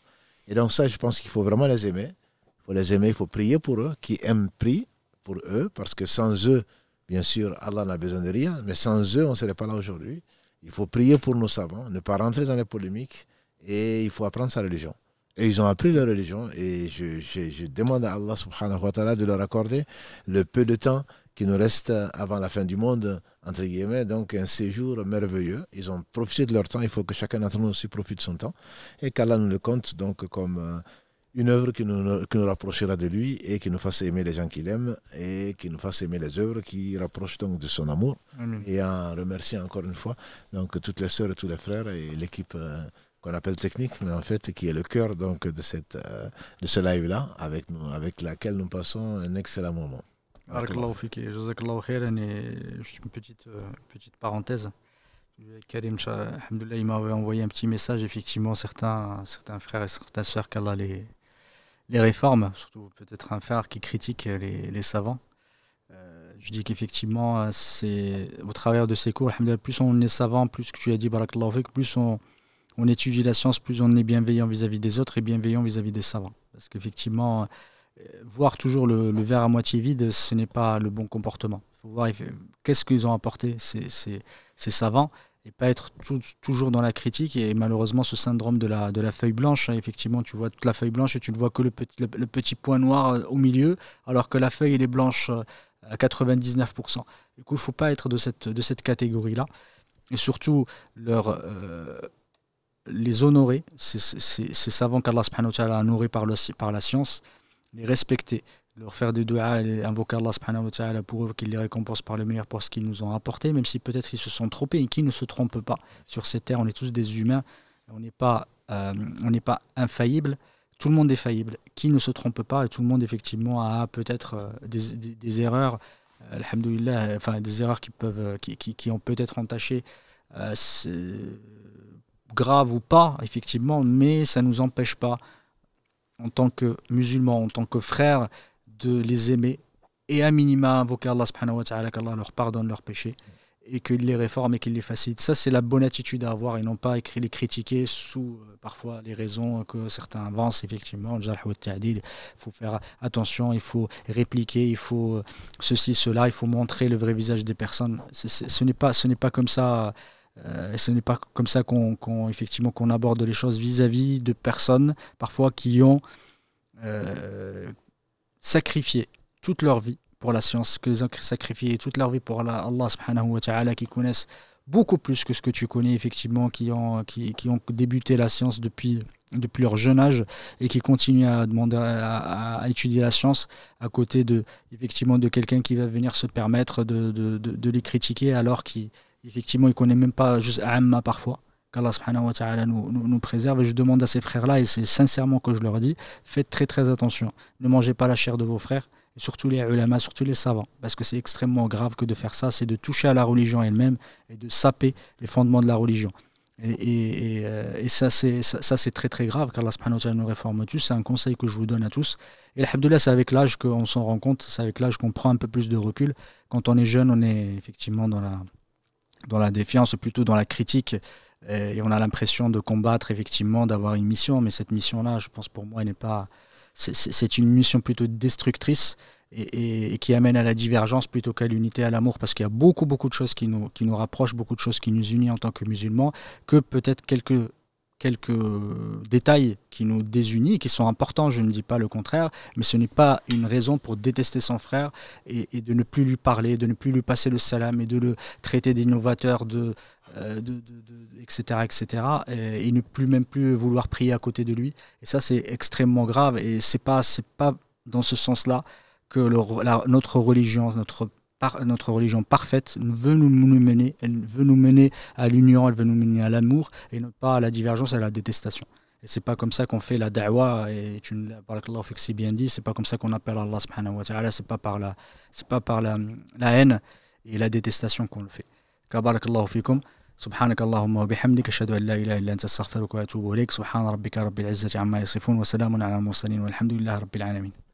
Et donc ça, je pense qu'il faut vraiment les aimer. Il faut les aimer, il faut prier pour eux, qui aiment prient pour eux, parce que sans eux, bien sûr, Allah n'a besoin de rien, mais sans eux, on ne serait pas là aujourd'hui. Il faut prier pour nos savants, ne pas rentrer dans les polémiques, et il faut apprendre sa religion. Et ils ont appris leur religion, et je demande à Allah subhanahu wa ta'ala de leur accorder le peu de temps qui nous reste avant la fin du monde, entre guillemets, donc un séjour merveilleux. Ils ont profité de leur temps, il faut que chacun d'entre nous aussi profite de son temps, et qu'Allah nous le compte donc comme une œuvre qui nous rapprochera de lui, et qui nous fasse aimer les gens qu'il aime, et qui nous fasse aimer les œuvres qui rapprochent donc de son amour. Amen. Et en remerciant encore une fois donc, toutes les sœurs et tous les frères, et l'équipe qu'on appelle technique, mais en fait qui est le cœur donc, de ce live-là, avec laquelle nous passons un excellent moment. Barakallahu fik, jazakallahu khairan. Juste une petite parenthèse. Karim, alhamdoulilah, il m'avait envoyé un petit message. Effectivement, certains frères et certaines sœurs, qu'Allah les réforme, surtout peut-être un frère qui critique les savants. Je dis qu'effectivement, c'est au travers de ces cours, alhamdoulilah, plus on est savant, plus que tu as dit, barakallahu fik, plus on étudie la science, plus on est bienveillant vis-à-vis des autres et bienveillant vis-à-vis des savants. Parce qu'effectivement, voir toujours le verre à moitié vide, ce n'est pas le bon comportement. Il faut voir qu'est-ce qu'ils ont apporté, ces savants, et pas être toujours dans la critique. Et malheureusement, ce syndrome de la feuille blanche, effectivement, tu vois toute la feuille blanche et tu ne vois que le petit point noir au milieu, alors que la feuille elle est blanche à 99%. Du coup, il ne faut pas être de cette catégorie-là. Et surtout, les honorer, ces savants qu'Allah subhanahu wa ta'ala a honorés par la science, les respecter, leur faire des du'a et invoquer Allah subhanahu wa ta'ala pour eux, qu'il les récompense par le meilleur pour ce qu'ils nous ont apporté, même si peut-être ils se sont trompés, et qui ne se trompe pas. Sur cette terre, on est tous des humains, on n'est pas infaillibles, tout le monde est faillible. Qui ne se trompe pas, et tout le monde effectivement a peut-être des erreurs, alhamdoulilah, enfin des erreurs qui ont peut-être entaché, grave ou pas, effectivement, mais ça ne nous empêche pas, en tant que musulmans, en tant que frères, de les aimer et à minima invoquer Allah subhanahu wa ta'ala, qu'Allah leur pardonne leurs péchés et qu'il les réforme et qu'il les facilite. Ça, c'est la bonne attitude à avoir, et non pas les critiquer sous parfois les raisons que certains avancent. Effectivement, le jarh wa ta'dil, il faut faire attention, il faut répliquer, il faut ceci, cela, il faut montrer le vrai visage des personnes. Ce n'est pas comme ça. Ce n'est pas comme ça qu'on aborde les choses vis-à-vis de personnes parfois qui ont sacrifié toute leur vie pour la science, qu'ils ont sacrifié toute leur vie pour Allah subhanahu wa ta'ala, qui connaissent beaucoup plus que ce que tu connais, effectivement, qui ont débuté la science depuis leur jeune âge et qui continuent à demander à étudier la science à côté de quelqu'un qui va venir se permettre de les critiquer, alors qu'effectivement il ne connaît même pas juste Amma parfois. Qu'Allah subhanahu wa ta'ala nous préserve. Et je demande à ces frères-là, et c'est sincèrement que je leur dis, faites très très attention. Ne mangez pas la chair de vos frères, et surtout les ulama, surtout les savants, parce que c'est extrêmement grave que de faire ça, c'est de toucher à la religion elle-même et de saper les fondements de la religion. Et ça c'est très très grave, qu'Allah subhanahu wa ta'ala nous réforme tous. C'est un conseil que je vous donne à tous. Et alhamdoulilah, c'est avec l'âge qu'on s'en rend compte, c'est avec l'âge qu'on prend un peu plus de recul. Quand on est jeune, on est effectivement dans la défiance, plutôt dans la critique. Et on a l'impression de combattre, effectivement, d'avoir une mission, mais cette mission-là, je pense pour moi, elle n'est pas. C'est une mission plutôt destructrice et qui amène à la divergence plutôt qu'à l'unité, à l'amour, parce qu'il y a beaucoup de choses qui nous rapprochent, beaucoup de choses qui nous unissent en tant que musulmans, que peut-être quelques détails qui nous désunissent, qui sont importants, je ne dis pas le contraire, mais ce n'est pas une raison pour détester son frère et de ne plus lui parler, de ne plus lui passer le salam et de le traiter d'innovateur, etc. Et ne même plus vouloir prier à côté de lui. Et ça, c'est extrêmement grave, et c'est pas dans ce sens-là que notre religion, notre religion parfaite veut nous mener. Elle veut nous mener à l'union, elle veut nous mener à l'amour, et non pas à la divergence et à la détestation. Et c'est pas comme ça qu'on fait la da'wa, et barakallahu fik, c'est bien dit, c'est pas comme ça qu'on appelle Allah subhanahu wa ta'ala, c'est pas par la haine et la détestation qu'on le fait. Barakallahu fikum. سبحانك اللهم وبحمدك أشهد أن لا إله إلا أنت أستغفرك وأتوب إليك سبحان ربك رب العزة عما يصفون وسلام على المرسلين والحمد لله رب العالمين.